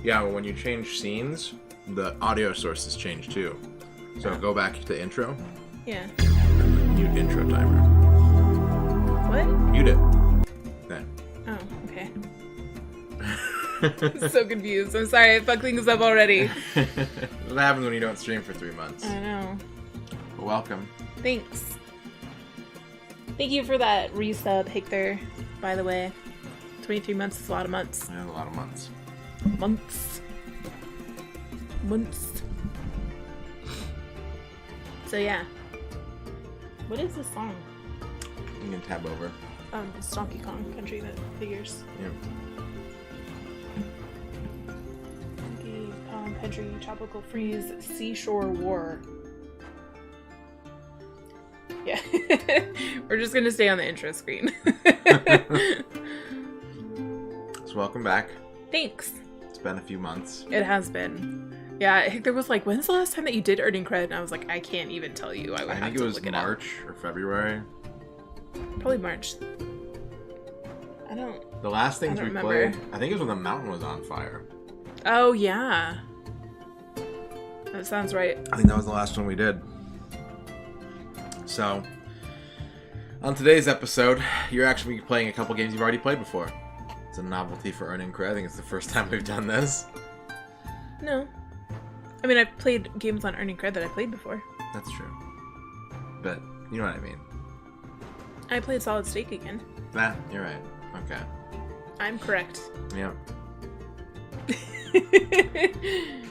Yeah, well, when you change scenes, the audio sources change too. So go back to the intro. Yeah. Mute intro timer. What? Mute it. Then. Oh, okay. I'm so confused. I'm sorry, I fucked things up already. What happens when you don't stream for 3 months? I know. Well, welcome. Thanks. Thank you for that resub, Hector, by the way. 23 months is a lot of months. Yeah, a lot of months. Months. So yeah. What is this song? You can tab over. It's Donkey Kong Country that figures. Yeah. Donkey Kong Country Tropical Freeze Seashore War. Yeah. We're just gonna stay on the intro screen. So welcome back. Thanks. It's been a few months. It has been. Yeah, Hector was like, when's the last time that you did ERNing Cred? And I was like, I can't even tell you. I think it was March or February. Probably March. The last things we remember. played, I think it was when the mountain was on fire. Oh, yeah. That sounds right. I think that was the last one we did. So, on today's episode, you're actually playing a couple games you've already played before. It's a novelty for ERNing Cred. I think it's the first time we've done this. No. I mean, I've played games on ERNing Cred that I played before. That's true. But, you know what I mean. I played Solid Stake again. Nah, you're right. Okay. I'm correct. Yep.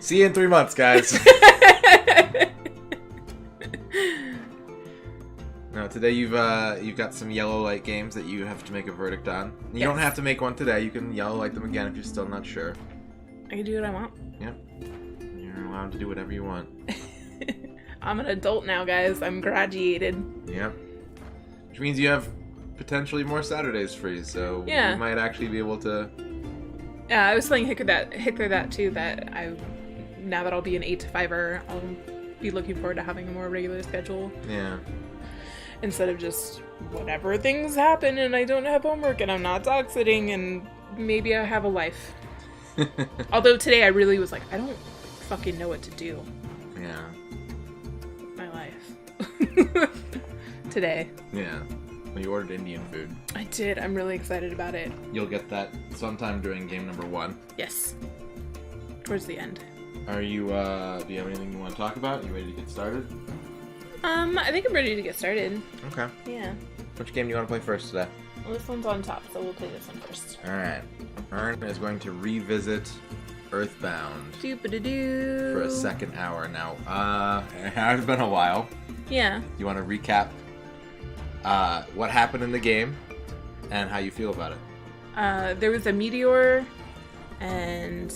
See you in 3 months, guys. No, today you've got some yellow light games that you have to make a verdict on. You don't have to make one today. You can yellow light them again if you're still not sure. I can do what I want. Yep. You're allowed to do whatever you want. I'm an adult now, guys. I'm graduated. Yep. Which means you have potentially more Saturdays free, so you might actually be able to... Yeah, I was telling Hector that too, that now that I'll be an 8 to 5er, I'll be looking forward to having a more regular schedule. Yeah. Instead of just whatever things happen and I don't have homework and I'm not dog sitting and maybe I have a life. Although today I really was like, I don't fucking know what to do. Yeah. My life. Today. Yeah. Well, you ordered Indian food. I did. I'm really excited about it. You'll get that sometime during game number 1. Yes. Towards the end. Are you, do you have anything you want to talk about? You ready to get started? I think I'm ready to get started. Okay. Yeah. Which game do you want to play first today? Well, this one's on top, so we'll play this one first. Alright. Ern is going to revisit Earthbound Doop-a-doo-doo. for a second hour. Now, it has been a while. Yeah. Do you want to recap what happened in the game and how you feel about it? There was a meteor, and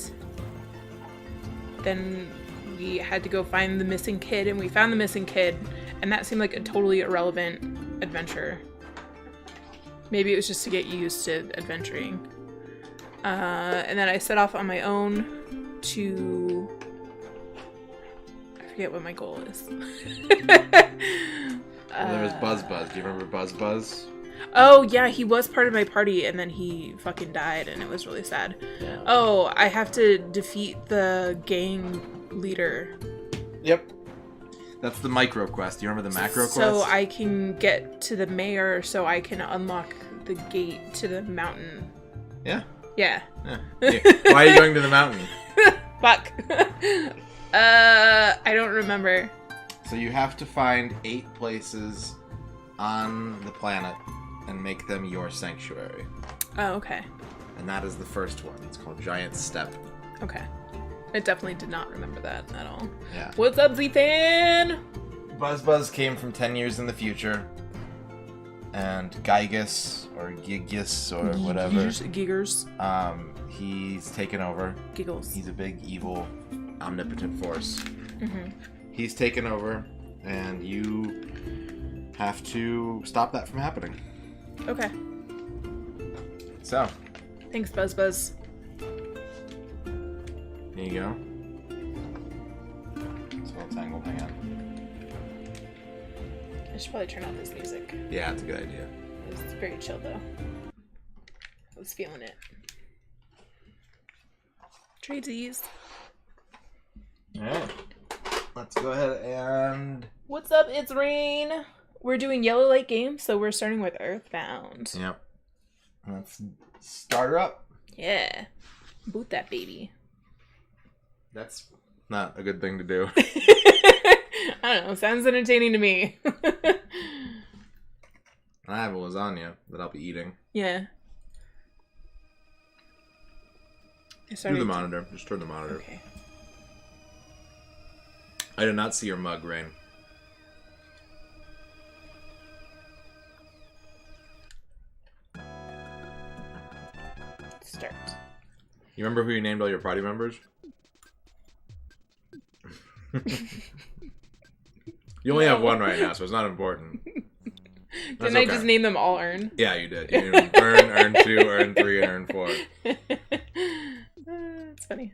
then we had to go find the missing kid, and we found the missing kid, and that seemed like a totally irrelevant adventure. Maybe it was just to get used to adventuring. And then I set off on my own to... I forget what my goal is. Well, there was Buzz. Do you remember Buzz? Oh, yeah, he was part of my party, and then he fucking died, and it was really sad. Yeah. Oh, I have to defeat the gang leader. Yep. That's the micro quest. Do you remember the macro quest? So I can get to the mayor, so I can unlock the gate to the mountain. Yeah. Yeah. Yeah. Why are you going to the mountain? Fuck. I don't remember. So you have to find 8 places on the planet and make them your sanctuary. Oh, okay. And that is the first one. It's called Giant Step. Okay. I definitely did not remember that at all. Yeah. What's up, Z-Fan? Buzz came from 10 years in the future. And Gygus, or Gigus, or whatever. Giggers. He's taken over. Giggles. He's a big, evil, omnipotent force. Mm-hmm. He's taken over, and you have to stop that from happening. Okay. So. Thanks, Buzz. There you go. It's all tangled. Hang on. I should probably turn off this music. Yeah, it's a good idea. It's very chill, though. I was feeling it. Tradesies. Alright. Let's go ahead and... What's up? It's Rain. We're doing Yellow Light games, so we're starting with Earthbound. Yep. Let's start her up. Yeah. Boot that baby. That's not a good thing to do. I don't know. Sounds entertaining to me. I have a lasagna that I'll be eating. Yeah. Do the monitor. Just turn the monitor. Okay. I did not see your mug, Rain. Start. You remember who you named all your party members? You only have one right now, so it's not important. Didn't I just name them all Earn? Yeah, you did. You named Earn, Earn 2, Earn 3, and Earn 4. It's funny.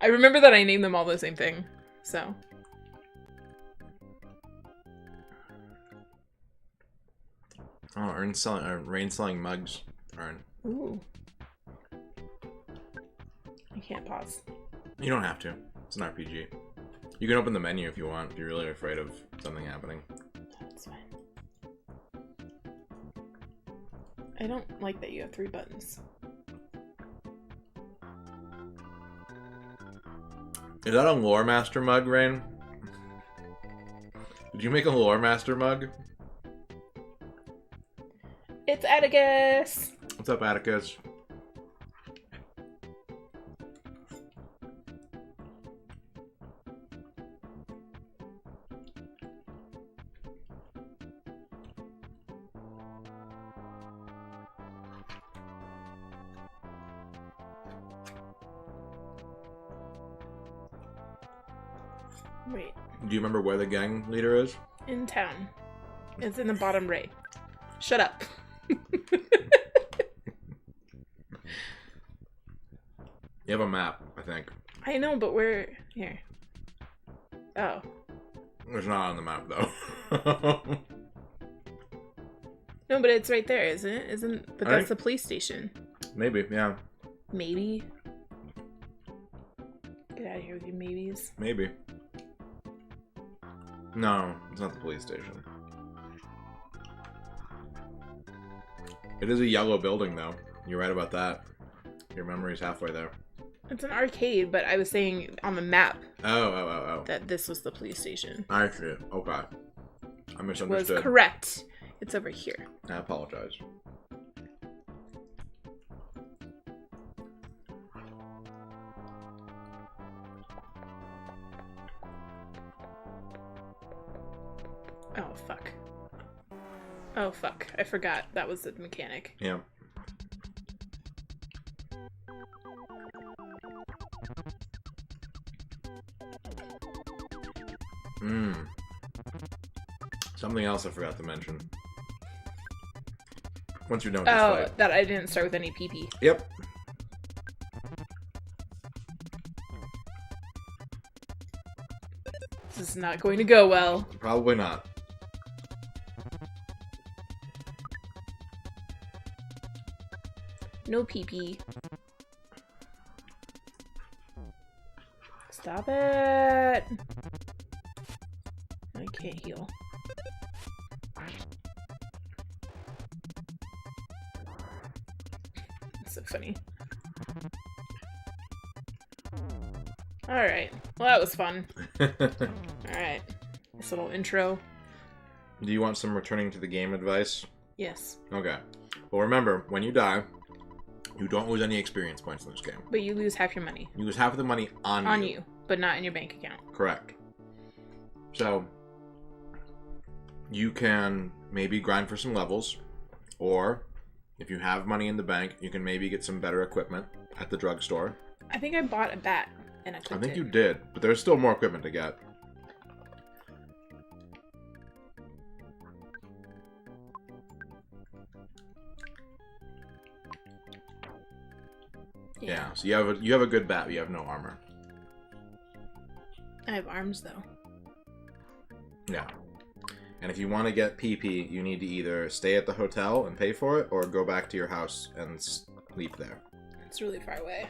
I remember that I named them all the same thing, so. Oh, Rain selling mugs. Earn. Ooh. I can't pause. You don't have to. It's an RPG. You can open the menu if you want, if you're really afraid of something happening. That's fine. I don't like that you have 3 buttons. Is that a Lore Master mug, Rain? Did you make a Lore Master mug? It's Atticus! What's up, Atticus? Wait. Do you remember where the gang leader is? In town. It's in the bottom right. Shut up. You have a map, I think. I know, but we're... Here. Oh. It's not on the map, though. No, but it's right there, isn't it? But All that's right. the police station. Maybe, yeah. Maybe. Get out of here with your maybes. Maybe. No, it's not the police station. It is a yellow building, though. You're right about that. Your memory's halfway there. It's an arcade, but I was saying on the map Oh. that this was the police station. I see. Okay. I Was misunderstood. correct. It's over here. I apologize. Oh, fuck. Oh, fuck. I forgot. That was the mechanic. Yeah. Something else I forgot to mention. Once you're done with this Oh, fight. that I didn't start with any PP. Yep. This is not going to go well. Probably not. No PP. Stop it! I can't heal. That's so funny. Alright. Well, that was fun. Alright. This little intro. Do you want some returning to the game advice? Yes. Okay. Well, remember, when you die, you don't lose any experience points in this game. But you lose half your money. You lose half of the money on you. But not in your bank account. Correct. So, you can maybe grind for some levels, or if you have money in the bank, you can maybe get some better equipment at the drugstore. I think I bought a bat and equipped I think it. you did, but there's still more equipment to get. Yeah, so you have a good bat, but you have no armor. I have arms though. Yeah. And if you want to get PP, you need to either stay at the hotel and pay for it, or go back to your house and sleep there. It's really far away.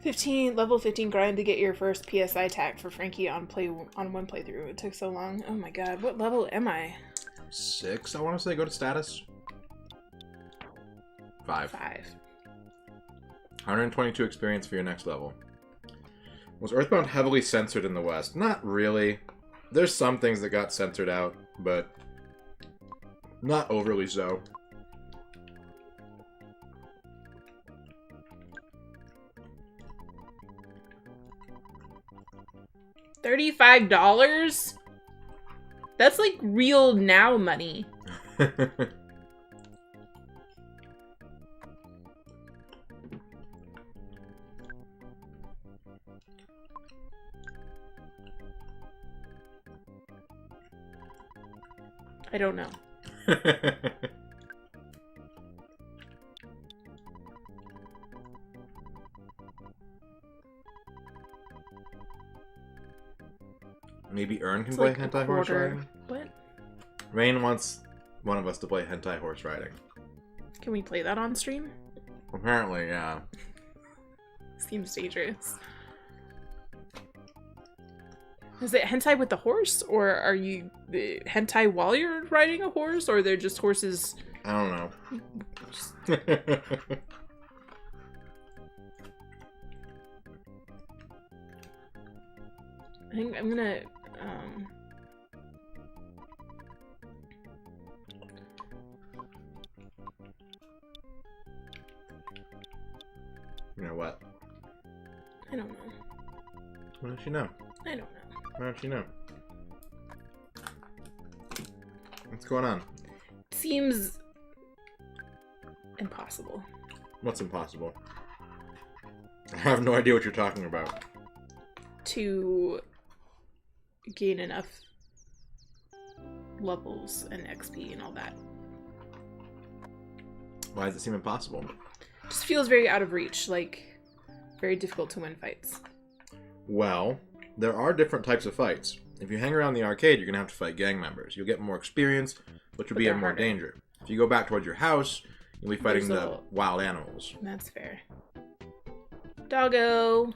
15 level 15 grind to get your first PSI tag for Frankie on one playthrough. It took so long. Oh my god, what level am I? 6, I want to say. Go to status. 5. 122 experience for your next level. Was Earthbound heavily censored in the West? Not really. There's some things that got censored out, but not overly so. $35? That's like real now money. I don't know. Maybe Earn can It's play like a hentai horse quarter. riding? What? Rain wants one of us to play hentai horse riding. Can we play that on stream? Apparently, yeah. Seems dangerous. Is it hentai with the horse, or are you hentai while you're riding a horse, or they're just horses? I don't know. I think I'm gonna You know what? I don't know. What don't you know? I don't know. Why don't you know? What's going on? Seems impossible. What's impossible? I have no idea what you're talking about. To gain enough levels and XP and all that. Why does it seem impossible? Just feels very out of reach, like very difficult to win fights. Well, there are different types of fights. If you hang around the arcade, you're going to have to fight gang members. You'll get more experience, but you'll be in more harder. danger. If you go back towards your house, you'll be fighting There's the wild animals. That's fair. Doggo!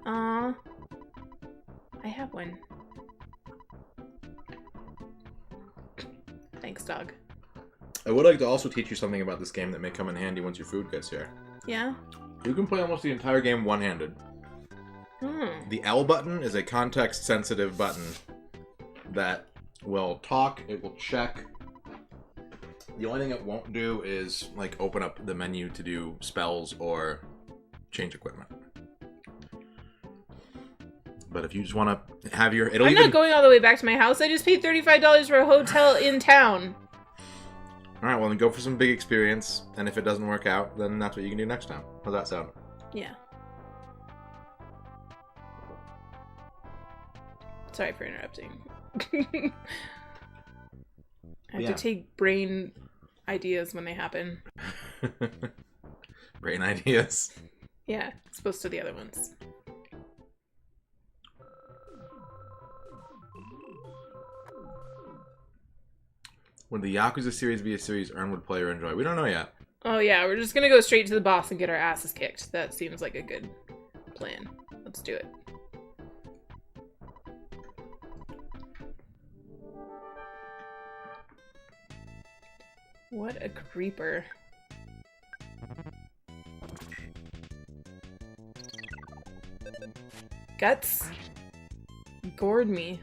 Aw. I have one. Thanks, dog. I would like to also teach you something about this game that may come in handy once your food gets here. Yeah? You can play almost the entire game one-handed. The L button is a context-sensitive button that will talk, it will check. The only thing it won't do is, like, open up the menu to do spells or change equipment. But if you just want to have your... I'm not going all the way back to my house. I just paid $35 for a hotel in town. Alright, well then go for some big experience, and if it doesn't work out, then that's what you can do next time. How's that sound? Yeah. Sorry for interrupting. I have to take brain ideas when they happen. Brain ideas. Yeah, as opposed to the other ones. Would the Yakuza series be a series Earn would play or enjoy? We don't know yet. Oh yeah, we're just gonna go straight to the boss and get our asses kicked. That seems like a good plan. Let's do it. What a creeper. Guts gored me.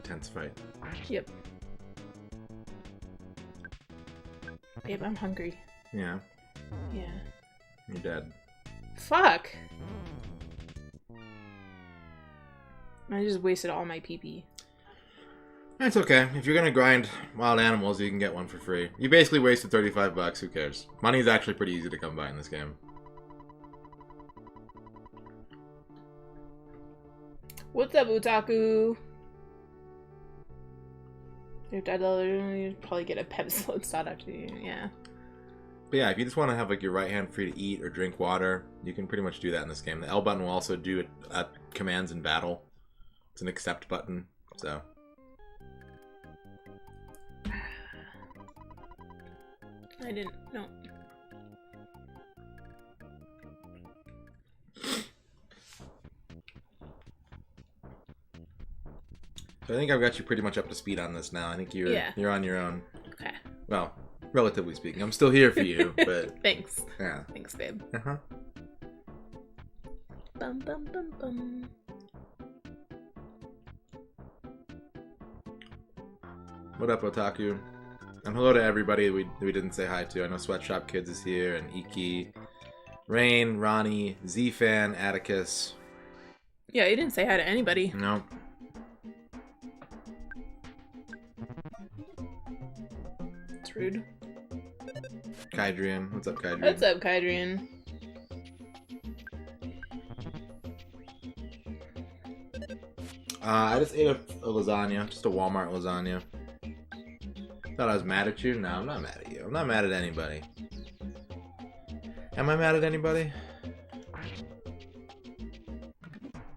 Intense fight. Yep. Babe, I'm hungry. Yeah. Yeah. You're dead. Fuck! I just wasted all my pee-pee. That's okay. If you're gonna grind wild animals, you can get one for free. You basically wasted 35 bucks. Who cares? Money's actually pretty easy to come by in this game. What's up, Otaku? You'd probably get a Pepsi start after you, yeah. But yeah, if you just want to have like your right hand free to eat or drink water, you can pretty much do that in this game. The L button will also do it at commands in battle. It's an accept button, so. I didn't, no. So I think I've got you pretty much up to speed on this now. I think you're on your own. Okay. Well, relatively speaking. I'm still here for you, but... Thanks. Yeah. Thanks, babe. Uh-huh. Bum, bum, bum, bum. What up, Otaku? And hello to everybody we didn't say hi to. I know Sweatshop Kids is here, and Iki, Rain, Ronnie, Z-Fan, Atticus. Yeah, you didn't say hi to anybody. No. It's rude. Kydrian. What's up, Kydrian? What's up, Kydrian? I just ate a lasagna. Just a Walmart lasagna. Thought I was mad at you? No, I'm not mad at you. I'm not mad at anybody. Am I mad at anybody?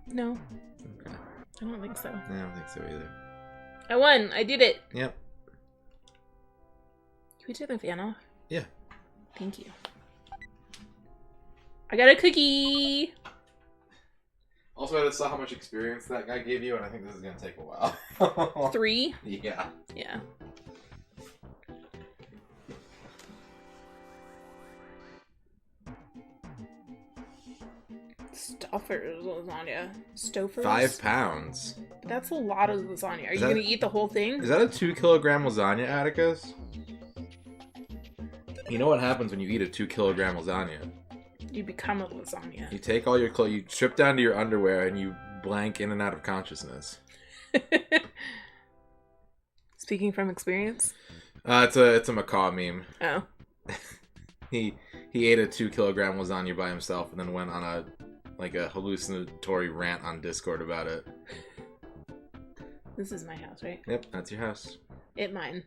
No. Okay. I don't think so. I don't think so either. I won! I did it! Yep. Can we turn the fan off? Yeah. Thank you. I got a cookie! Also, I just saw how much experience that guy gave you, and I think this is going to take a while. 3? Yeah. Yeah. Stouffer's lasagna. Stouffer's? 5 pounds. That's a lot of lasagna. Are you that- gonna eat the whole thing? Is that a 2-kilogram lasagna, Atticus? You know what happens when you eat a 2-kilogram lasagna? You become a lasagna. You take all your clothes, you strip down to your underwear, and you blank in and out of consciousness. Speaking from experience? It's a macaw meme. Oh. He ate a 2-kilogram lasagna by himself, and then went on a hallucinatory rant on Discord about it. This is my house, right? Yep, that's your house. Mine.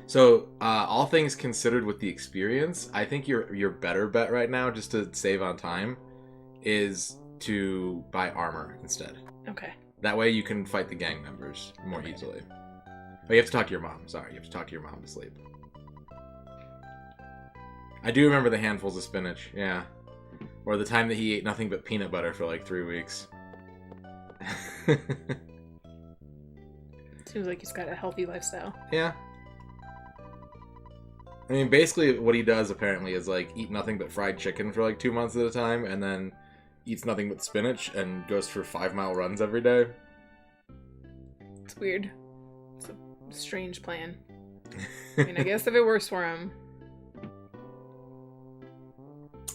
So, all things considered with the experience, I think your better bet right now, just to save on time, is to buy armor instead. Okay. That way you can fight the gang members more easily. Oh, you have to talk to your mom. Sorry, you have to talk to your mom to sleep. I do remember the handfuls of spinach, yeah. Or the time that he ate nothing but peanut butter for like 3 weeks. Seems like he's got a healthy lifestyle. Yeah. I mean, basically what he does apparently is like eat nothing but fried chicken for like 2 months at a time, and then eats nothing but spinach and goes for 5-mile runs every day. It's weird. It's a strange plan. I mean, I guess if it works for him.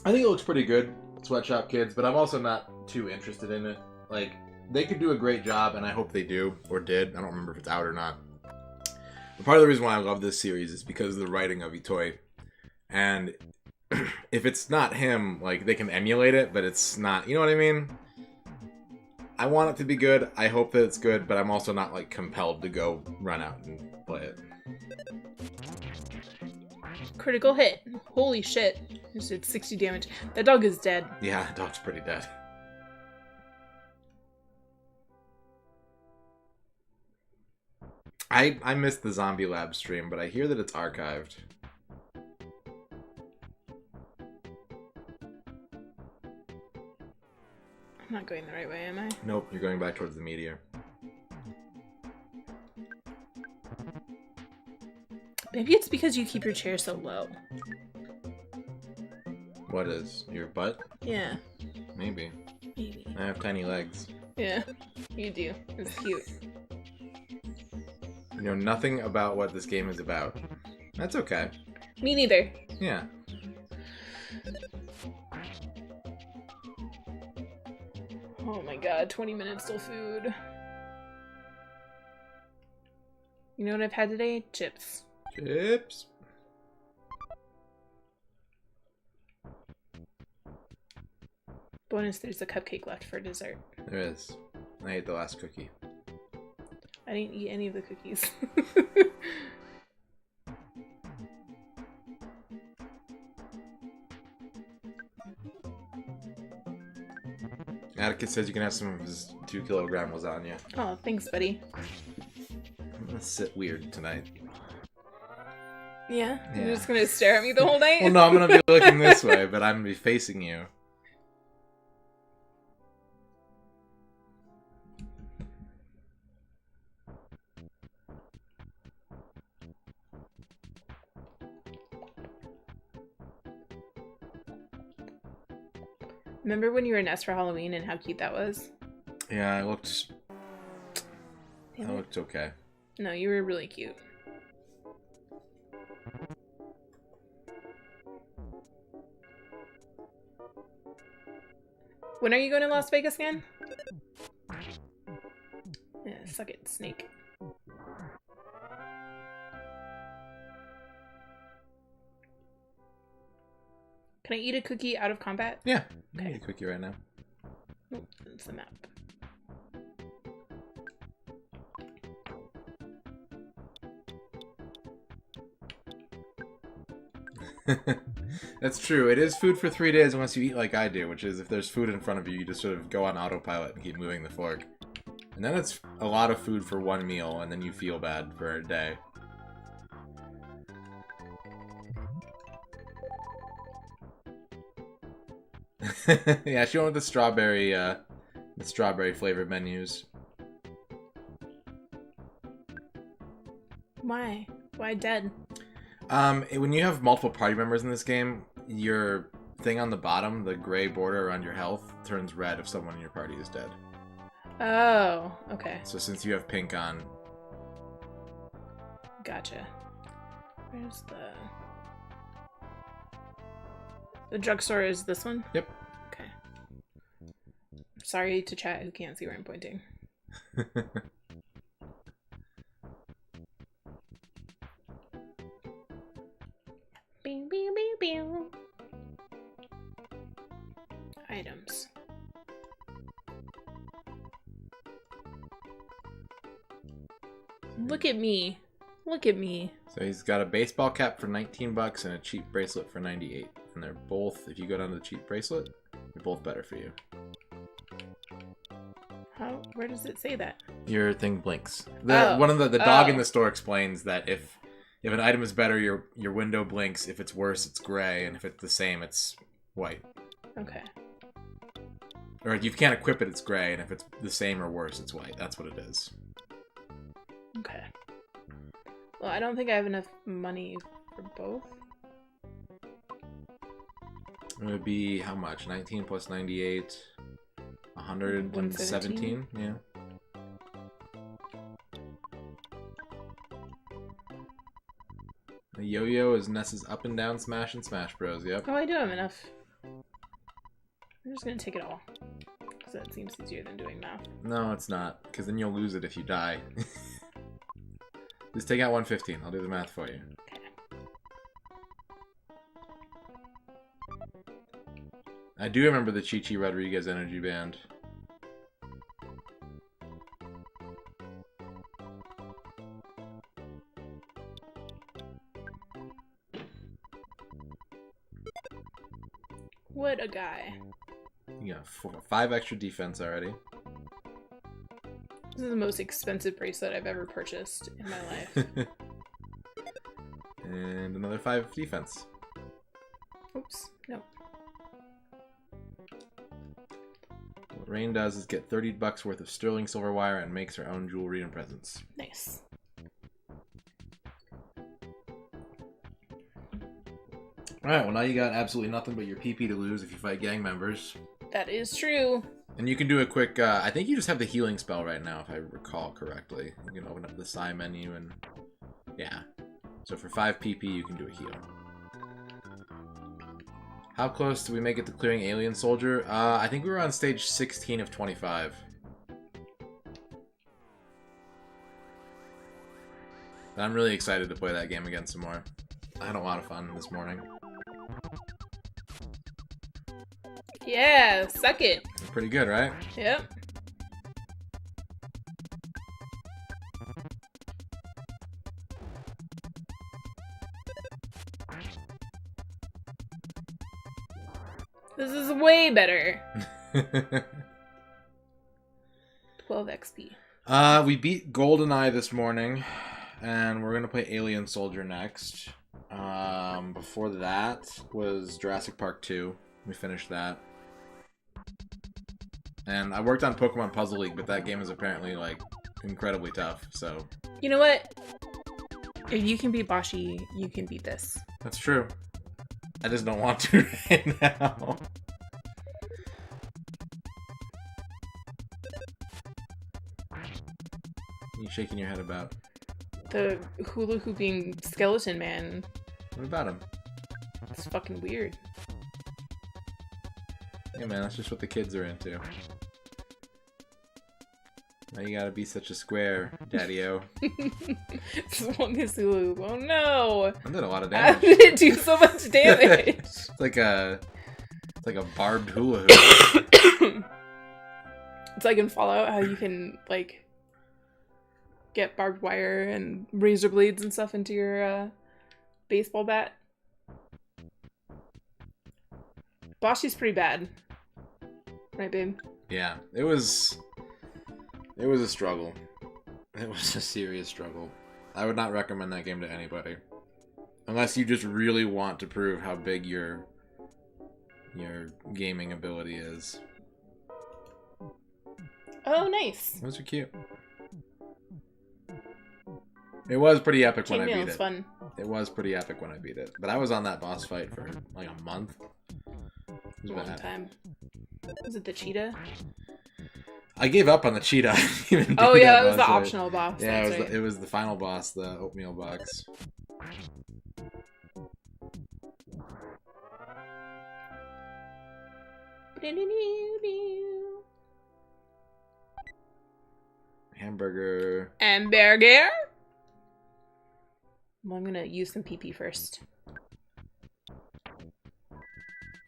I think it looks pretty good, Sweatshop Kids, but I'm also not too interested in it. Like, they could do a great job, and I hope they do, or did. I don't remember if it's out or not. But part of the reason why I love this series is because of the writing of Itoi. And if it's not him, like, they can emulate it, but it's not, you know what I mean? I want it to be good, I hope that it's good, but I'm also not, like, compelled to go run out and play it. Critical hit. Holy shit. Just did 60 damage. That dog is dead. Yeah, the dog's pretty dead. I missed the Zombie Lab stream, but I hear that it's archived. I'm not going the right way, am I? Nope, you're going back towards the meteor. Maybe it's because you keep your chair so low. What is? Your butt? Yeah. Maybe. Maybe. I have tiny legs. Yeah, you do. It's cute. You know nothing about what this game is about. That's okay. Me neither. Yeah. Oh my god, 20 minutes till food. You know what I've had today? Chips. Chips. Bonus, there's a cupcake left for dessert. There is. I ate the last cookie. I didn't eat any of the cookies. Atticus says you can have some of his 2-kilogram lasagna. Oh, thanks, buddy. I'm gonna sit weird tonight. Yeah? Yeah. You're just gonna stare at me the whole night? Well, no, I'm gonna be looking this way, but I'm gonna be facing you. Remember when you were Ness for Halloween and how cute that was? Yeah, it looked okay. No, you were really cute. When are you going to Las Vegas again? Yeah, suck it, snake. Can I eat a cookie out of combat? Yeah, Okay. eat a cookie right now. Oh, it's the map. That's true. It is food for 3 days unless you eat like I do, which is if there's food in front of you, you just sort of go on autopilot and keep moving the fork. And then it's a lot of food for one meal, and then you feel bad for a day. Yeah, she went with the strawberry flavored menus. Why? Why dead? When you have multiple party members in this game, your thing on the bottom, the gray border around your health, turns red if someone in your party is dead. Oh, okay. So since you have pink on... Gotcha. Where's the... The drugstore is this one? Yep. Okay. Sorry to chat who can't see where I'm pointing. Bing, bing, bing, bing. Items. Look at me. Look at me. So he's got a baseball cap for 19 bucks and a cheap bracelet for 98. And they're both, if you go down to the cheap bracelet, they're both better for you. How? Where does it say that? Your thing blinks. One of the dog in the store explains that if an item is better, your window blinks. If it's worse, it's gray, and if it's the same, it's white. Okay. Or if you can't equip it, it's gray, and if it's the same or worse, it's white. That's what it is. Okay. Well, I don't think I have enough money for both. It would be how much? 19 plus 98, 117. Yeah. The yo-yo is Ness's up and down smash and Smash Bros. Yep. Oh, I do have enough. I'm just gonna take it all. Because that seems easier than doing math. No, it's not. Because then you'll lose it if you die. Just take out 115. I'll do the math for you. Okay. I do remember the Chi-Chi Rodriguez energy band. What a guy. You got 5 extra defense already. This is the most expensive bracelet I've ever purchased in my life. And another 5 defense. Oops. No. What Rain does is get 30 bucks worth of sterling silver wire and makes her own jewelry and presents. Nice. Alright, well now you got absolutely nothing but your PP to lose if you fight gang members. That is true. And you can do a quick, I think you just have the healing spell right now, if I recall correctly. You can open up the psi menu and, yeah. So for 5 PP, you can do a heal. How close do we make it to clearing Alien Soldier? I think we were on stage 16 of 25. I'm really excited to play that game again some more. I had a lot of fun this morning. Yeah, suck it. Pretty good, right? Yep. This is way better. 12 XP. We beat GoldenEye this morning, and we're gonna play Alien Soldier next. Before that was Jurassic Park 2. We finished that. And I worked on Pokemon Puzzle League, but that game is apparently, like, incredibly tough, so... You know what? If you can beat Bashi, you can beat this. That's true. I just don't want to right now. What are you shaking your head about? The hula hooping skeleton man. What about him? It's fucking weird. Hey man, that's just what the kids are into. Why you gotta be such a square, Daddy-O? As long as hula hoop. Oh no! I did a lot of How damage. did it do so much damage? It's like a barbed hula hoop. It's like in Fallout how you can, like, get barbed wire and razor blades and stuff into your baseball bat. Bashi's pretty bad. Right, babe? Yeah, it was a struggle. It was a serious struggle. I would not recommend that game to anybody. Unless you just really want to prove how big your gaming ability is. Oh, nice. Those are cute. It was pretty epic when I Chainmail beat is it. fun. It was pretty epic when I beat it. But I was on that boss fight for like a month. It was Long bad. time. Was it the cheetah? I gave up on the cheetah. Oh yeah, it was the optional boss. Yeah, That's right. it was the final boss, the oatmeal box. Hamburger. Hamburger. Well, I'm gonna use some PP first.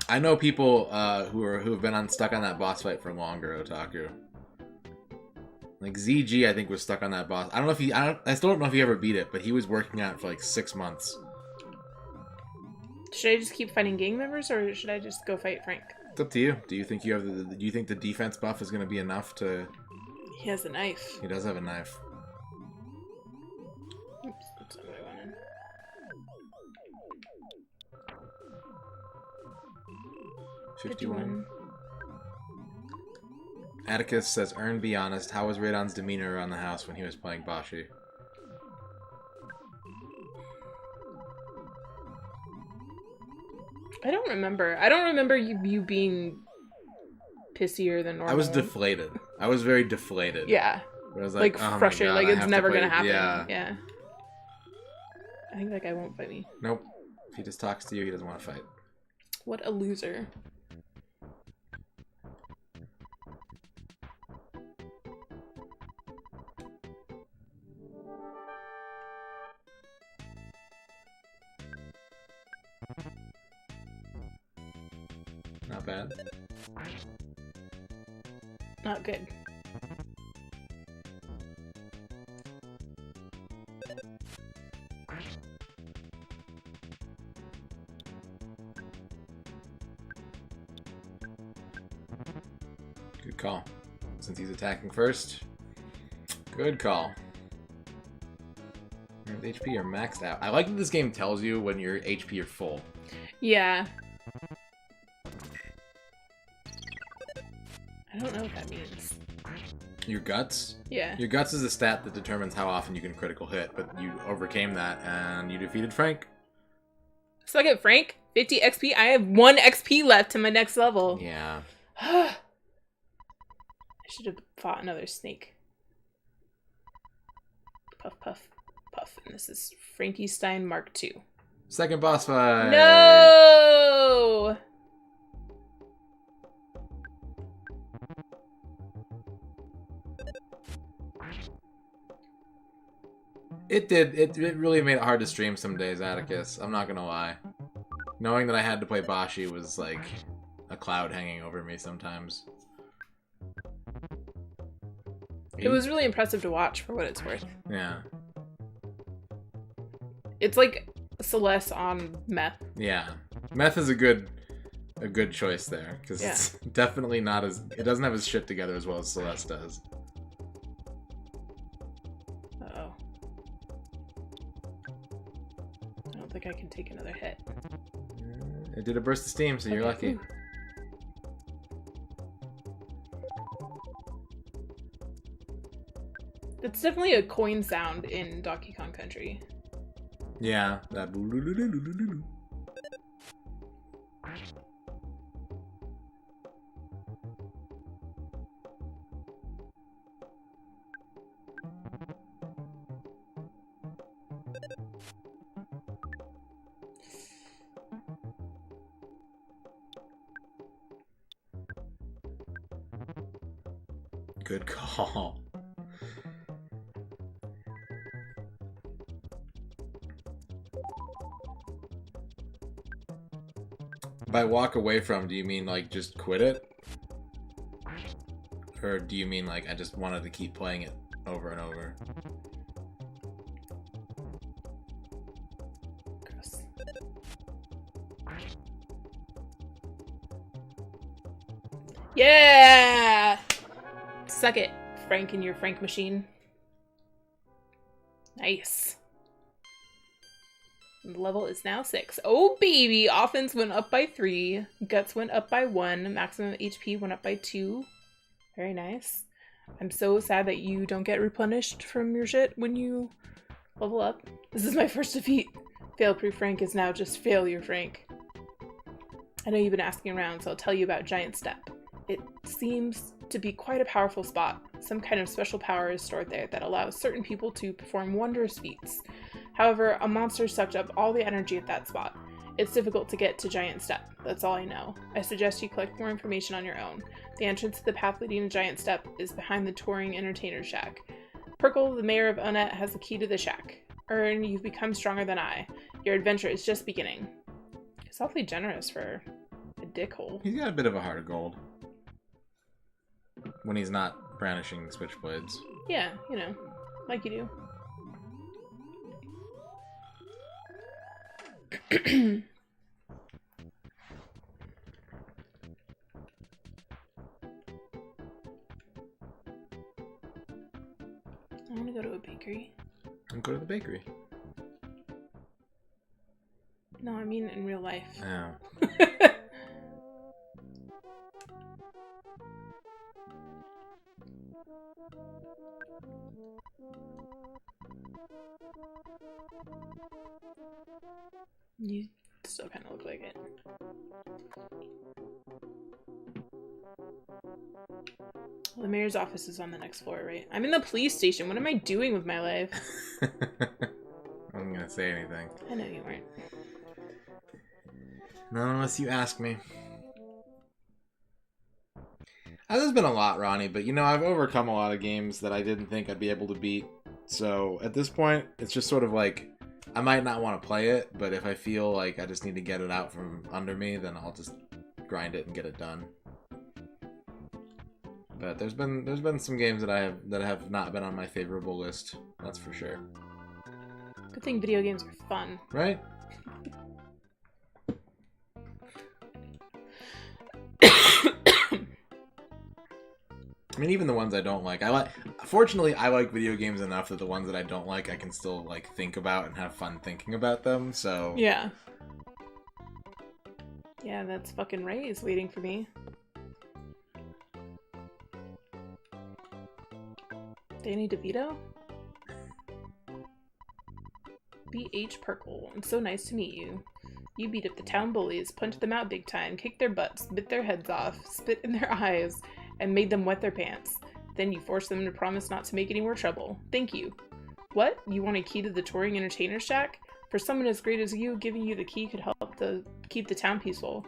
I know people who have been stuck on that boss fight for longer, Otaku. Like ZG, I think was stuck on that boss. I don't know if I still don't know if he ever beat it, but he was working on it for like 6 months. Should I just keep fighting gang members, or should I just go fight Frank? It's up to you. Do you think you have do you think the defense buff is going to be enough to? He has a knife. He does have a knife. Oops, that's not what I wanted. $51. Atticus says, "Earn, be honest. How was Radon's demeanor around the house when he was playing Bashi?" I don't remember. I don't remember you being pissier than normal. I was deflated. I was very deflated. Yeah. I was Like oh my frustrated. God, Like I it's have to never play- gonna happen. Yeah. Yeah. I think that guy won't fight me. Nope. If he just talks to you, he doesn't want to fight. What a loser. Not bad. Not good. Good call. Since he's attacking first. Good call. Your HP are maxed out. I like that this game tells you when your HP are full. Yeah. I don't know what that means. Your guts? Yeah. Your guts is a stat that determines how often you can critical hit, but you overcame that and you defeated Frank. So I get Frank, 50 XP. I have 1 XP left to my next level. Yeah. I should have fought another snake. Puff, puff, puff. And this is Frankenstein Mark II. Second boss fight. No! It did. It really made it hard to stream some days, Atticus. I'm not gonna lie. Knowing that I had to play Bashi was like a cloud hanging over me sometimes. It was really impressive to watch for what it's worth. Yeah. It's like Celeste on meth. Yeah. Meth is a good choice there, because it's definitely not as... It doesn't have his shit together as well as Celeste does. Uh-oh. I don't think I can take another hit. It did a burst of steam, so you're lucky. Ooh. It's definitely a coin sound in Donkey Kong Country. Yeah, that... Good call. By walk away from, do you mean like just quit it? Or do you mean like I just wanted to keep playing it over and over? Gross. Yeah! Suck it, Frank and your Frank machine. Nice. The level is now 6. Oh, baby! Offense went up by 3. Guts went up by 1. Maximum HP went up by 2. Very nice. I'm so sad that you don't get replenished from your shit when you level up. This is my first defeat. Fail-proof Frank is now just Failure Frank. I know you've been asking around, so I'll tell you about Giant Step. It seems to be quite a powerful spot. Some kind of special power is stored there that allows certain people to perform wondrous feats. However, a monster sucked up all the energy at that spot. It's difficult to get to Giant Step. That's all I know. I suggest you collect more information on your own. The entrance to the path leading to Giant Step is behind the touring entertainer shack. Perkle, the mayor of Onet, has the key to the shack. Ern, you've become stronger than I. Your adventure is just beginning. It's awfully generous for a dickhole. He's got a bit of a heart of gold. When he's not brandishing the switchblades. Yeah, you know, like you do. I want to go to a bakery. And go to the bakery. No, I mean in real life. Oh. You still kind of look like it. Well, the mayor's office is on the next floor, right? I'm in the police station. What am I doing with my life? I'm gonna say anything. I know you weren't. Not unless you ask me. There's been a lot, Ronnie, but you know, I've overcome a lot of games that I didn't think I'd be able to beat. So at this point, it's just sort of like, I might not want to play it, but if I feel like I just need to get it out from under me, then I'll just grind it and get it done. But there's been some games that have not been on my favorable list. That's for sure. Good thing video games are fun. Right? I mean, even the ones I don't like. Fortunately, I like video games enough that the ones that I don't like, I can still like think about and have fun thinking about them. So yeah, yeah, that's fucking Ray's waiting for me. Danny DeVito? B.H. Perkle, it's so nice to meet you. You beat up the town bullies, punched them out big time, kicked their butts, bit their heads off, spit in their eyes, and made them wet their pants. Then you forced them to promise not to make any more trouble. Thank you. What? You want a key to the touring entertainer shack? For someone as great as you, giving you the key could help keep the town peaceful.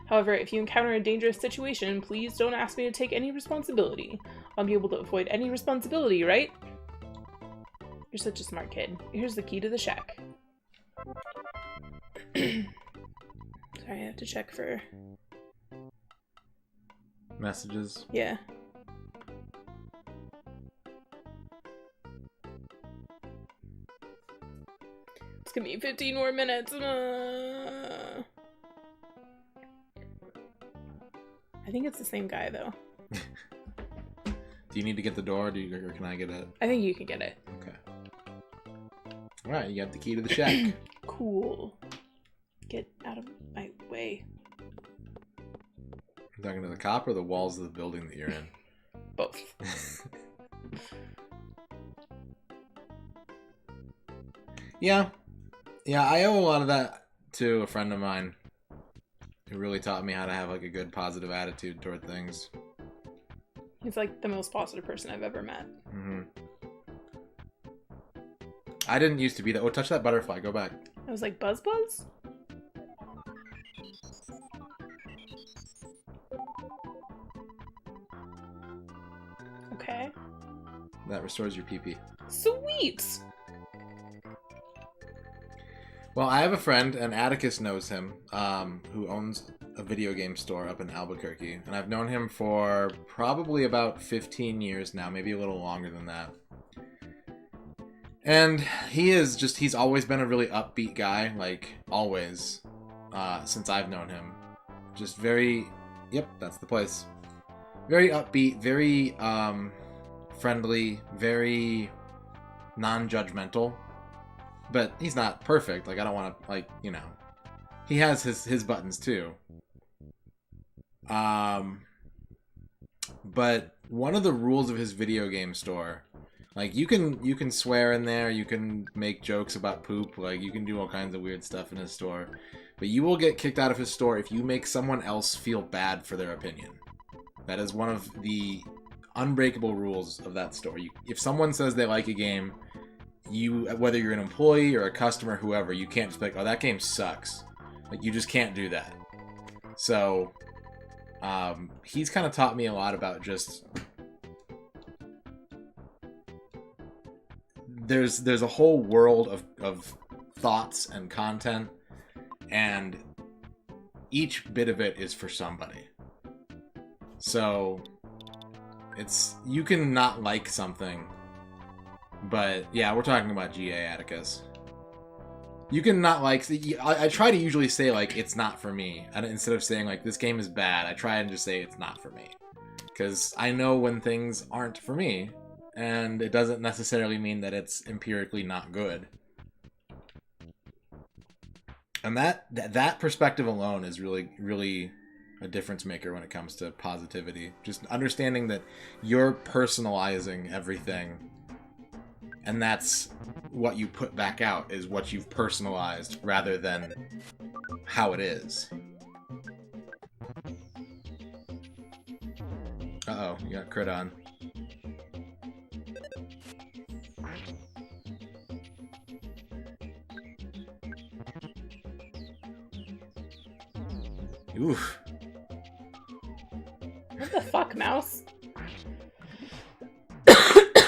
However, if you encounter a dangerous situation, please don't ask me to take any responsibility. I'll be able to avoid any responsibility, right? You're such a smart kid. Here's the key to the shack. Sorry, I have to check for... messages. Yeah. gonna be 15 more minutes. I think it's the same guy, though. Do you need to get the door, or can I get it? I think you can get it. Okay. Alright, you got the key to the shack. Cool. Get out of my way. You talking to the cop or the walls of the building that you're in? Both. Yeah. Yeah, I owe a lot of that to a friend of mine who really taught me how to have like a good positive attitude toward things. He's like the most positive person I've ever met. Mm-hmm. I didn't used to be that. Oh, touch that butterfly. Go back. I was like, Buzz Buzz? Okay. That restores your PP. Sweet! Well, I have a friend, and Atticus knows him, who owns a video game store up in Albuquerque. And I've known him for probably about 15 years now, maybe a little longer than that. And he's always been a really upbeat guy, like, always, since I've known him. Just very, yep, that's the place. Very upbeat, very, friendly, very non-judgmental. But he's not perfect. Like, I don't want to, like, you know. He has his buttons, too. But one of the rules of his video game store, like, you can swear in there, you can make jokes about poop, like, you can do all kinds of weird stuff in his store. But you will get kicked out of his store if you make someone else feel bad for their opinion. That is one of the unbreakable rules of that store. If someone says they like a game, whether you're an employee or a customer, whoever, you can't just be like, oh, that game sucks. Like, you just can't do that. So, he's kind of taught me a lot about just... There's a whole world of thoughts and content, and each bit of it is for somebody. So, you can not like something, but yeah, we're talking about GA Atticus. You can not like... I try to usually say, like, it's not for me. And instead of saying, like, this game is bad, I try and just say it's not for me. Because I know when things aren't for me, and it doesn't necessarily mean that it's empirically not good. And that perspective alone is really, really a difference maker when it comes to positivity. Just understanding that you're personalizing everything, and that's what you put back out is what you've personalized rather than how it is. Uh-oh, you got Cred on. Oof. What the fuck, mouse?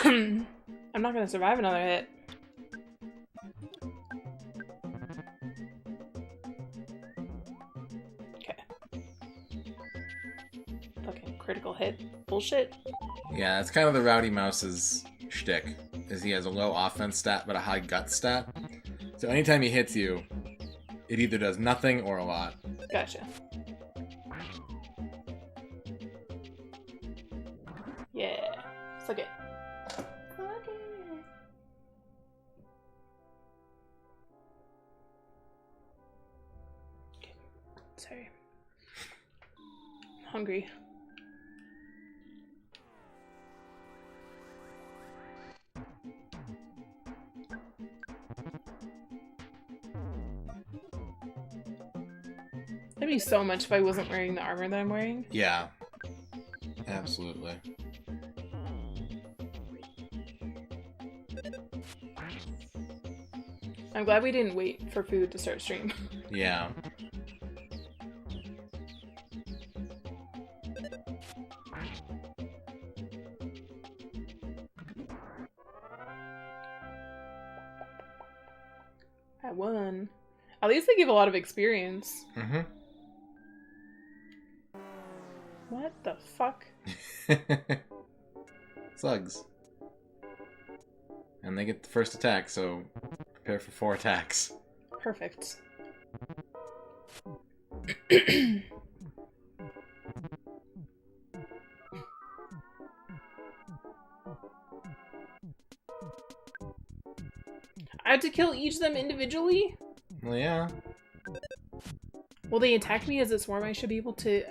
I'm not gonna survive another hit. Okay. Fucking critical hit bullshit. Yeah, that's kind of the Rowdy Mouse's shtick, is he has a low offense stat but a high gut stat. So anytime he hits you, it either does nothing or a lot. Gotcha. Yeah. Suck it. Suck it. Okay. Sorry. I'm hungry. That'd be so much if I wasn't wearing the armor that I'm wearing. Yeah. Absolutely. I'm glad we didn't wait for food to start stream. Yeah. I won. At least they give a lot of experience. Mm-hmm. What the fuck? Slugs. And they get the first attack, so Prepare for 4 attacks. Perfect. I have to kill each of them individually? Well, yeah. Will they attack me as a swarm? I should be able to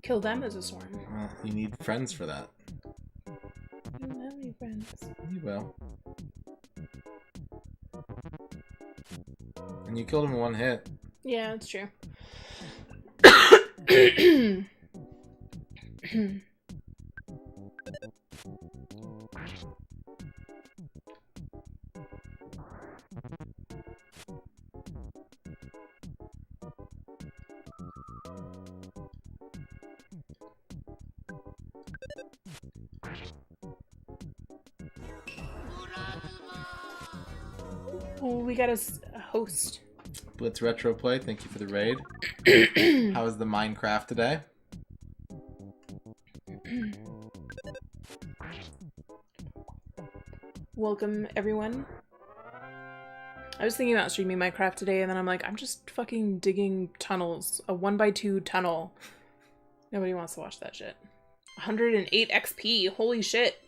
kill them as a swarm. Well, you need friends for that. I don't have any friends. You will. And you killed him in 1 hit. Yeah, that's true. Oh, we got a host. Blitz Retro Play, thank you for the raid. How was the Minecraft today? Welcome, everyone. I was thinking about streaming Minecraft today, and then I'm like, I'm just fucking digging tunnels. A 1x2 tunnel. Nobody wants to watch that shit. 108 XP. Holy shit.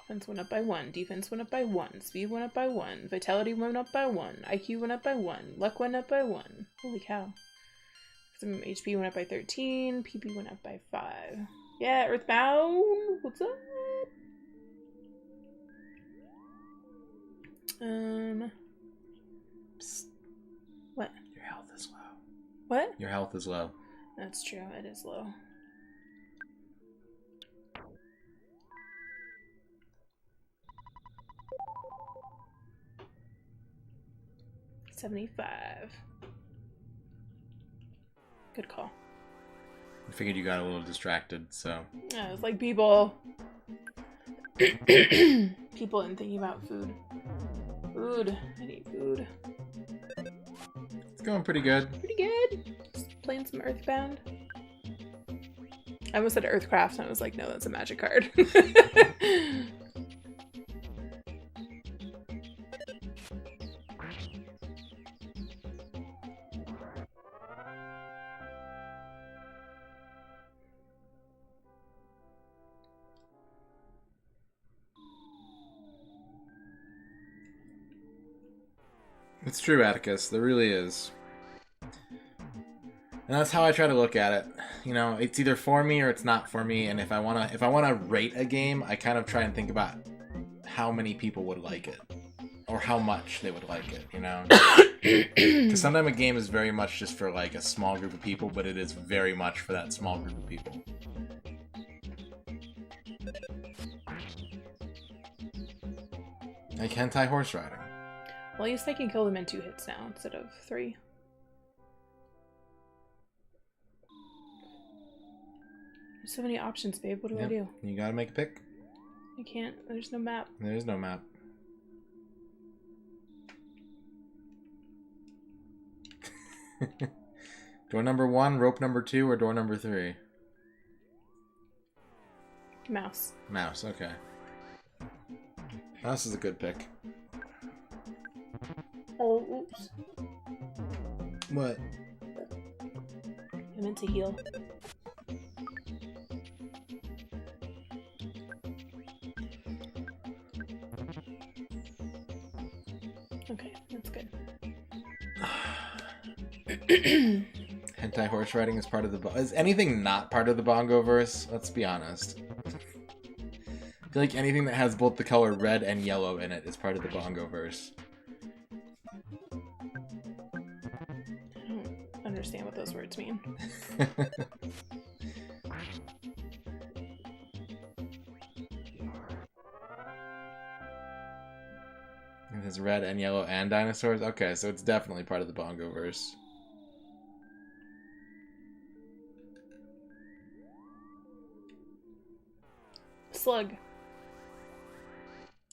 Offense went up by 1. Defense went up by 1. Speed went up by 1. Vitality went up by 1. IQ went up by 1. Luck went up by 1. Holy cow. Some HP went up by 13. PP went up by 5. Yeah, Earthbound. What's up? Psst. What? Your health is low. What? Your health is low. That's true. It is low. $75. Good call. I figured you got a little distracted, so. Yeah, it's like people. People and thinking about food. Food. I need food. It's going pretty good. Pretty good. Just playing some Earthbound. I almost said Earthcraft, and I was like, no, that's a magic card. It's true, Atticus. There really is. And that's how I try to look at it. You know, it's either for me or it's not for me. And if I wanna rate a game, I kind of try and think about how many people would like it, or how much they would like it. You know, because sometimes a game is very much just for like a small group of people, but it is very much for that small group of people. Like hentai horse riding. Well, at least I can kill them in 2 hits now instead of 3. There's so many options, babe. What do I do? You gotta make a pick. I can't. There's no map. There is no map. Door number 1, rope number 2, or door number 3? Mouse. Mouse, okay. Mouse is a good pick. Oh, oops. What? I meant to heal. Okay, that's good. Hentai horse riding is part of the... Is anything not part of the Bongo-verse? Let's be honest. I feel like anything that has both the color red and yellow in it is part of the Bongo-verse. I don't understand what those words mean. It has red and yellow and dinosaurs? Okay, so it's definitely part of the Bongo-verse. Slug.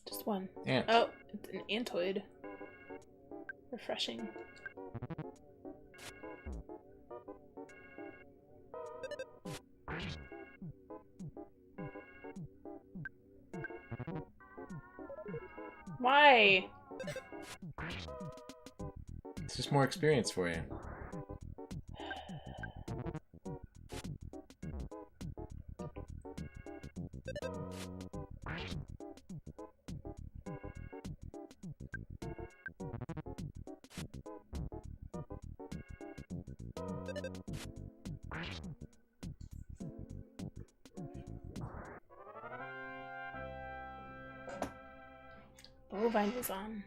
Just one. Ant. Oh, it's an antoid. Refreshing. Why? It's just more experience for you. Bovine is on.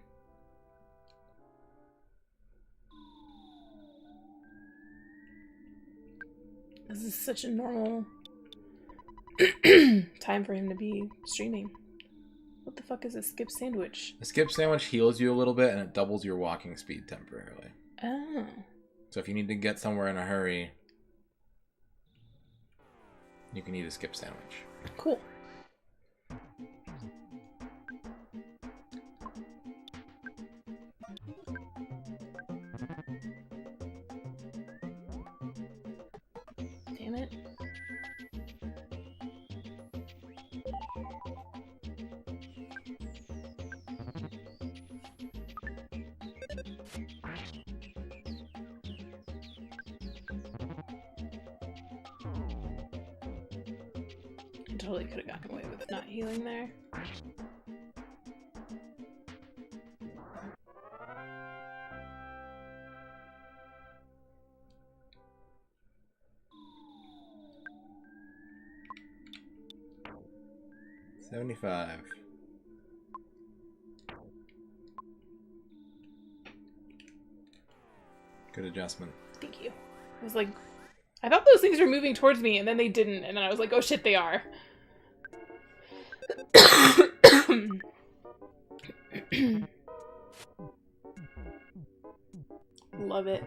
This is such a normal time for him to be streaming. What the fuck is a skip sandwich? A skip sandwich heals you a little bit and it doubles your walking speed temporarily. Oh. So if you need to get somewhere in a hurry, you can eat a skip sandwich. Cool. Damn it. I totally could have gotten away with not healing there. $75. Good adjustment. Thank you. I was like, I thought those things were moving towards me, and then they didn't, and then I was like, oh shit, they are. Love it.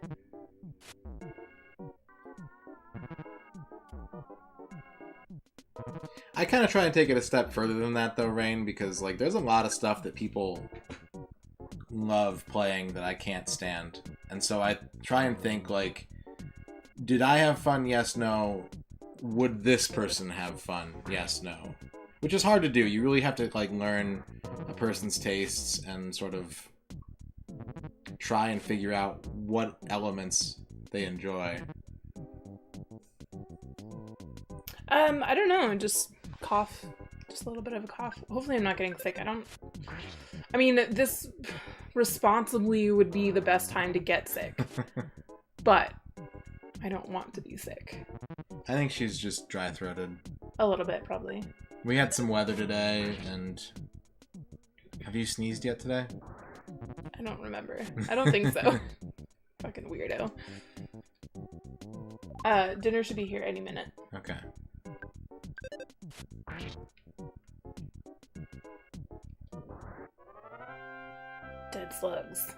I kind of try and take it a step further than that, though, Rain, because like there's a lot of stuff that people love playing that I can't stand, and so I try and think like, did I have fun? Yes, no. Would this person have fun? Yes, no. Which is hard to do. You really have to like learn a person's tastes and sort of try and figure out what elements they enjoy. I don't know, just cough. Just a little bit of a cough. Hopefully I'm not getting sick. I mean, this responsibly would be the best time to get sick. But I don't want to be sick. I think she's just dry-throated. A little bit, probably. We had some weather today, and... Have you sneezed yet today? I don't remember. I don't think so. Fucking weirdo. Dinner should be here any minute. Okay. Dead slugs.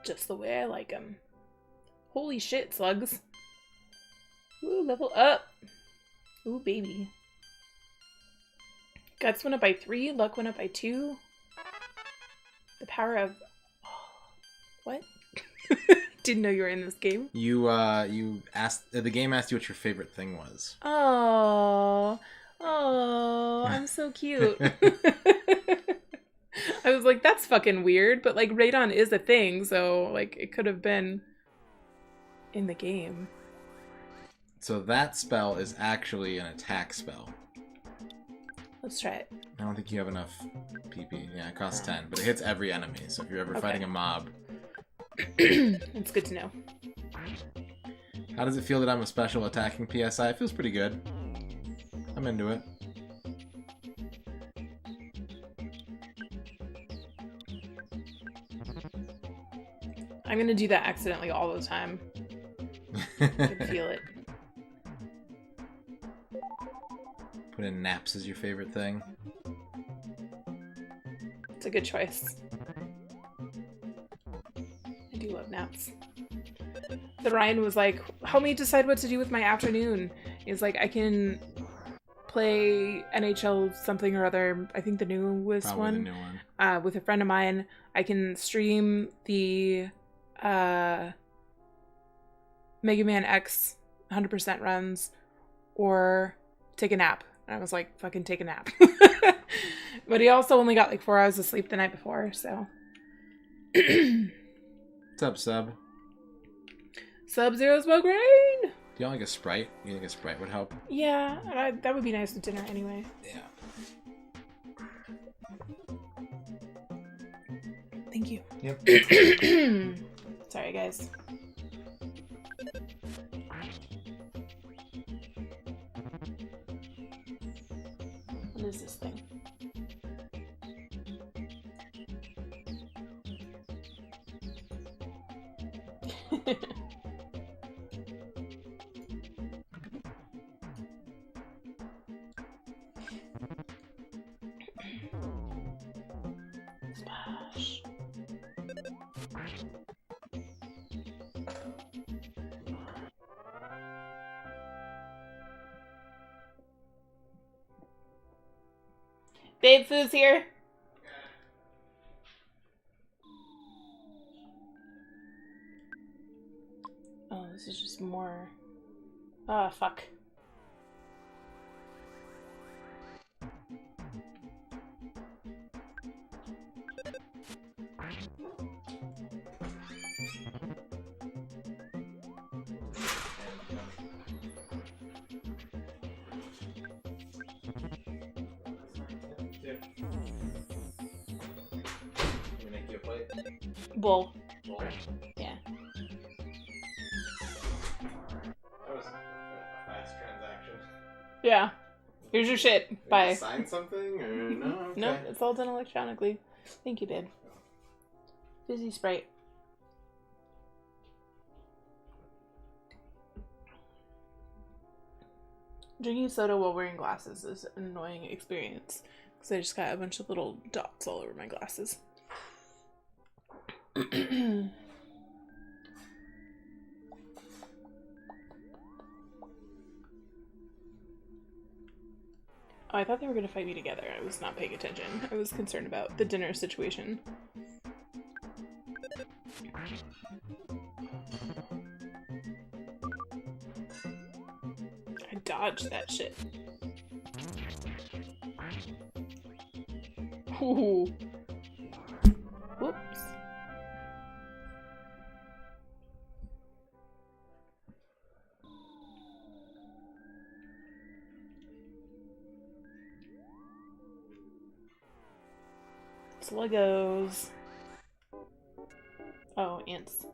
Just the way I like them. Holy shit, slugs. Ooh, level up. Ooh, baby. Guts went up by 3. Luck went up by 2. The power of... What? Didn't know you were in this game. You asked... The game asked you what your favorite thing was. Oh, I'm so cute. I was like, that's fucking weird, but like Radon is a thing, so like it could have been in the game. So that spell is actually an attack spell. Let's try it. I don't think you have enough PP. Yeah, it costs 10, but it hits every enemy, so if you're ever fighting a mob... It's good to know. How does it feel that I'm a special attacking PSI? It feels pretty good. I'm into it. I'm gonna do that accidentally all the time. I can feel it. Put in naps as your favorite thing. It's a good choice. I do love naps. The Ryan was like, help me decide what to do with my afternoon. He's like, I can play NHL something or other. I think the newest Probably one. the new one. With a friend of mine. I can stream the Mega Man X 100% runs or take a nap. And I was like, fucking take a nap. But he also only got like 4 hours of sleep the night before, so What's up, Sub? Sub-Zero Smoke Rain! Do you want like a Sprite? You think a Sprite would help? Yeah, that would be nice with dinner anyway. Yeah. Thank you. Yep. Sorry, guys. What is this thing? Splash. Babe Foo's here. Oh, this is just more. Oh, fuck. Bull. Yeah. That was a fast transaction. Yeah. Here's your shit. Bye. Sign something or no? Okay. Nope, it's all done electronically. Thank you, babe. Fizzy Sprite. Drinking soda while wearing glasses is an annoying experience because I just got a bunch of little dots all over my glasses. Oh, I thought they were going to fight me together. I was not paying attention. I was concerned about the dinner situation. I dodged that shit. Ooh. Whoops. Legos. Oh, ants.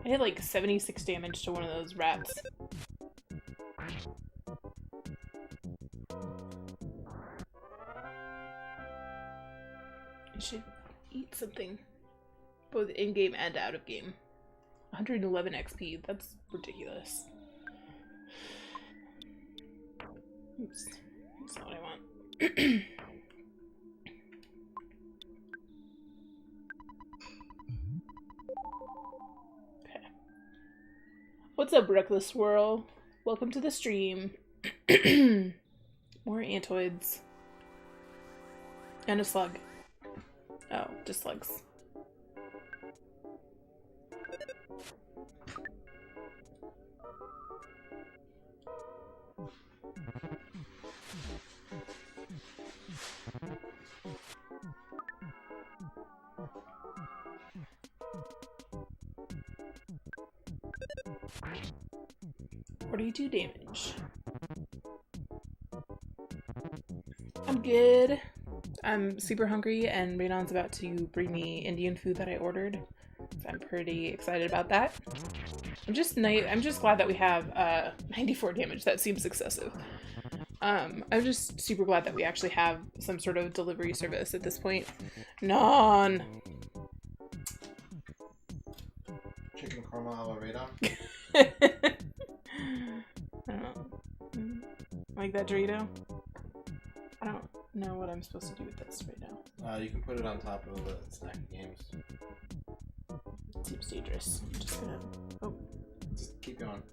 I did like 76 damage to one of those rats. I should eat something. Both in-game and out of game. 111 XP, that's ridiculous. Oops, that's not what I want. What's up, Reckless Swirl? Welcome to the stream. More antoids. And a slug. Oh, just slugs. What do you do damage? I'm good. I'm super hungry and Radon's about to bring me Indian food that I ordered. So I'm pretty excited about that. I'm just glad that we have 94 damage. That seems excessive. I'm just super glad that we actually have some sort of delivery service at this point. Non. Chicken caramel Radon. I don't know. Like that Dorito? I don't know what I'm supposed to do with this right now. You can put it on top of the snack games. Seems dangerous. I'm just gonna... Oh. Just keep going.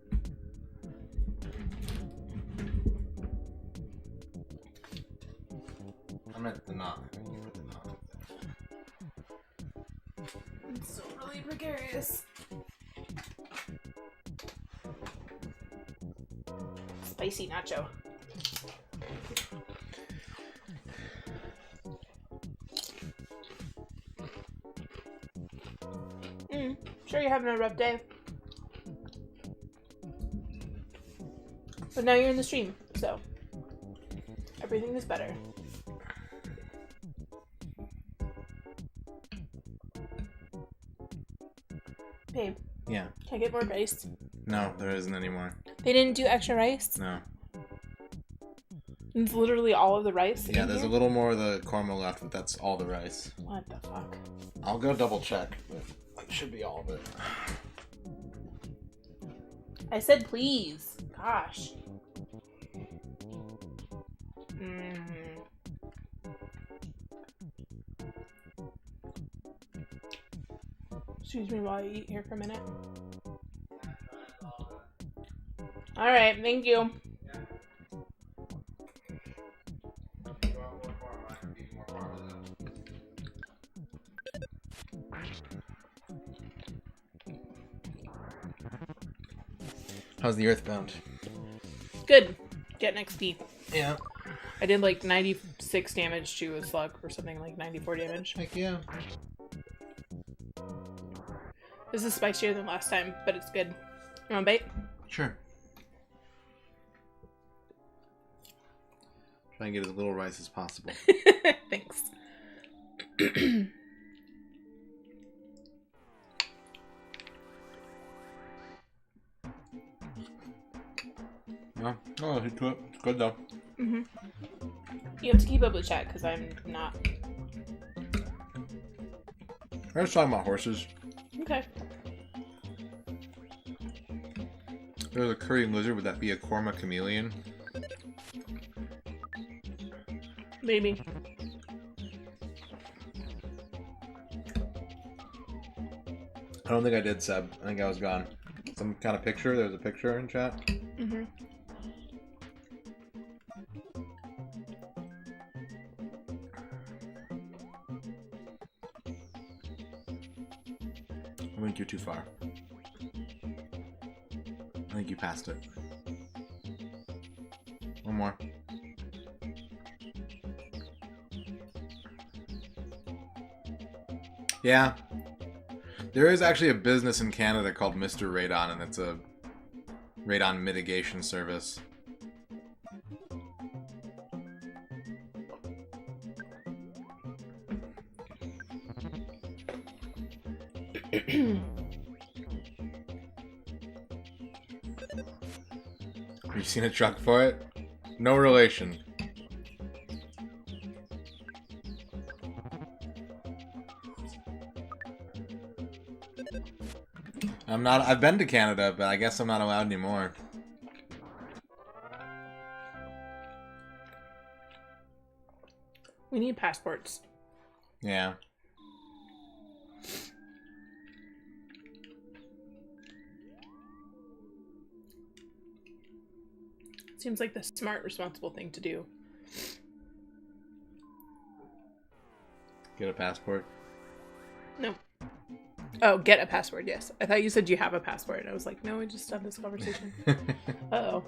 I meant the knot. It's so really precarious. Spicy nacho. Sure, you're having a rough day. But now you're in the stream, so everything is better. Babe. Yeah. Can I get more rice? No, there isn't anymore. They didn't do extra rice? No. It's literally all of the rice? Yeah, there's a little more of the korma left, but that's all the rice. What the fuck? I'll go double check, but it should be all of it. I said please. Gosh. Excuse me while I eat here for a minute. Alright, thank you. How's the Earthbound? Good. Getting XP. Yeah. I did like 96 damage to a slug or something, like 94 damage. Heck yeah. This is spicier than last time, but it's good. You want a bite? Sure. Try and get as little rice as possible. Thanks. No, oh, hit to it. It's good though. You have to keep up with chat because I'm not. I was talking about horses. Okay. If there was a currying lizard, would that be a korma chameleon? Maybe. I don't think I did, Seb. I think I was gone. Some kind of picture? There was a picture in chat? Mm-hmm. I think you're too far. I think you passed it. One more. Yeah. There is actually a business in Canada called MisterRadon, and it's a radon mitigation service. Have you seen a truck for it? No relation. I've been to Canada, but I guess I'm not allowed anymore. We need passports. Yeah. Seems like the smart, responsible thing to do. Get a passport. No. Oh, get a passport, yes. I thought you said you have a passport. I was like, no, we just had this conversation. Uh-oh.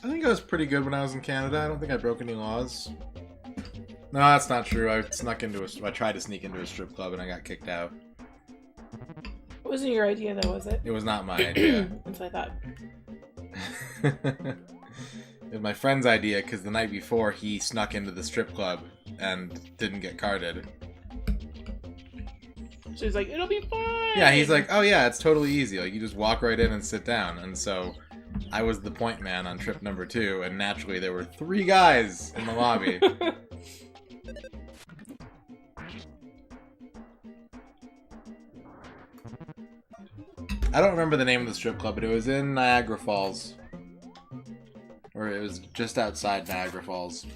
I think I was pretty good when I was in Canada. I don't think I broke any laws. No, that's not true. I tried to sneak into a strip club and I got kicked out. It wasn't your idea, though, was it? It was not my idea. That's what I thought. It was my friend's idea because the night before he snuck into the strip club and didn't get carded. So he's like, it'll be fine! Yeah, he's like, oh yeah, it's totally easy. Like, you just walk right in and sit down. And so I was the point man on trip number 2, and naturally there were 3 guys in the lobby. I don't remember the name of the strip club, but it was in Niagara Falls. Or it was just outside Niagara Falls.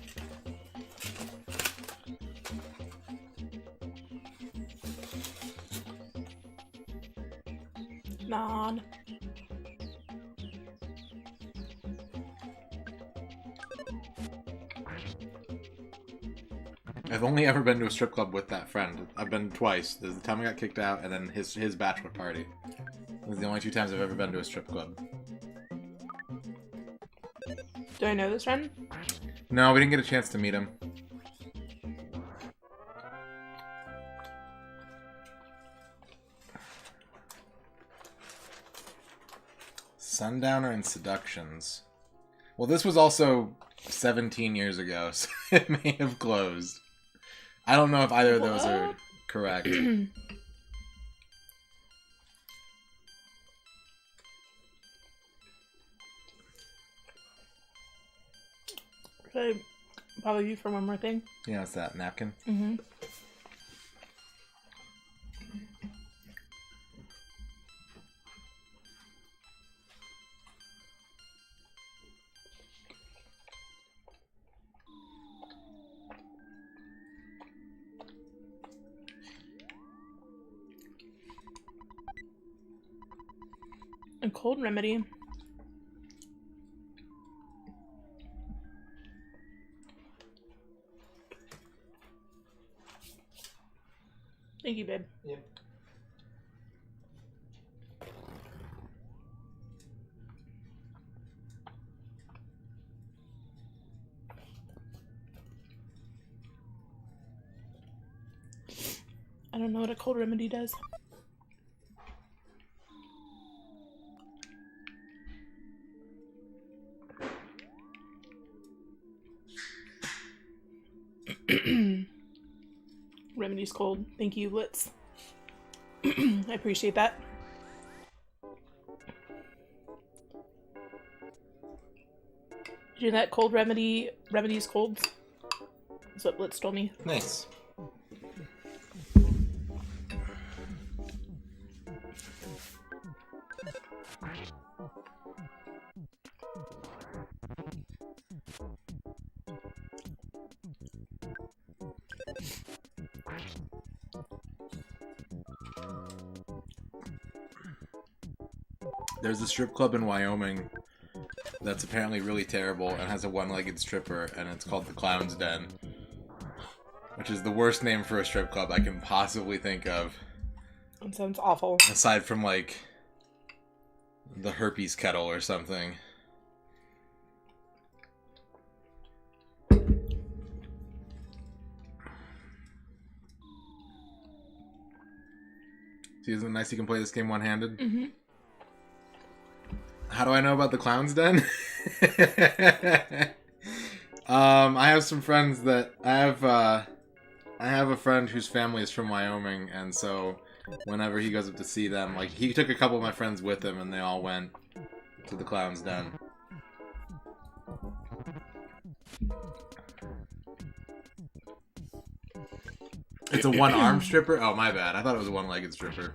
Nod. I've only ever been to a strip club with that friend. I've been twice. There's the time I got kicked out, and then his bachelor party. Those are the only 2 times I've ever been to a strip club. Do I know this friend? No, we didn't get a chance to meet him. Sundowner and Seductions. Well, this was also 17 years ago, so it may have closed. I don't know if either of those are correct. Could I bother you for one more thing? Yeah, it's that napkin. Mm-hmm. A cold remedy. Thank you, babe. Yep. I don't know what a cold remedy does. Remedy's cold. Thank you, Blitz. I appreciate that. Did you know that cold remedy's cold? That's what Blitz told me. Nice. There's a strip club in Wyoming that's apparently really terrible and has a one-legged stripper, and it's called the Clown's Den, which is the worst name for a strip club I can possibly think of. That sounds awful. Aside from, like, the herpes kettle or something. See, isn't it nice you can play this game one-handed? Mm-hmm. How do I know about the Clown's Den? I have some friends that... I have a friend whose family is from Wyoming, and so whenever he goes up to see them, like, he took a couple of my friends with him, and they all went to the Clown's Den. It's a one-armed stripper? Oh, my bad. I thought it was a one-legged stripper.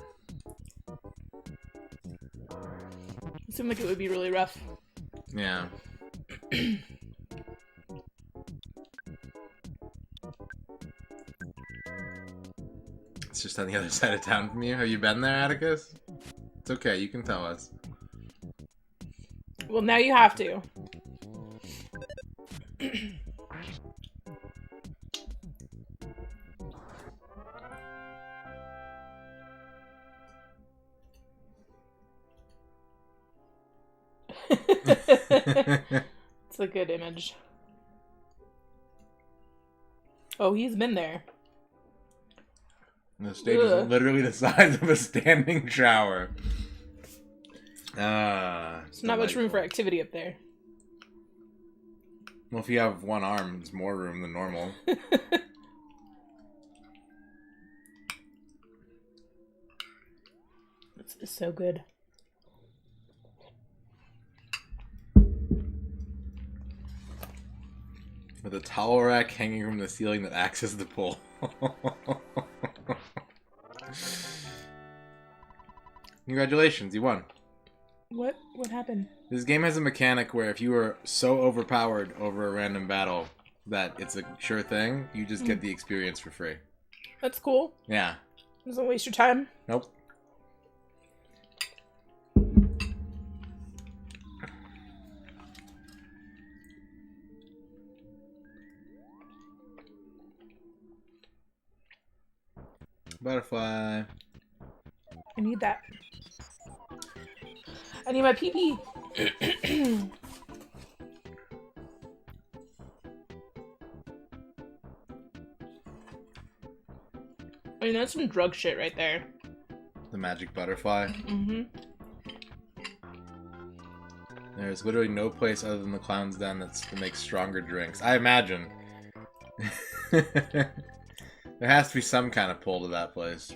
It seemed like it would be really rough. Yeah. It's just on the other side of town from you. Have you been there, Atticus? It's okay, you can tell us. Well, now you have to. It's a good image. Oh, he's been there. The stage is literally the size of a standing shower. There's not much room for activity up there. Well, if you have one arm, there's more room than normal. This is so good. With a towel rack hanging from the ceiling that acts as the pole. Congratulations, you won. What happened? This game has a mechanic where if you are so overpowered over a random battle that it's a sure thing, you just get the experience for free. That's cool. Yeah. Doesn't waste your time. Nope. Butterfly. I need that. I need my pee-pee. I mean, that's some drug shit right there. The magic butterfly. Mm-hmm. There's literally no place other than the Clown's Den that makes stronger drinks. I imagine. There has to be some kind of pull to that place.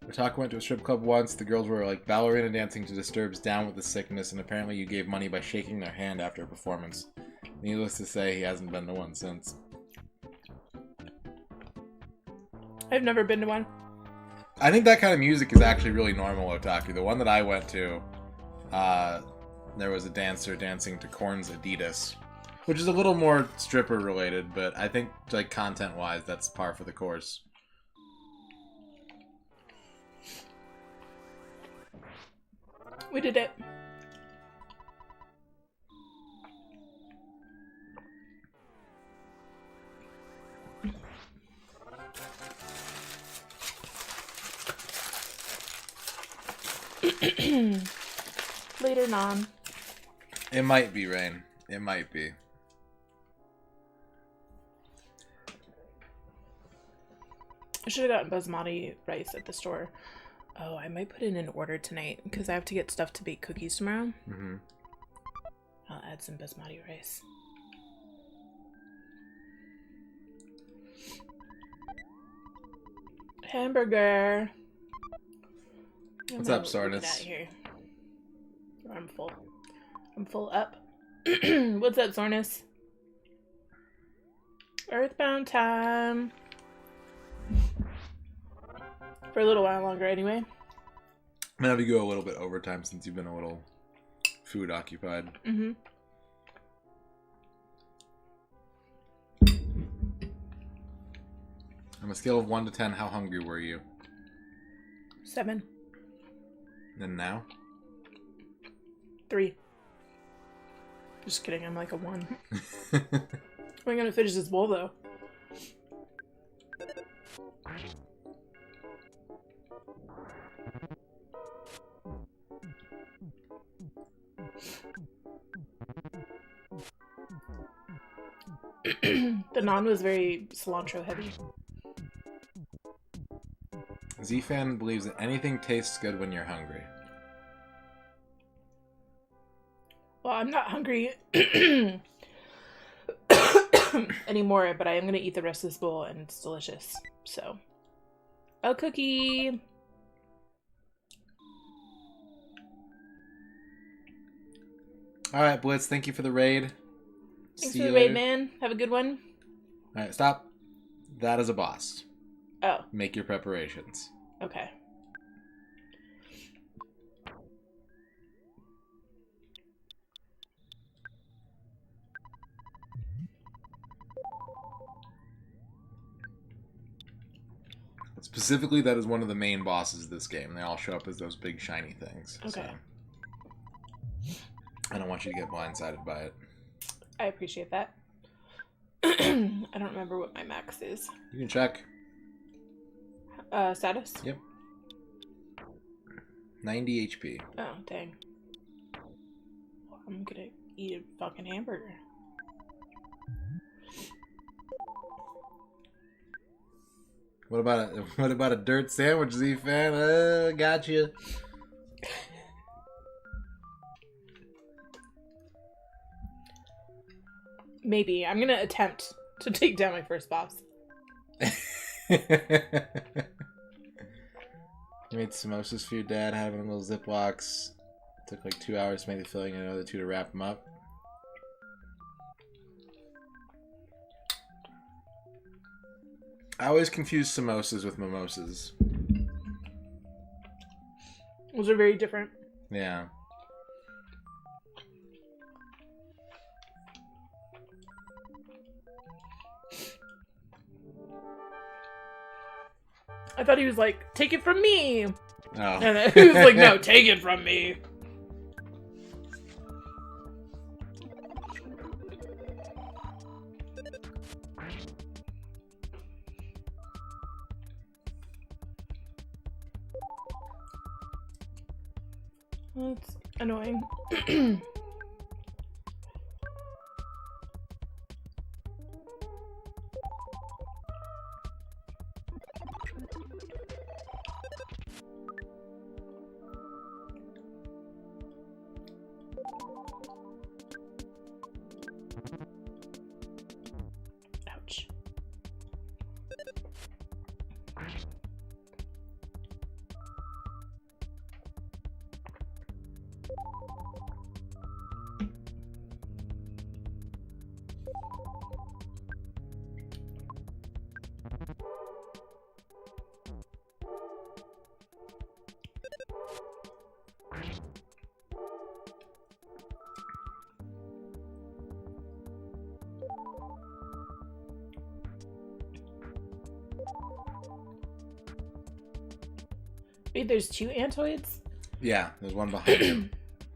Otaka went to a strip club once. The girls were like ballerina dancing to Disturbed's Down with the Sickness, and apparently you gave money by shaking their hand after a performance. Needless to say, he hasn't been to one since. I've never been to one. I think that kind of music is actually really normal, Otaku. The one that I went to, there was a dancer dancing to Korn's Adidas, which is a little more stripper related, but I think like content-wise, that's par for the course. We did it. Later, non. It might be, Rain. It might be. I should have gotten basmati rice at the store. Oh, I might put in an order tonight because I have to get stuff to bake cookies tomorrow. Mm-hmm. I'll add some basmati rice. Hamburger. What's up, Sardis? Here. I'm full. I'm full up. What's up, Zornus? Earthbound time. For a little while longer, anyway. I'm gonna have you go a little bit overtime since you've been a little food occupied. Mm-hmm. On a scale of 1 to 10, how hungry were you? 7. And now? 3. Just kidding, I'm like a 1. I'm gonna finish this bowl, though. The naan was very cilantro heavy. Z-Fan believes that anything tastes good when you're hungry. Well, I'm not hungry anymore, but I am going to eat the rest of this bowl, and it's delicious. So, a cookie! Alright, Blitz, thank you for the raid. Thanks See for you the raid, later. man. Have a good one. Alright, stop. That is a boss. Oh, Make your preparations. okay. Specifically, that is one of the main bosses of this game. They all show up as those big shiny things. Okay. So I don't want you to get blindsided by it. I appreciate that. I don't remember what my max is. You can check. Status? Yep. 90 HP. Oh, dang. Well, I'm gonna eat a fucking hamburger. What about a dirt sandwich, Z-Fan? Gotcha. Maybe. I'm gonna attempt to take down my first boss. You made samosas for your dad, had them in little Ziplocs. Took like 2 hours to make the filling and another 2 to wrap them up. I always confuse samosas with mimosas. Those are very different. Yeah. I thought he was like, take it from me. Oh. And then he was like, no, take it from me. That's annoying. Ouch. Wait, there's 2 Antoids? Yeah, there's one behind him.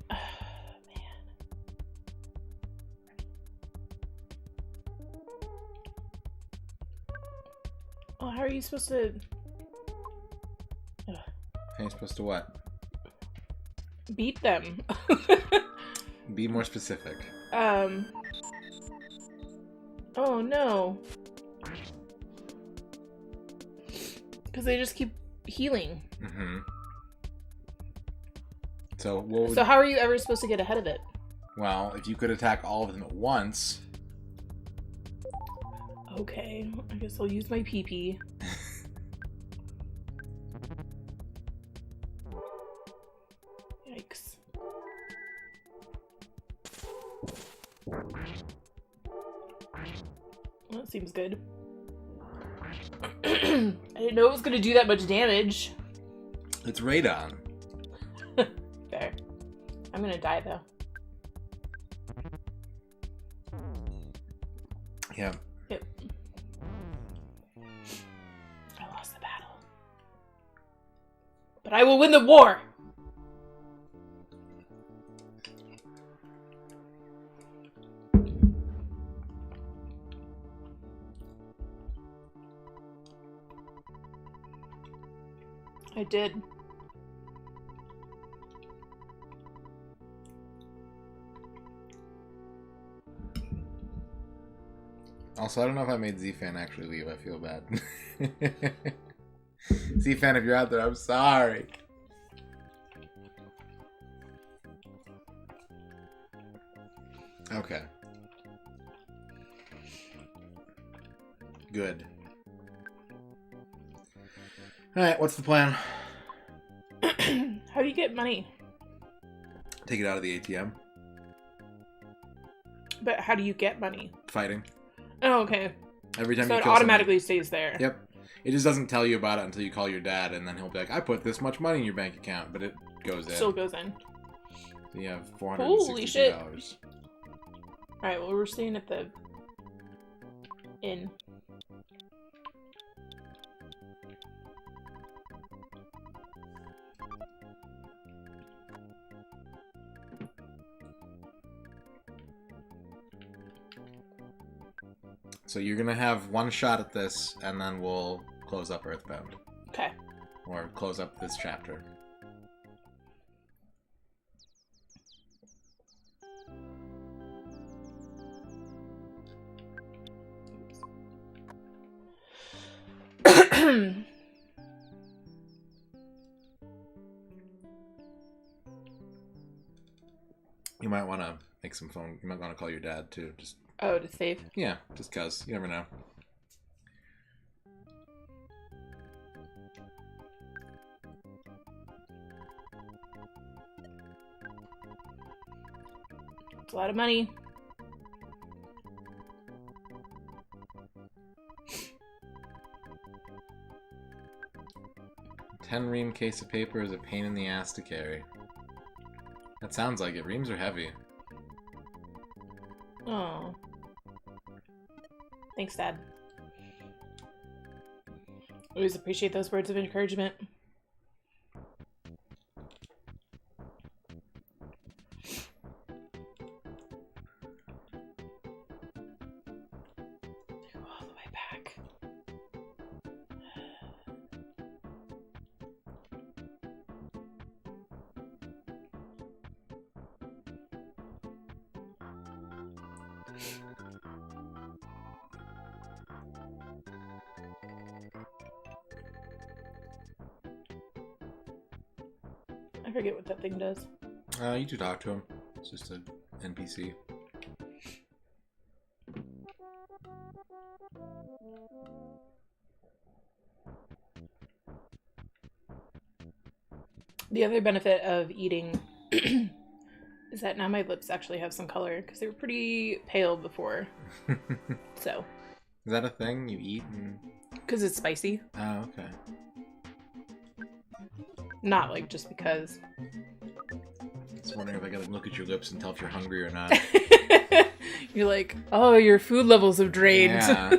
Man. Oh, how are you supposed to... How are you supposed to what? beat them? Be more specific. Oh no. Because they just keep healing. Mm-hmm. So what would... So how are you ever supposed to get ahead of it? Well, if you could attack all of them at once... Okay, I guess I'll use my PP. Yikes. Well, that seems good. I didn't know it was gonna do that much damage. It's Radon. Fair. I'm gonna die though. Yeah. Yep. I lost the battle. But I will win the war! I did. Also, I don't know if I made Z-Fan actually leave. I feel bad. Z-Fan, if you're out there, I'm sorry. Okay. Good. Alright, what's the plan? How do you get money? Take it out of the ATM. But how do you get money? Fighting. Oh, okay. Every time So you it kill automatically stays there. somebody. Yep. It just doesn't tell you about it until you call your dad, and then he'll be like, I put this much money in your bank account, but it goes in. Still goes in. So you have $462. Holy shit. Alright, well, we're staying at the inn. So you're gonna have one shot at this, and then we'll close up Earthbound. Okay. Or close up this chapter. You might want to make some phone. You might want to call your dad too. Just Oh, to save? yeah, just cause you never know. It's a lot of money. 10 ream case of paper is a pain in the ass to carry. That sounds like it. Reams are heavy. Oh. Thanks, Dad. Always appreciate those words of encouragement. All the way back. I forget what that thing does. You do talk to him. It's just an NPC. The other benefit of eating is that now my lips actually have some color because they were pretty pale before. So. Is that a thing you eat? Because it's spicy. Oh, okay. Not like just because. Just wondering if I gotta look at your lips and tell if you're hungry or not. You're like, oh, your food levels have drained. Yeah.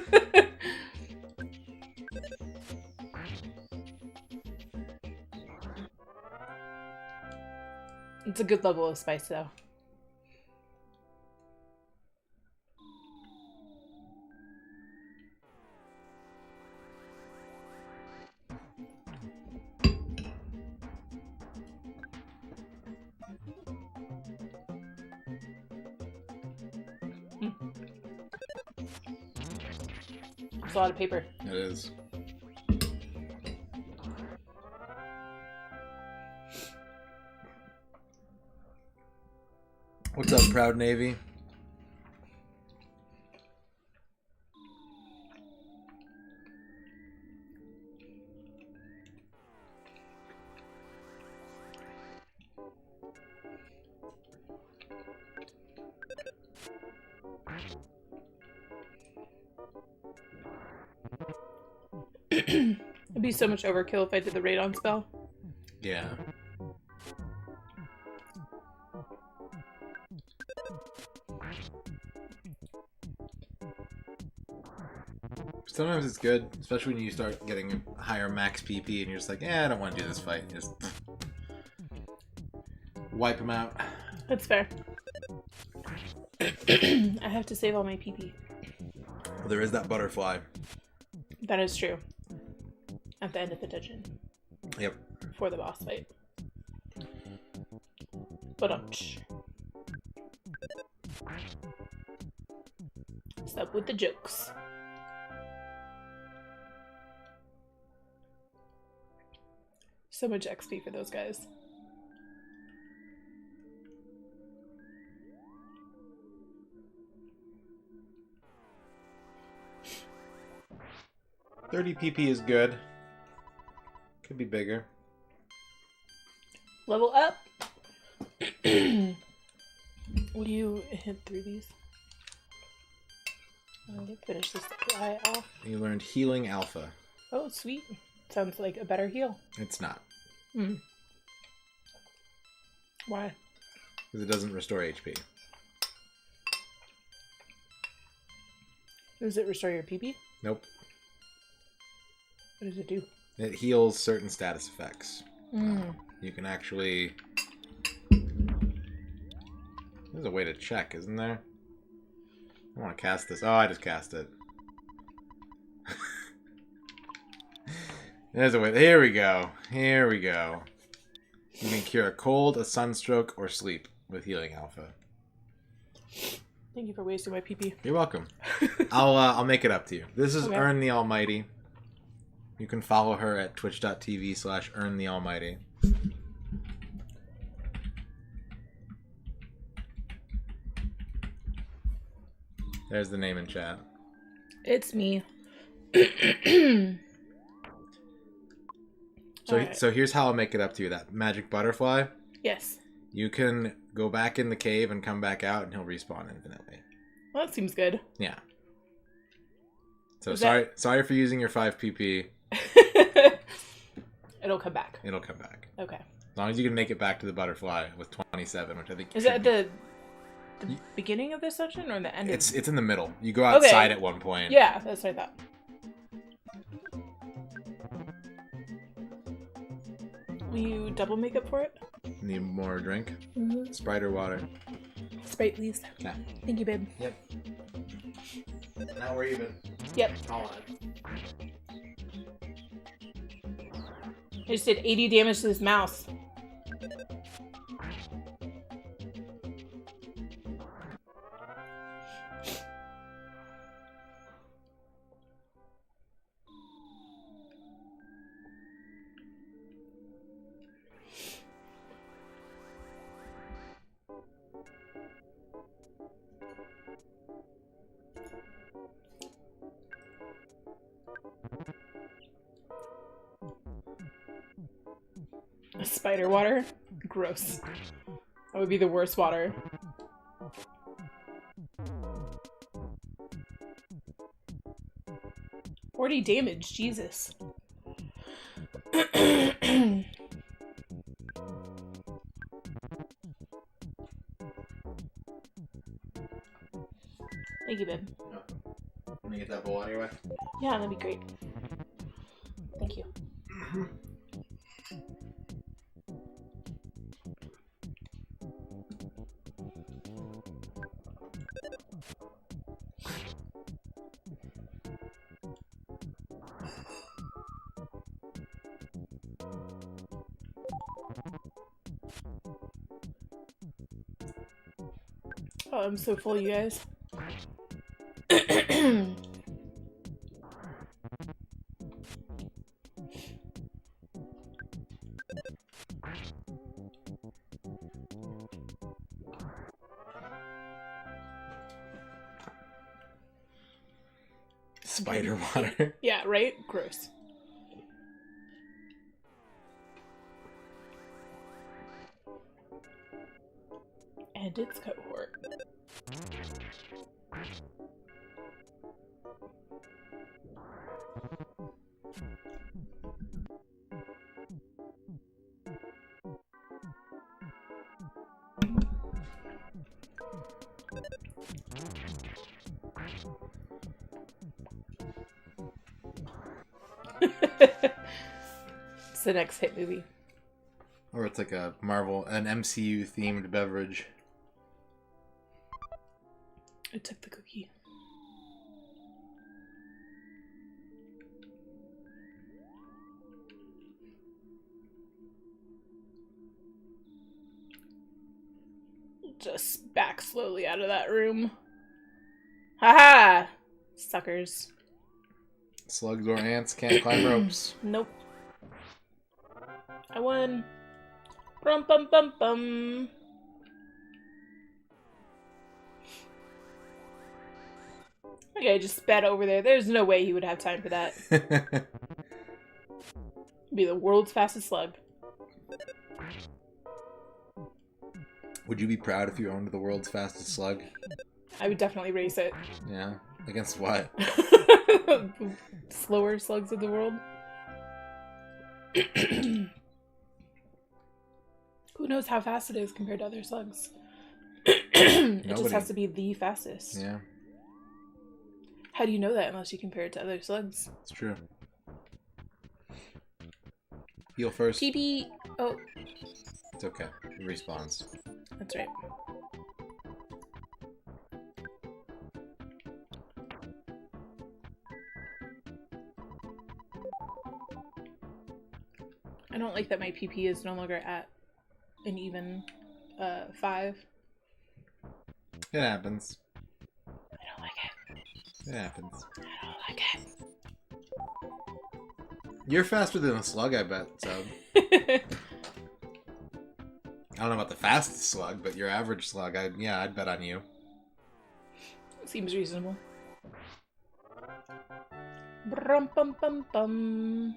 It's a good level of spice, though. It's a lot of paper. It is. What's up, Proud Navy? It'd be so much overkill if I did the Radon spell. Yeah. Sometimes it's good, especially when you start getting a higher max PP and you're just like, I don't want to do this fight. You just wipe them out. That's fair. I have to save all my PP. Well, there is that butterfly. That is true. At the end of the dungeon. Yep. For the boss fight. But stop with the jokes. So much XP for those guys. $30 PP is good. Could be bigger. Level up. Will you hit through these? Finish this guy off. You learned Healing Alpha. Oh, sweet. Sounds like a better heal. It's not. Hmm. Why? Because it doesn't restore HP. Does it restore your PP? Nope. What does it do? It heals certain status effects. You can actually... There's a way to check, isn't there? I want to cast this. Oh, I just cast it. There's a way. Here we go. Here we go. You can cure a cold, a sunstroke, or sleep with Healing Alpha. Thank you for wasting my PP. You're welcome. I'll make it up to you. This is Okay. Earn the Almighty. You can follow her at twitch.tv/earnthealmighty. There's the name in chat. It's me. So here's how I'll make it up to you. That magic butterfly. Yes. You can go back in the cave and come back out, and he'll respawn infinitely. Well, that seems good. Yeah. So Is sorry for using your 5 PP. It'll come back. It'll come back. Okay. As long as you can make it back to the butterfly with 27, which I think is that the beginning of this section or the end? It's in the middle. You go outside at one point. Yeah, that's what I thought. Will you double makeup for it? Need more drink? Mm-hmm. Sprite or water? Sprite, please. Yeah. Thank you, babe. Yep. Now we're even. Yep. All I just did 80 damage to this mouse. Spider water? Gross. That would be the worst water. $40 damage, Jesus. Thank you, babe. Let me get that bowl out of your way. Yeah, that'd be great. Thank you. Oh, I'm so full, you guys. Spider water. Yeah, right? Gross. And its cohort. It's the next hit movie. Or it's like an MCU themed beverage. I took the cookie. Just back slowly out of that room. Haha! Suckers. Slugs or ants can't climb ropes. Nope. I won. Brum bum bum bum. Okay, I just sped over there. There's no way he would have time for that. Be the world's fastest slug. Would you be proud if you owned the world's fastest slug? I would definitely race it. Yeah. Against what? Slower slugs of the world. Who knows how fast it is compared to other slugs? It just has to be the fastest. Yeah. How do you know that unless you compare it to other slugs? It's true. Heal first. PB. Oh. It's okay. It respawns. That's right. I don't like that my PP is no longer at an even 5. It happens. I don't like it. It happens. I don't like it. You're faster than a slug, I bet, so. I don't know about the fastest slug, but your average slug, I'd bet on you. Seems reasonable. Brum bum bum bum.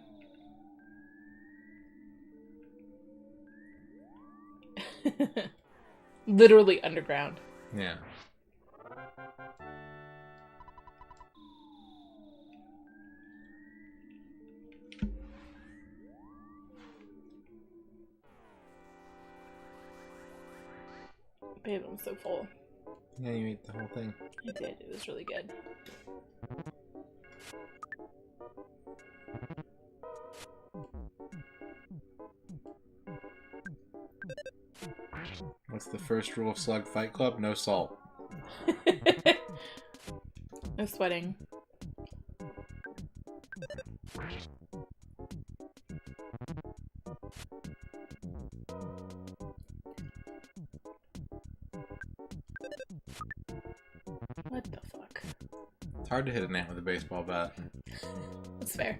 Literally underground. Yeah. Babe, I'm so full. Yeah, you ate the whole thing. I did. It was really good. What's the first rule of Slug Fight Club? No salt. No sweating. What the fuck? It's hard to hit an ant with a baseball bat. That's fair.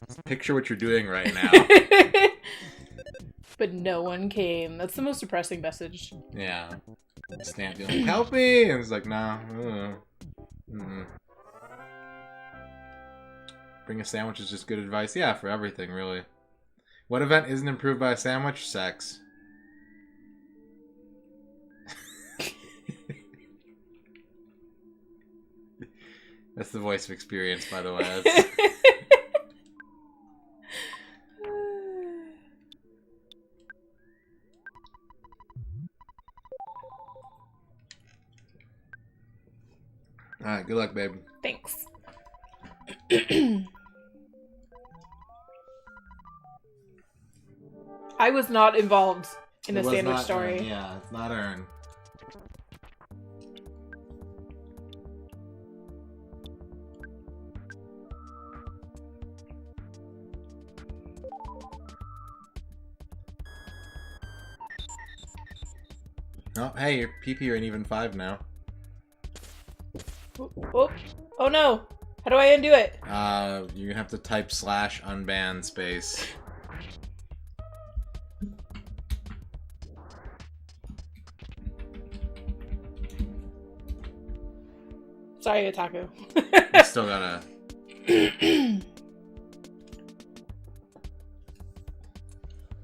Just picture what you're doing right now. But no one came. That's the most depressing message. Yeah. Ant being like, help me! And it's like, nah. Bring a sandwich is just good advice. Yeah, for everything, really. What event isn't improved by a sandwich? Sex. That's the voice of experience, by the way. That's... Alright, good luck, babe. Thanks. I was not involved in the sandwich story. Yeah, it's not Earn. Oh, hey, your PP are an even 5 now. Oh no! How do I undo it? You're gonna have to type /unban space. Sorry, Otaku. You still gotta...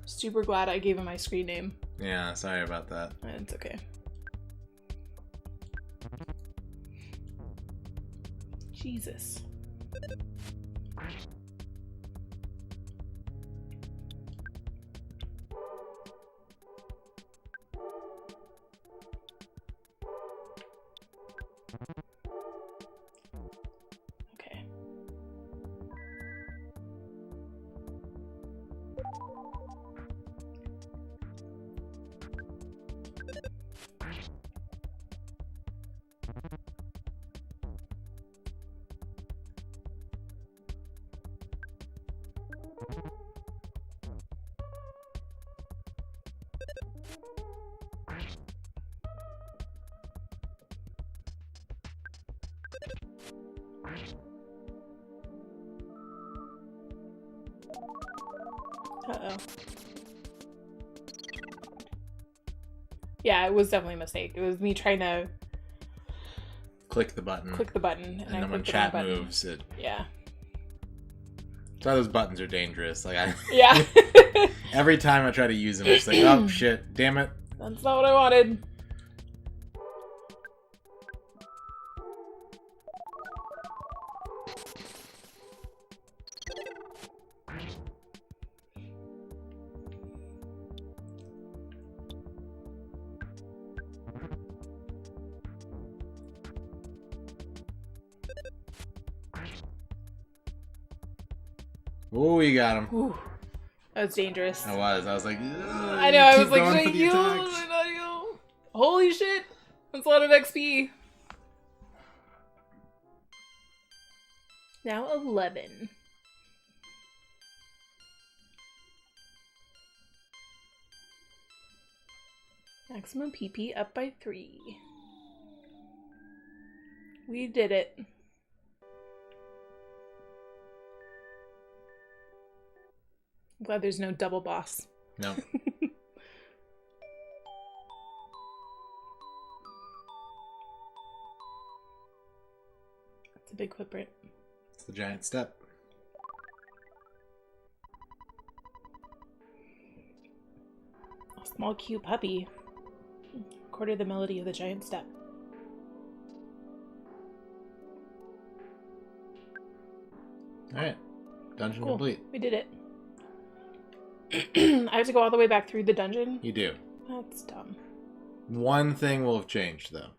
Super glad I gave him my screen name. Yeah, sorry about that. It's okay. Jesus. Okay. Uh-oh. Yeah, it was definitely a mistake. It was me trying to Click the button. click the button. And I then when clicked the wrong chat button. moves, it... Yeah. That's why those buttons are dangerous. Like, I... Yeah. Every time I try to use them, it's like, oh, shit, damn it. That's not what I wanted. Oh, you got him. Ooh, that was dangerous. I was like, I know, I was like, going for should I the heal? attacks. Should I not heal? Holy shit! That's a lot of XP. Now 11. Maximum PP up by 3. We did it. I'm glad there's no double boss. No. It's a big footprint. It's the giant step. A small cute puppy. Recorded the melody of the giant step. Alright. Dungeon Cool. complete. We did it. I have to go all the way back through the dungeon? You do. That's dumb. One thing will have changed, though.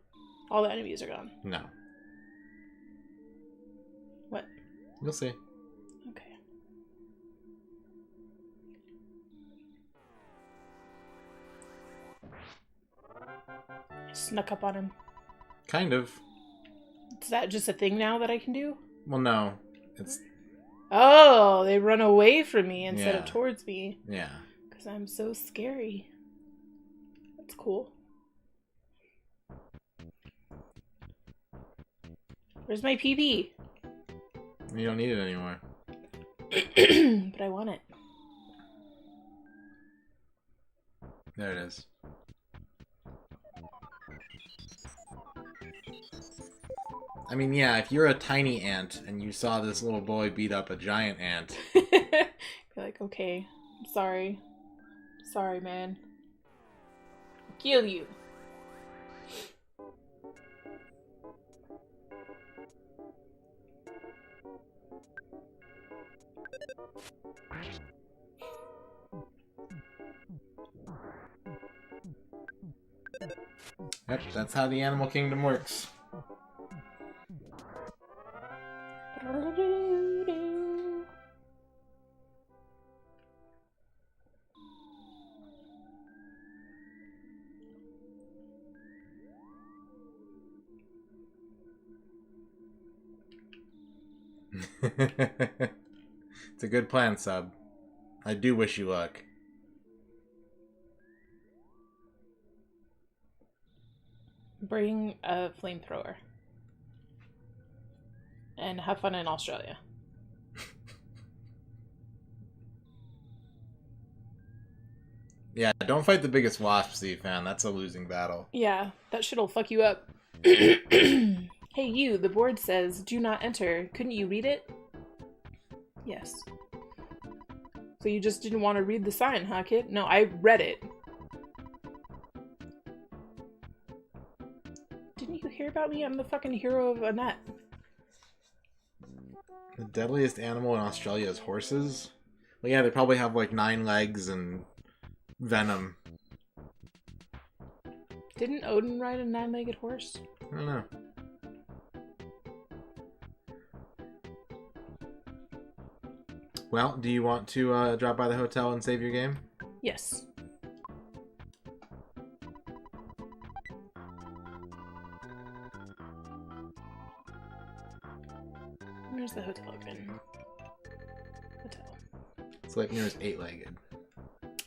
All the enemies are gone. No. What? You'll see. Okay. I snuck up on him. Kind of. Is that just a thing now that I can do? Well, no. It's... Oh, they run away from me instead of Yeah. towards me. Yeah. Because I'm so scary. That's cool. Where's my PB? You don't need it anymore. But I want it. There it is. I mean, yeah, if you're a tiny ant and you saw this little boy beat up a giant ant... You're like, okay, I'm sorry. Sorry, man. I'll kill you. Yep, that's how the animal kingdom works. It's a good plan, Sub. I do wish you luck. Bring a flamethrower. And have fun in Australia. Yeah, don't fight the biggest wasp that you found. That's a losing battle. Yeah, that shit'll fuck you up. Hey you, the board says, do not enter. Couldn't you read it? Yes. So you just didn't want to read the sign, huh, kid? No, I read it. Didn't you hear about me? I'm the fucking hero of Annette. The deadliest animal in Australia is horses? Well, yeah, they probably have like 9 legs and venom. Didn't Odin ride a 9-legged horse? I don't know. Well, do you want to drop by the hotel and save your game? Yes. Where's the hotel again? Hotel. It's like near as 8-legged.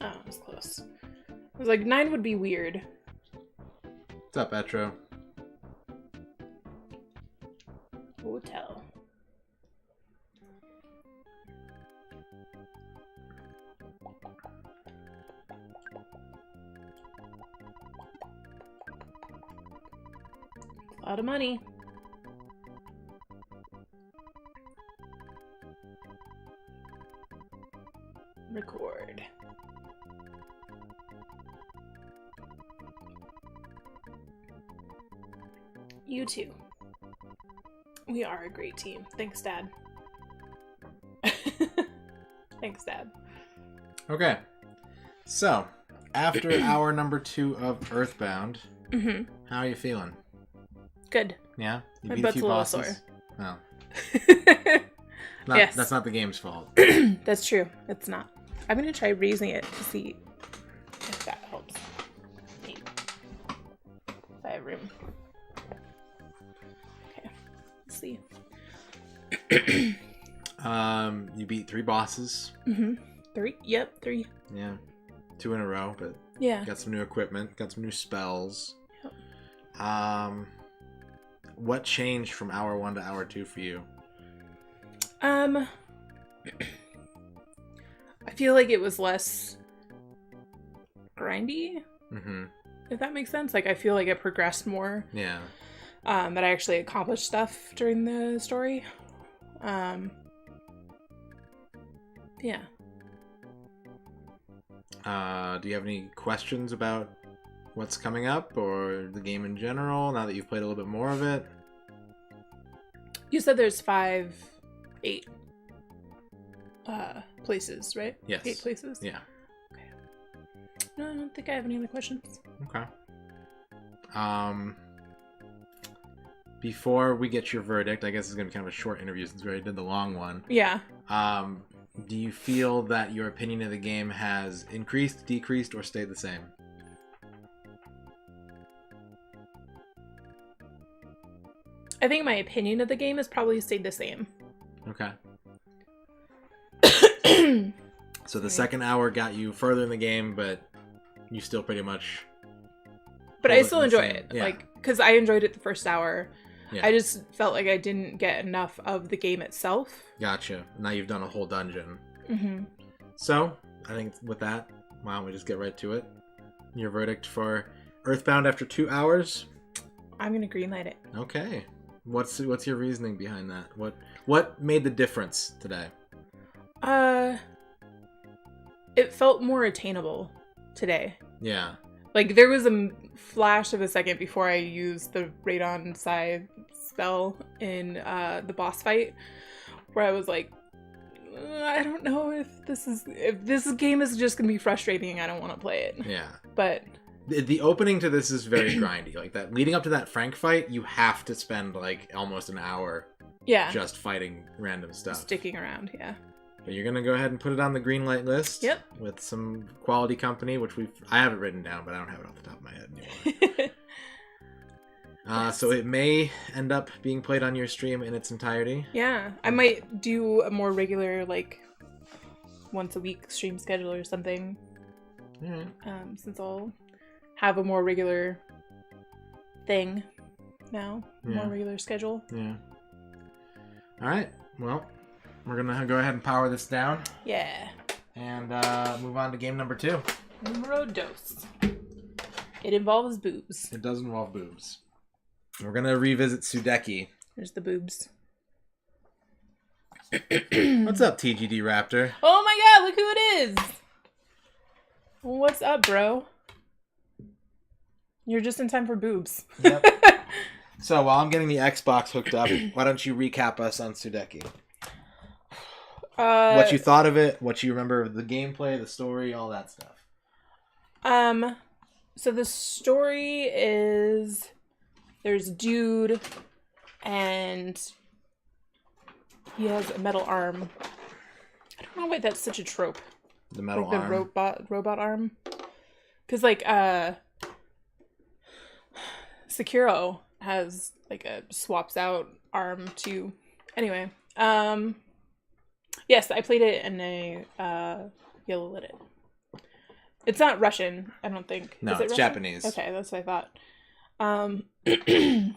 Oh, it was close. I was like, 9 would be weird. What's up, Etro? Hotel. A lot of money. Record. You too. We are a great team. Thanks, Dad. Thanks, Dad. Okay. So, after hour number 2 of Earthbound, how are you feeling? Good. Yeah? You My beat a butt's few a little bosses? sore. No. Yes. That's not the game's fault. That's true. It's not. I'm gonna try raising it to see if that helps. If I have room. Okay. Let's see. You beat 3 bosses. 3? Yep, 3. Yeah. 2 in a row, but Yeah. got some new equipment, got some new spells. Yep. What changed from hour 1 to hour 2 for you? I feel like it was less grindy. If that makes sense. Like, I feel like it progressed more. Yeah. That I actually accomplished stuff during the story. Yeah. Do you have any questions about what's coming up or the game in general now that you've played a little bit more of it? You said there's 8 places, right? Yes. 8 places? Yeah. Okay. No, I don't think I have any other questions. Okay. Before we get your verdict, I guess it's going to be kind of a short interview since we already did the long one. Yeah. Do you feel that your opinion of the game has increased, decreased, or stayed the same? I think my opinion of the game has probably stayed the same. Okay. So the second hour got you further in the game, but you still pretty much... But I still enjoy it. Yeah. Like, because I enjoyed it the first hour. Yeah. I just felt like I didn't get enough of the game itself. Gotcha. Now you've done a whole dungeon. Mm-hmm. So, I think with that, why don't we just get right to it? Your verdict for Earthbound after 2 hours? I'm going to greenlight it. Okay. What's your reasoning behind that? What made the difference today? It felt more attainable today. Yeah. Like, there was a flash of a second before I used the Radon side spell in the boss fight where I was like, I don't know if this game is just going to be frustrating. I don't want to play it. Yeah. But... The opening to this is very grindy. Like, that leading up to that Frank fight, you have to spend, like, almost an hour just fighting random stuff. Sticking around, yeah. But you're going to go ahead and put it on the green light list. Yep. With some quality company, which I have it written down, but I don't have it off the top of my head anymore. Yes. So it may end up being played on your stream in its entirety. Yeah. I might do a more regular, like, once a week stream schedule or something. Alright. Since I'll have a more regular thing now. Yeah. More regular schedule. Yeah. Alright. Well, we're going to go ahead and power this down. Yeah. And move on to game number 2. Numero dos. It involves boobs. It does involve boobs. We're going to revisit Sudeki. There's the boobs. What's up, TGD Raptor? Oh my god, look who it is! What's up, bro? You're just in time for boobs. Yep. So, while I'm getting the Xbox hooked up, why don't you recap us on Sudeki? What you thought of it, what you remember of the gameplay, the story, all that stuff. So the story is there's a dude and he has a metal arm. I don't know why that's such a trope. The metal like arm. The robot arm. Because like Sekiro has like a swaps out arm too. Anyway, yes, I played it and I yellow lit it. It's not Russian, I don't think. No, Is it it's Russian? Japanese. Okay, that's what I thought. And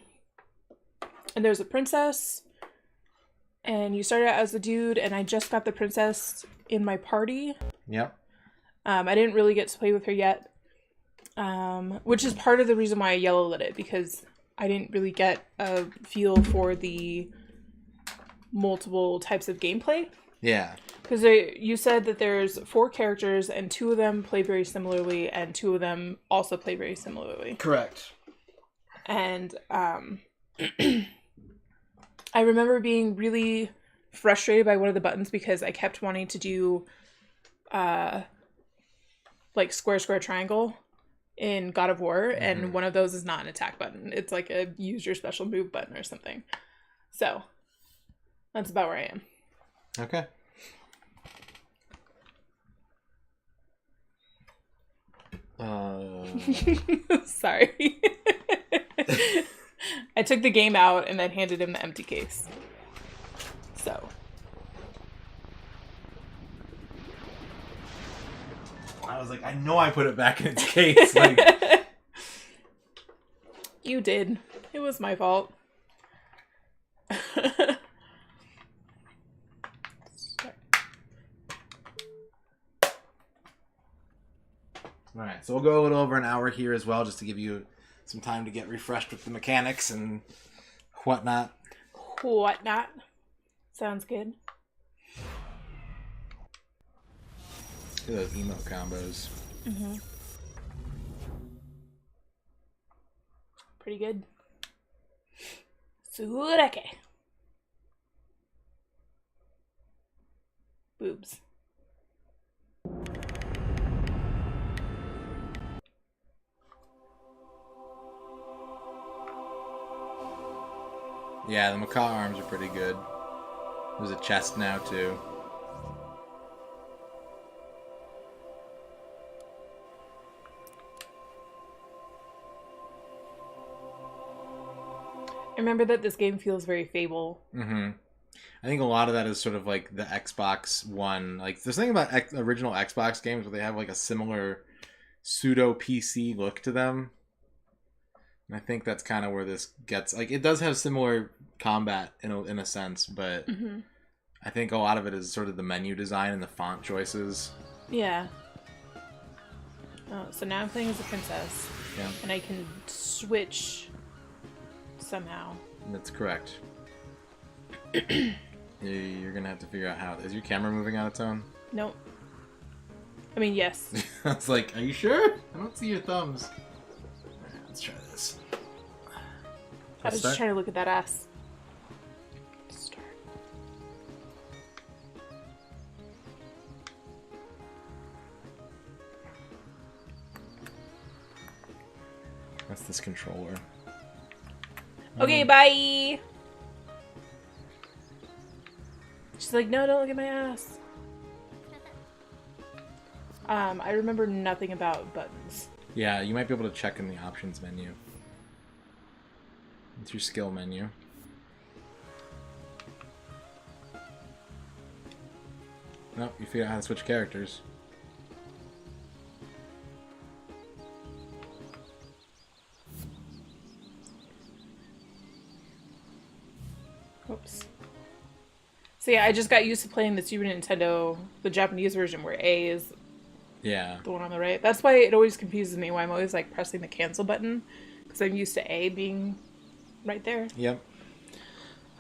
there's a princess, and you start out as a dude, and I just got the princess in my party. Yep. I didn't really get to play with her yet, which is part of the reason why I yellow lit it, because I didn't really get a feel for the multiple types of gameplay. Yeah. Because you said that there's 4 characters, and 2 of them play very similarly, and 2 of them also play very similarly. Correct. And I remember being really frustrated by one of the buttons because I kept wanting to do like square, square, triangle in God of War, and one of those is not an attack button. It's like a use your special move button or something. So that's about where I am. Okay. Sorry. I took the game out and then handed him the empty case. So. I was like, I know I put it back in its case. Like... You did. It was my fault. Alright, so we'll go a little over an hour here as well, just to give you some time to get refreshed with the mechanics and whatnot. Whatnot. Sounds good. Look at those emote combos. Mm-hmm. Pretty good. Sudeki. Boobs. Yeah, the macaw arms are pretty good. There's a chest now, too. I remember that this game feels very Fable. Mm-hmm. I think a lot of that is sort of like the Xbox One. Like, there's something about original Xbox games where they have like a similar pseudo PC look to them. And I think that's kind of where this gets. Like, it does have similar combat in a sense, but I think a lot of it is sort of the menu design and the font choices. Yeah. Oh, so now I'm playing as a princess. Yeah. And I can switch somehow. That's correct. You're gonna have to figure out how. Is your camera moving on its own? Nope. I mean, yes. I was like, are you sure? I don't see your thumbs. Alright, let's try this. I was just trying to look at that ass. Start. That's this controller. Okay, bye! She's like, no, don't look at my ass. I remember nothing about buttons. Yeah, you might be able to check in the options menu. It's your skill menu. Nope, you figure out how to switch characters. Oops. So yeah, I just got used to playing the Super Nintendo, the Japanese version where A is Yeah. the one on the right. That's why it always confuses me why I'm always like pressing the cancel button, because I'm used to A being right there. Yep.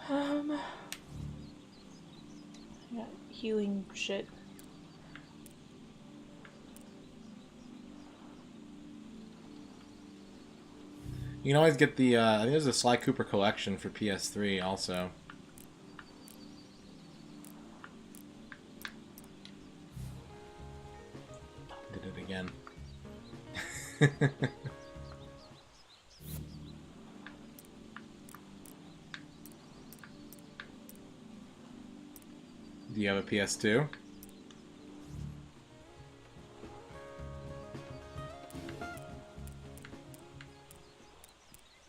I got healing shit. You can always get the, I think there's a Sly Cooper collection for PS3 also. Did it again. Do you have a PS2?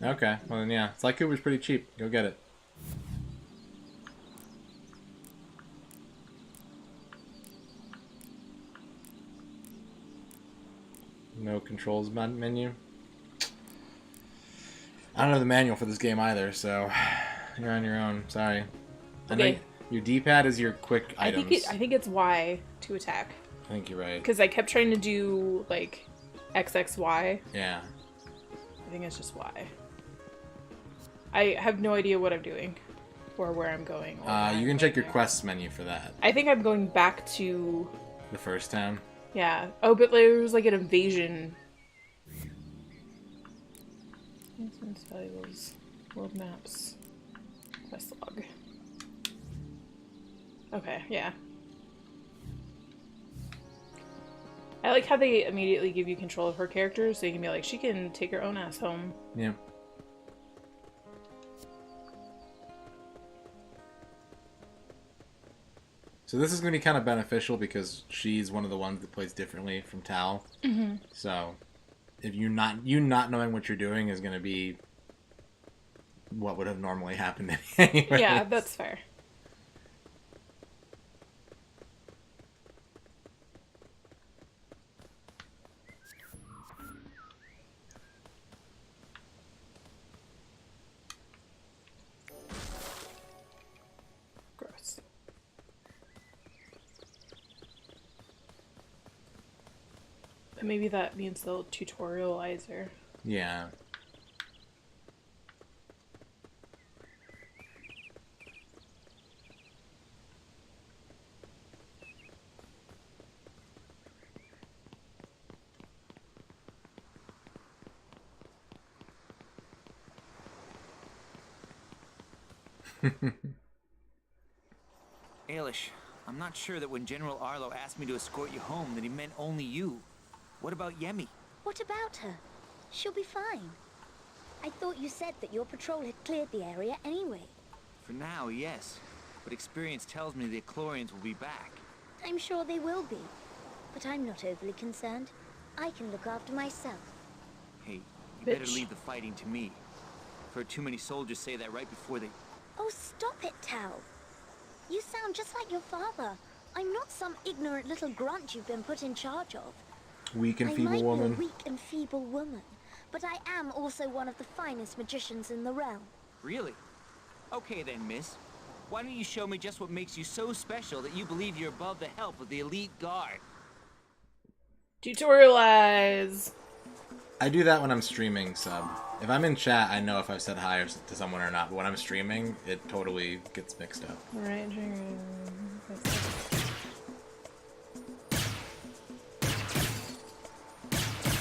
Okay, well then yeah. Sly Cooper's pretty cheap. Go get it. No controls menu. I don't know the manual for this game either, so you're on your own. Sorry. Okay. I know your D-pad is your quick items. I think it's Y to attack. I think you're right. Because I kept trying to do like XXY. Yeah. I think it's just Y. I have no idea what I'm doing or where I'm going. You can check your quests menu for that. I think I'm going back to The first town. yeah. Oh, but there was like an invasion. Instance valuables, world maps, quest log. Okay, yeah. I like how they immediately give you control of her character, so you can be like, she can take her own ass home. Yeah. So this is going to be kind of beneficial because she's one of the ones that plays differently from Tal. Mm-hmm. So if you not knowing what you're doing is going to be what would have normally happened anyway. Yeah, that's fair. Gross. But maybe that means they'll tutorialize her. Yeah. Ailish, I'm not sure that when General Arlo asked me to escort you home that he meant only you. What about Yemi? What about her? She'll be fine. I thought you said that your patrol had cleared the area anyway. For now, yes. But experience tells me the Chlorians will be back. I'm sure they will be. But I'm not overly concerned. I can look after myself. Hey, you better Bitch. leave the fighting to me. I've heard too many soldiers say that right before they... Oh, stop it, Tao. You sound just like your father. I'm not some ignorant little grunt you've been put in charge of. Weak and I feeble might woman. be a weak and feeble woman, but I am also one of the finest magicians in the realm. Really? Okay then, miss. Why don't you show me just what makes you so special that you believe you're above the help of the elite guard? Tutorialize. I do that when I'm streaming, sub. If I'm in chat, I know if I've said hi to someone or not, but when I'm streaming, it totally gets mixed up. Right.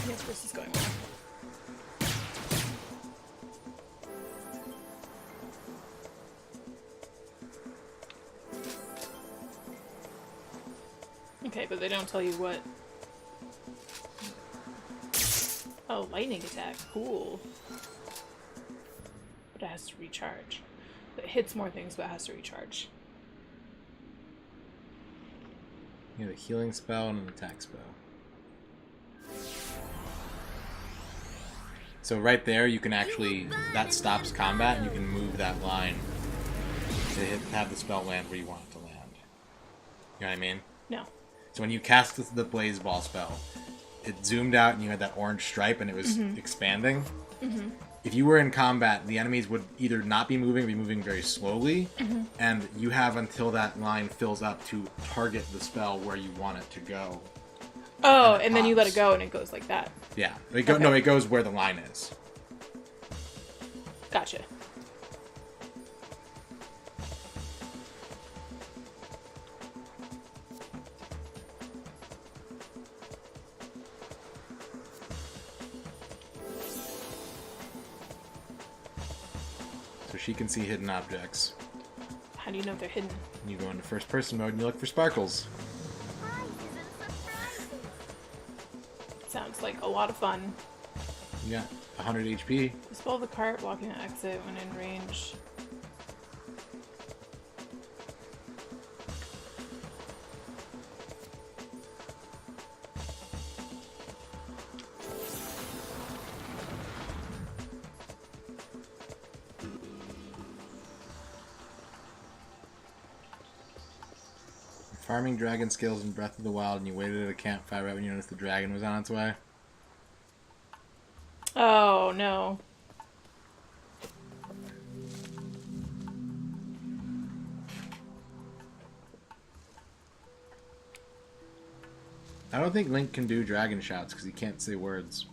Yes, this is going well. Okay, but they don't tell you what. Oh, lightning attack. Cool. But it has to recharge. It hits more things, but it has to recharge. You have a healing spell and an attack spell. So right there, you can actually, that stops combat, and you can move that line to have the spell land where you want it to land. You know what I mean? No. So when you cast the Blaze Ball spell, it zoomed out and you had that orange stripe and it was expanding. If you were in combat, the enemies would either not be moving or be moving very slowly, and you have until that line fills up to target the spell where you want it to go. Oh, and then you let it go and it goes like that. Yeah. Okay. No, it goes where the line is. Gotcha. So she can see hidden objects. How do you know if they're hidden? You go into first person mode and you look for sparkles. Sounds like a lot of fun. You got 100 HP. Dispel the cart, blocking the exit when in range. Farming dragon skills in Breath of the Wild, and you waited at a campfire right when you noticed the dragon was on its way. Oh, no. I don't think Link can do dragon shouts because he can't say words.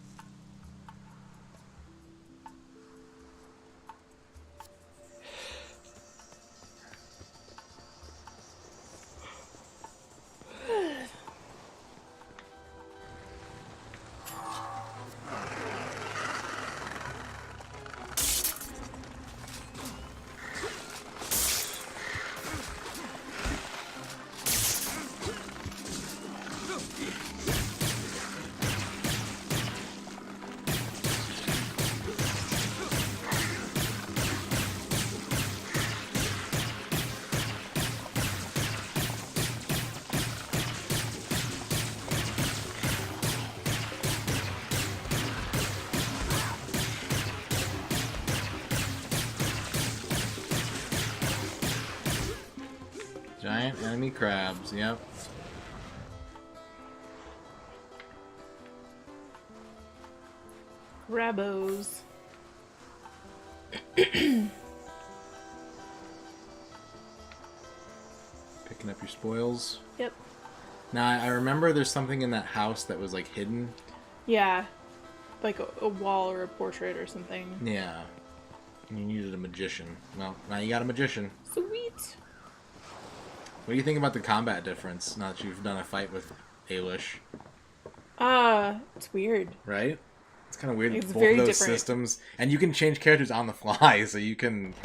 Giant enemy crabs, yep. Rabos. Picking up your spoils. Yep. Now, I remember there's something in that house that was, like, hidden. Yeah. Like a wall or a portrait or something. Yeah. You needed a magician. Well, now you got a magician. Sweet. What do you think about the combat difference, now that you've done a fight with Ailish? It's weird. Right? It's kind of weird. It's Both very of those different. systems. And you can change characters on the fly, so you can...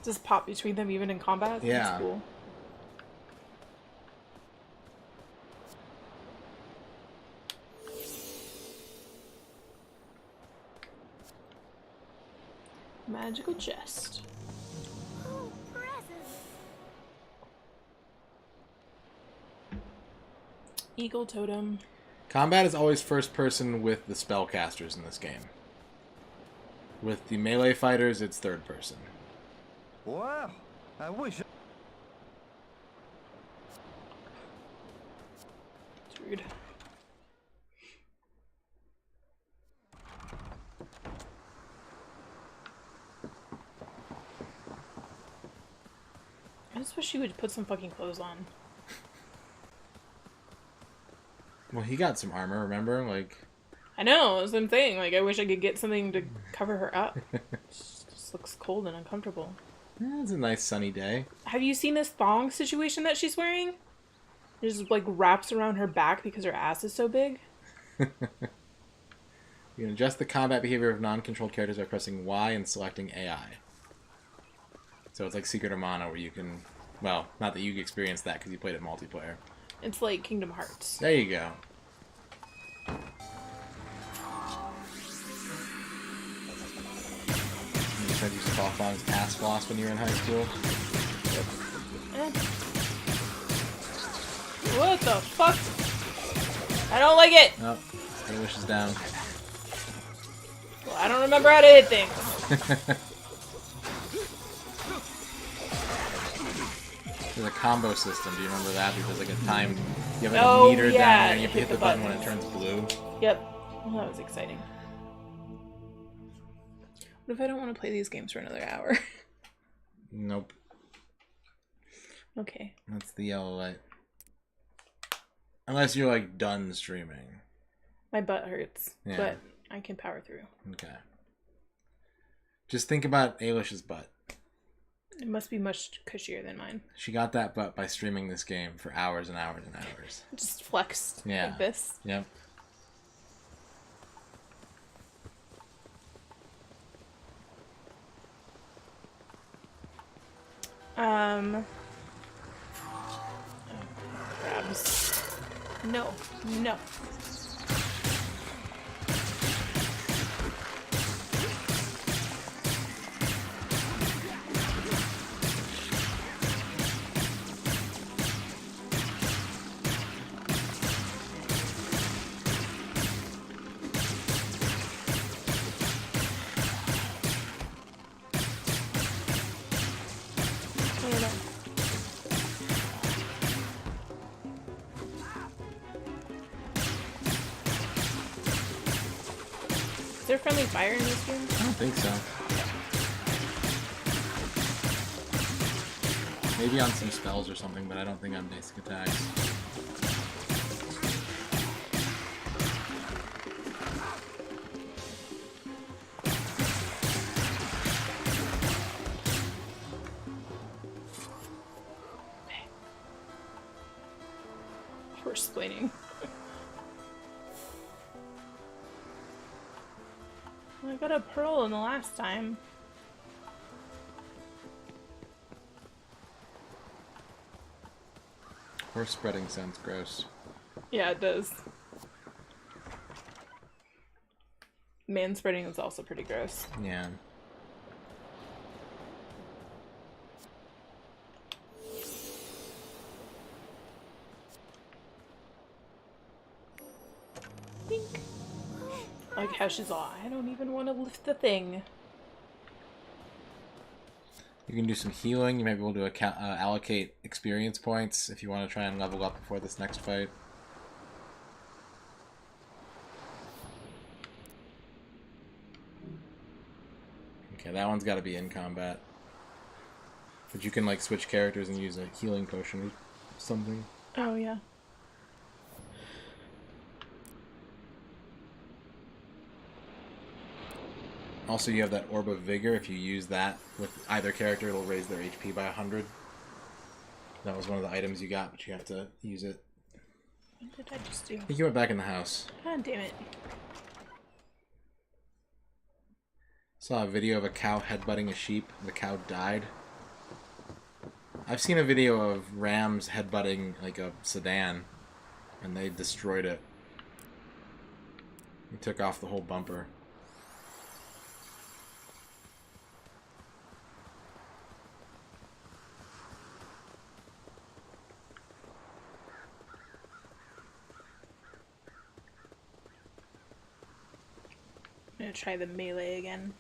Just pop between them even in combat. Yeah. That's cool. Magical chest. Oh, presents. Eagle totem. Combat is always first person with the spellcasters in this game. With the melee fighters, it's third person. Wow, I wish. It's rude. I just wish she would put some fucking clothes on. Well, he got some armor, remember? Like, I know, that's what I'm saying. Like, I wish I could get something to cover her up. Just looks cold and uncomfortable. it's a nice sunny day. Have you seen this thong situation that she's wearing? It just, like, wraps around her back because her ass is so big. You can adjust the combat behavior of non-controlled characters by pressing Y and selecting AI. So it's like Secret of Mana, where you can... Well, not that you experienced that because you played it multiplayer. It's like Kingdom Hearts. There you go. You said you used to call thongs ass floss when you were in high school? Eh. What the fuck? I don't like it! Oh, English is down. Well, I don't remember how to hit things. There's a combo system. Do you remember that? There's like a time. You have like Oh, a meter yeah, down there, and you have to hit the button when it buttons. turns blue. Yep. Well, that was exciting. What if I don't want to play these games for another hour? Nope. Okay. That's the yellow light. Unless you're like done streaming. My butt hurts, Yeah. but I can power through. Okay. Just think about Ailish's butt. It must be much cushier than mine. She got that butt by streaming this game for hours and hours and hours. Just flexed Yeah. like this. Yep. Crabs. No. No. I don't know. Is there friendly fire in this game? I don't think so. Maybe on some spells or something, but I don't think on basic attacks. We're explaining. I got a pearl in the last time. Horse spreading sounds gross. Yeah, it does. Man spreading is also pretty gross. Yeah. Pink. Like how she's all, I don't even want to lift the thing. You can do some healing. You might be able to allocate experience points if you want to try and level up before this next fight. Okay, that one's got to be in combat. But you can like switch characters and use a healing potion or something. Oh, yeah. Also, you have that Orb of Vigor. If you use that with either character, it'll raise their HP by 100. That was one of the items you got, but you have to use it. What did I just do? I think you went back in the house. God damn it. Saw a video of a cow headbutting a sheep. The cow died. I've seen a video of rams headbutting like a sedan, and they destroyed it. They took off the whole bumper. gonna try the melee again.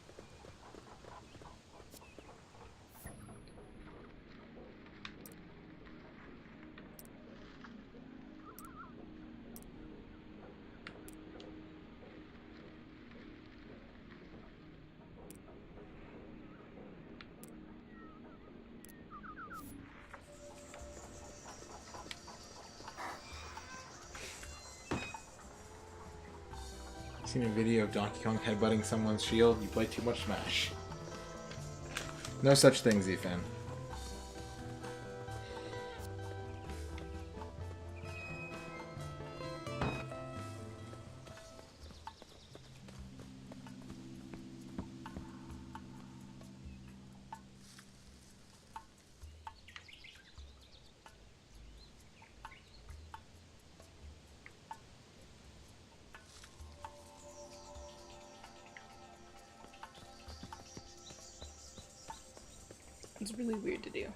Seen a video of Donkey Kong headbutting someone's shield? You play too much Smash. No such thing, Z-Fan. It's really weird to do.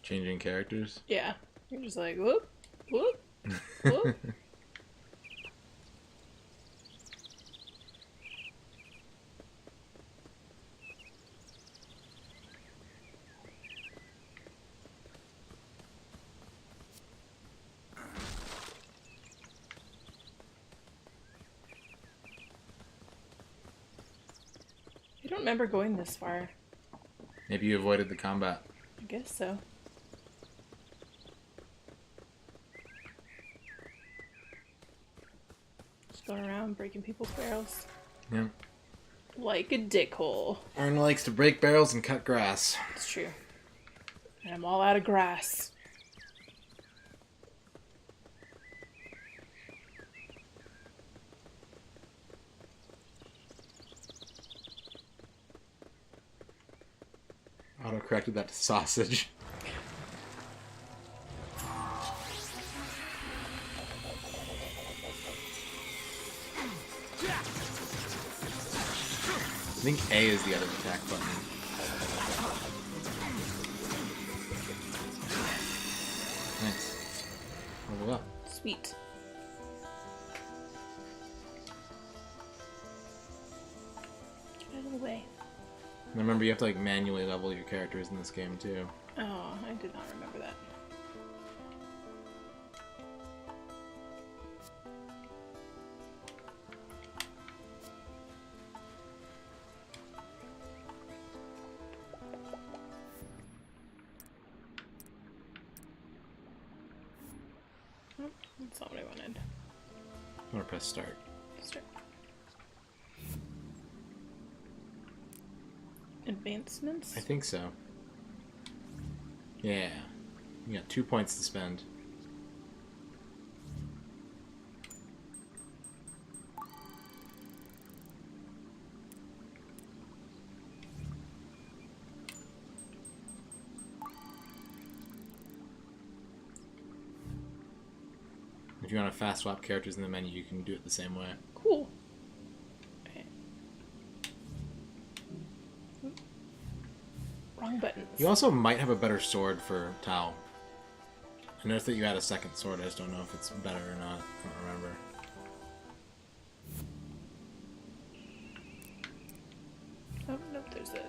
Changing characters? Yeah. You're just like, whoop, whoop, whoop. I don't remember going this far. Maybe you avoided the combat. I guess so. Just going around breaking people's barrels. Yeah. Like a dickhole. Aaron likes to break barrels and cut grass. It's true. And I'm all out of grass. Auto-corrected that to sausage. I think A is the other attack button. Nice. Level up. Sweet. Get out of the way. And remember, you have to like manually level your characters in this game too. Oh, I did not remember that. Oh, that's not what I wanted. I want to press start. Start. Advancements? I think so. Yeah. You got 2 points to spend. If you want to fast swap characters in the menu, you can do it the same way. Cool. Okay. Wrong buttons. You also might have a better sword for Tao. I noticed that you had a second sword. I just don't know if it's better or not. I don't remember. Oh, nope, there's a...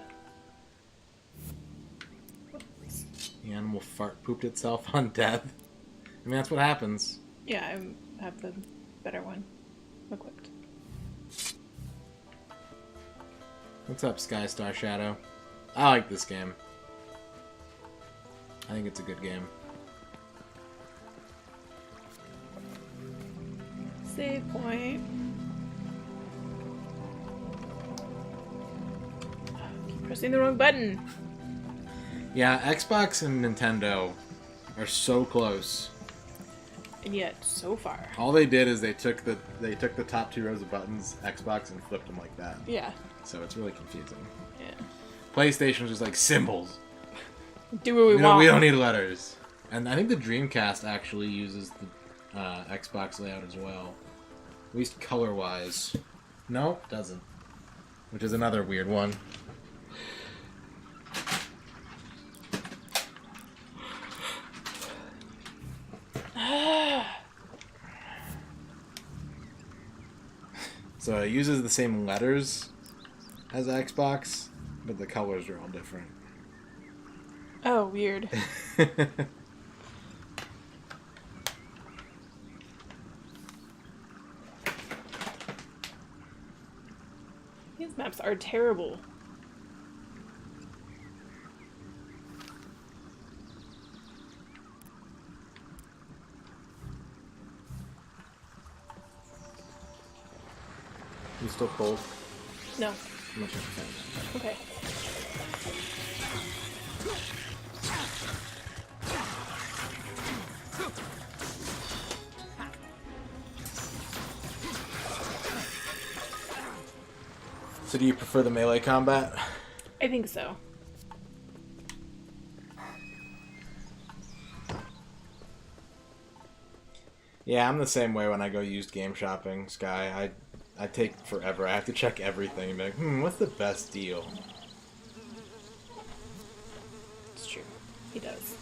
The animal fart pooped itself on death. I mean, that's what happens. Yeah, I have the better one equipped. What's up, Sky Star Shadow? I like this game. I think it's a good game. Save point. Oh, keep pressing the wrong button. Yeah, Xbox and Nintendo are so close. And yet, so far. All they did is they took the top 2 rows of buttons, Xbox, and flipped them like that. Yeah. So it's really confusing. Yeah. PlayStation was just like symbols. Do what we We want. don't need letters. And I think the Dreamcast actually uses the Xbox layout as well. At least color-wise. No, it doesn't. Which is another weird one. So it uses the same letters as Xbox, but the colors are all different. Oh, weird. These maps are terrible. You still cold? No. I'm gonna check the fans. Okay. So do you prefer the melee combat? I think so. Yeah, I'm the same way when I go used game shopping, Sky. I take forever. I have to check everything and be like, what's the best deal? It's true. He does.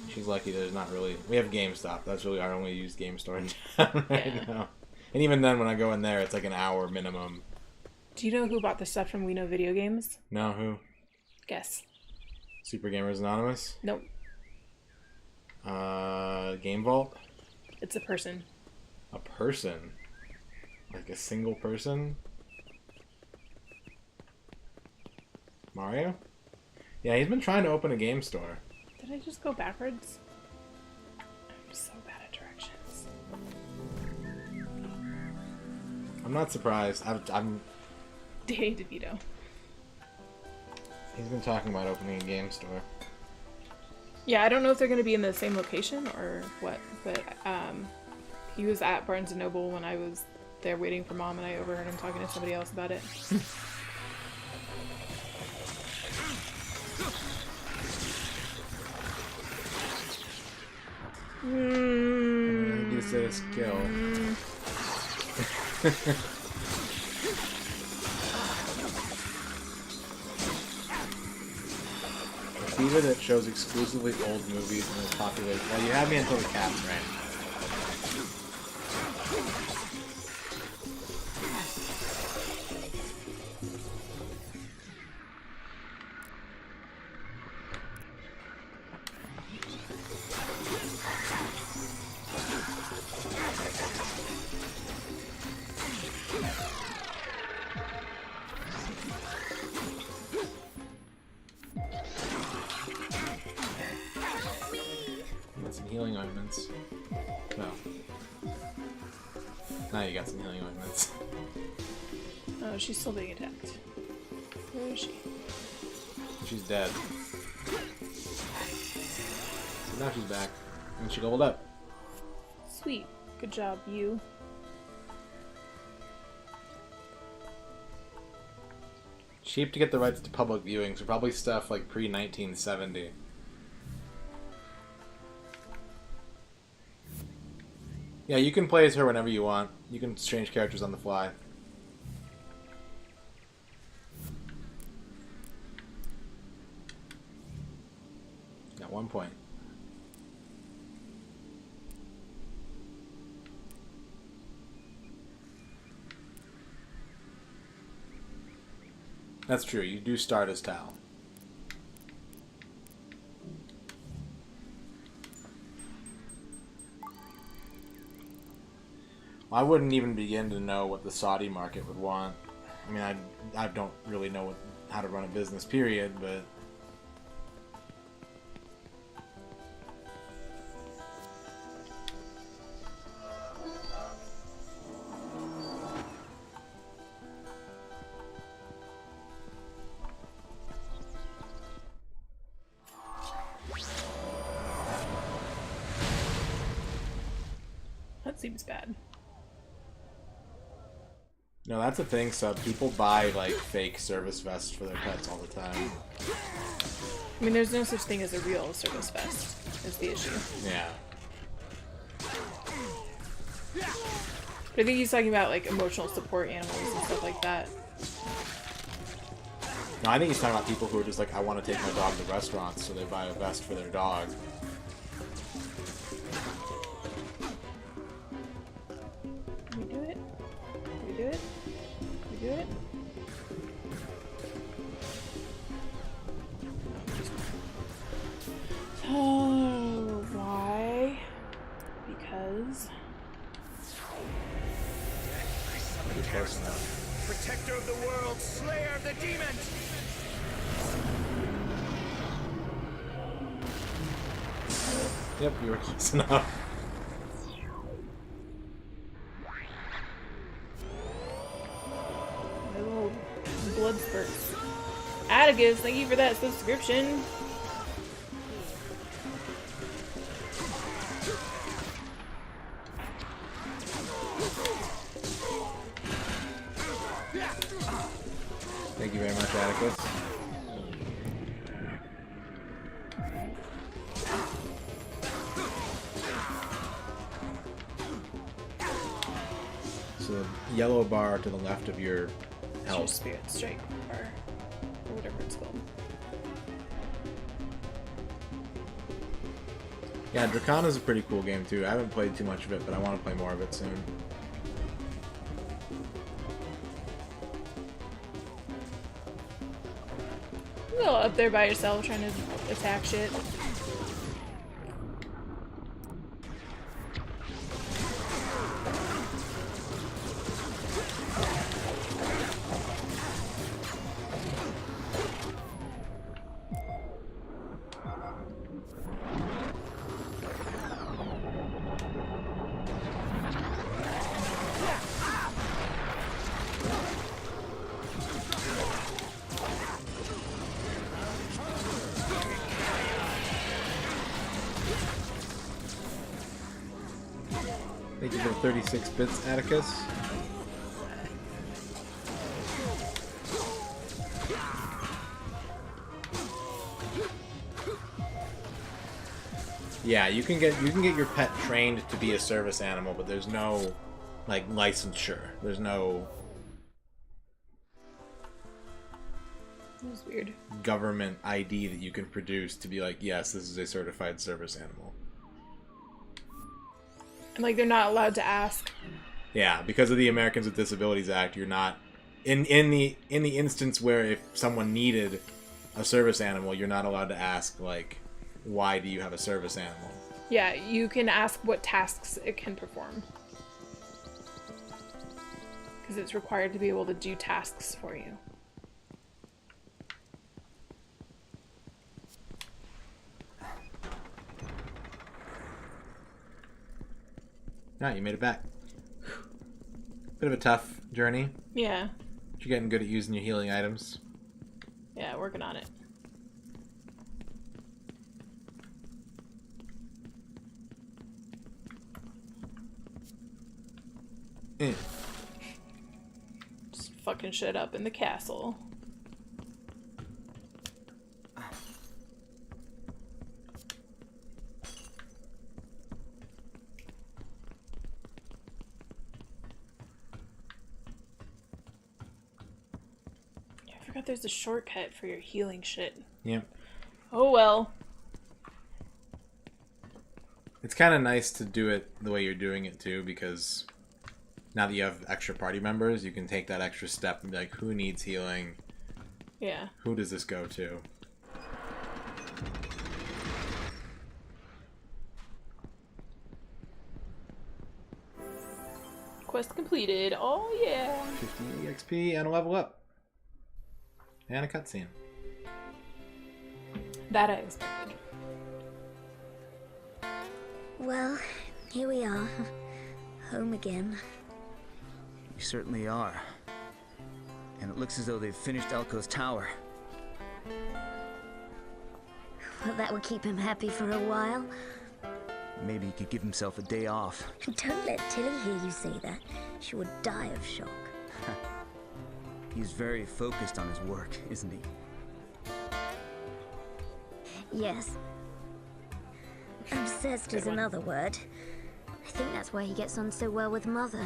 She's lucky there's not really... We have GameStop. That's really our only used game store in town right now. And even then, when I go in there, it's like an hour minimum. Do you know who bought the stuff from We Know Video Games? No, who? Guess. Super Gamers Anonymous? Nope. Game Vault? It's a person. A person? Like a single person? Mario? Yeah, he's been trying to open a game store. Did I just go backwards? I'm so bad at directions. I'm not surprised. I'm. Danny DeVito. He's been talking about opening a game store. Yeah, I don't know if they're going to be in the same location or what, but he was at Barnes & Noble when I was there waiting for Mom, and I overheard him talking to somebody else about it. You said a skill. A theater that shows exclusively old movies and is populated. Well, you had me until the cat's ran. Healing ointments. No. Now you got some healing ointments. Oh, she's still being attacked. Where is she? She's dead. So now she's back. And she leveled up. Sweet. Good job, you. Cheap to get the rights to public viewing, so probably stuff like pre-1970. Yeah, you can play as her whenever you want. You can change characters on the fly. At 1 point. That's true. You do start as Tal. I wouldn't even begin to know what the Saudi market would want. I mean, I don't really know how to run a business, period, but... That seems bad. No, that's a thing, so people buy, like, fake service vests for their pets all the time. I mean, there's no such thing as a real service vest, is the issue. Yeah. But I think he's talking about, like, emotional support animals and stuff like that. No, I think he's talking about people who are just like, I want to take my dog to restaurants, so they buy a vest for their dog. Can we do it? Can we do it? do it? Oh, why? Because... Close enough. Protector of the world, slayer of the demons! Yep, you were close enough. My little blood spurts. Atticus, thank you for that subscription. Thank you very much, Atticus. So the yellow bar to the left of your It's your health. spirit strike bar, or whatever it's called. Yeah, Dracana's a pretty cool game too. I haven't played too much of it, but I want to play more of it soon. You go up there by yourself trying to attack shit. Thank you for 36 bits, Atticus. Yeah, you can get your pet trained to be a service animal, but there's no like licensure. There's no That was weird. government ID that you can produce to be like, yes, this is a certified service animal. And like they're not allowed to ask. Yeah, because of the Americans with Disabilities Act, you're not in the instance where if someone needed a service animal, you're not allowed to ask like, why do you have a service animal? Yeah, you can ask what tasks it can perform. Because it's required to be able to do tasks for you. Ah, you made it back. Bit of a tough journey. Yeah. But you're getting good at using your healing items. Yeah, working on it. Eh. Just fucking shit up in the castle. Yeah, I forgot there's a shortcut for your healing shit. Yep. Oh well. It's kind of nice to do it the way you're doing it too, because now that you have extra party members, you can take that extra step and be like, who needs healing? Yeah. Who does this go to? Quest completed. Oh yeah. 50 EXP and a level up. And a cutscene. That I expected. Well, here we are. Home again. You certainly are. And it looks as though they've finished Elko's tower. Well, that will keep him happy for a while. Maybe he could give himself a day off. Don't let Tilly hear you say that. She would die of shock. He's very focused on his work, isn't he? Yes. Obsessed is another word. I think that's why he gets on so well with Mother.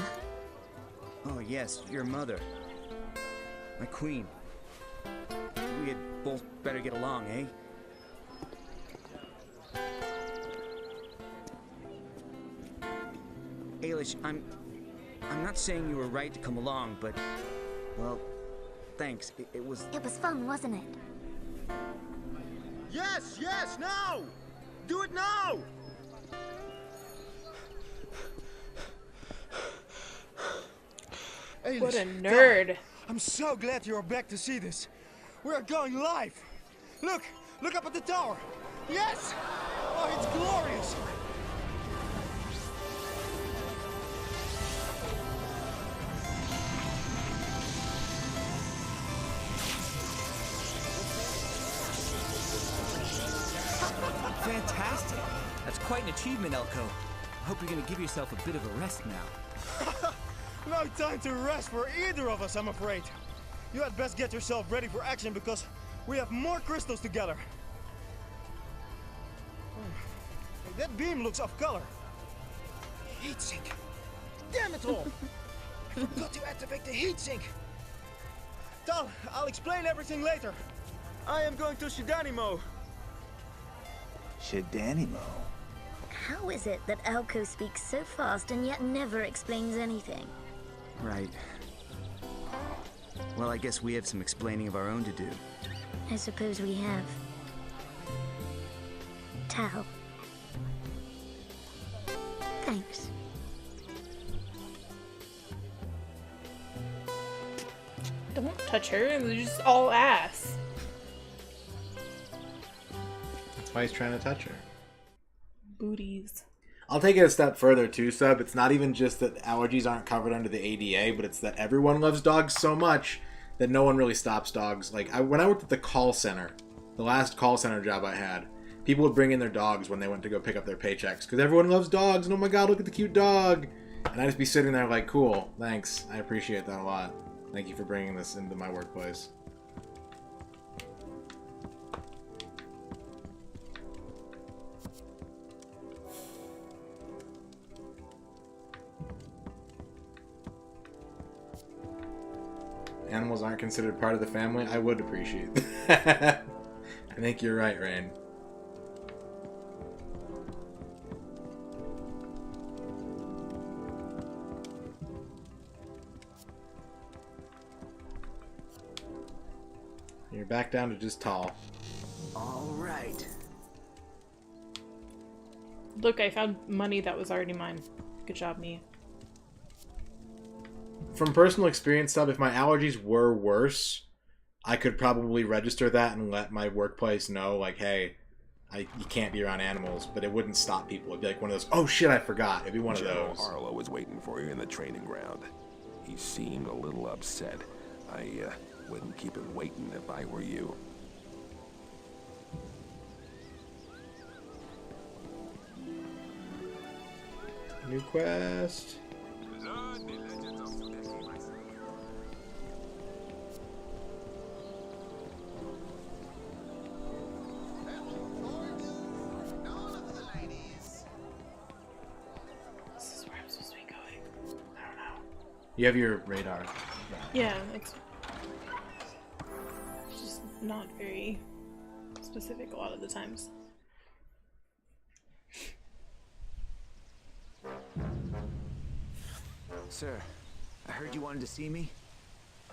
Oh yes, your mother. My queen. We had both better get along, eh? Ailish, I'm not saying you were right to come along, but Well, thanks. It was... It was fun, wasn't it? Yes, yes, now! Do it now! What a nerd. I'm so glad you're back to see this. We're going live. Look up at the tower. Yes! Oh, it's glorious. Fantastic. That's quite an achievement, Elko. I hope you're gonna give yourself a bit of a rest now. No time to rest for either of us, I'm afraid. You had best get yourself ready for action because we have more crystals to gather. That beam looks off color. Heatsink. Damn it all! I forgot to activate the heatsink. Tal, I'll explain everything later. I am going to Shidanimo. Shidanimo. How is it that Elko speaks so fast and yet never explains anything? Right. Well, I guess we have some explaining of our own to do. I suppose we have. Tal. Thanks. Don't touch her. They're just all ass. That's why he's trying to touch her. Booties. I'll take it a step further too, Sub. It's not even just that allergies aren't covered under the ADA, but it's that everyone loves dogs so much that no one really stops dogs. Like, when I worked at the call center, the last call center job I had, people would bring in their dogs when they went to go pick up their paychecks because everyone loves dogs, and oh my god, look at the cute dog. And I'd just be sitting there like, cool, thanks. I appreciate that a lot. Thank you for bringing this into my workplace. Animals aren't considered part of the family. I would appreciate that. I think you're right, Rain. You're back down to just tall. All right. Look, I found money that was already mine. Good job, me. From personal experience, Sub, if my allergies were worse, I could probably register that and let my workplace know, like, hey, you can't be around animals, but it wouldn't stop people. It'd be like one of those, oh shit, I forgot. It'd be one of those. Arlo was waiting for you in the training ground. He seemed a little upset. I wouldn't keep him waiting if I were you. New quest. This is where I'm supposed to be going. I don't know. You have your radar. Yeah, it's just not very specific a lot of the times. Sir, I heard you wanted to see me.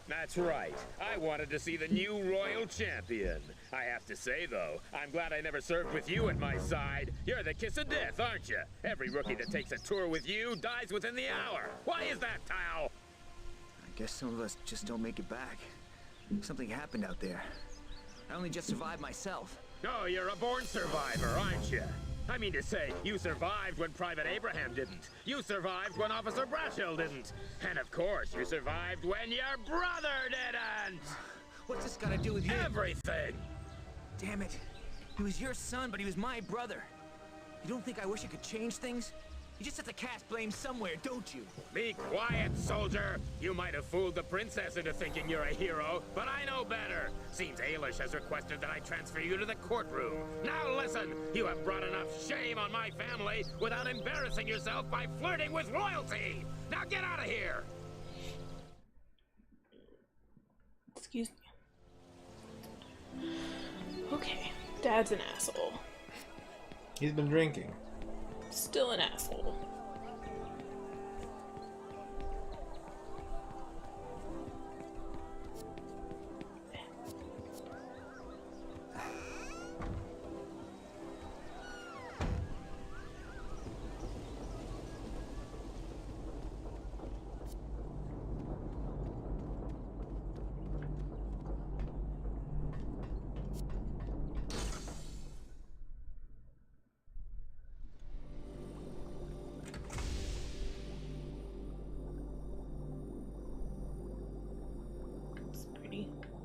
That's right. I wanted to see the new royal champion. I have to say, though, I'm glad I never served with you at my side. You're the kiss of death, aren't you? Every rookie that takes a tour with you dies within the hour. Why is that, Tao? I guess some of us just don't make it back. Something happened out there. I only just survived myself. Oh, you're a born survivor, aren't you? I mean to say, you survived when Private Abraham didn't. You survived when Officer Brashill didn't. And of course, you survived when your brother didn't! What's this got to do with you? Everything! Damn it. He was your son, but he was my brother. You don't think I wish I could change things? You just have to cast blame somewhere, don't you? Be quiet, soldier! You might have fooled the princess into thinking you're a hero, but I know better. Seems Ailish has requested that I transfer you to the courtroom. Now listen, you have brought enough shame on my family without embarrassing yourself by flirting with royalty! Now get out of here! Excuse me. Okay, Dad's an asshole. He's been drinking. Still an asshole.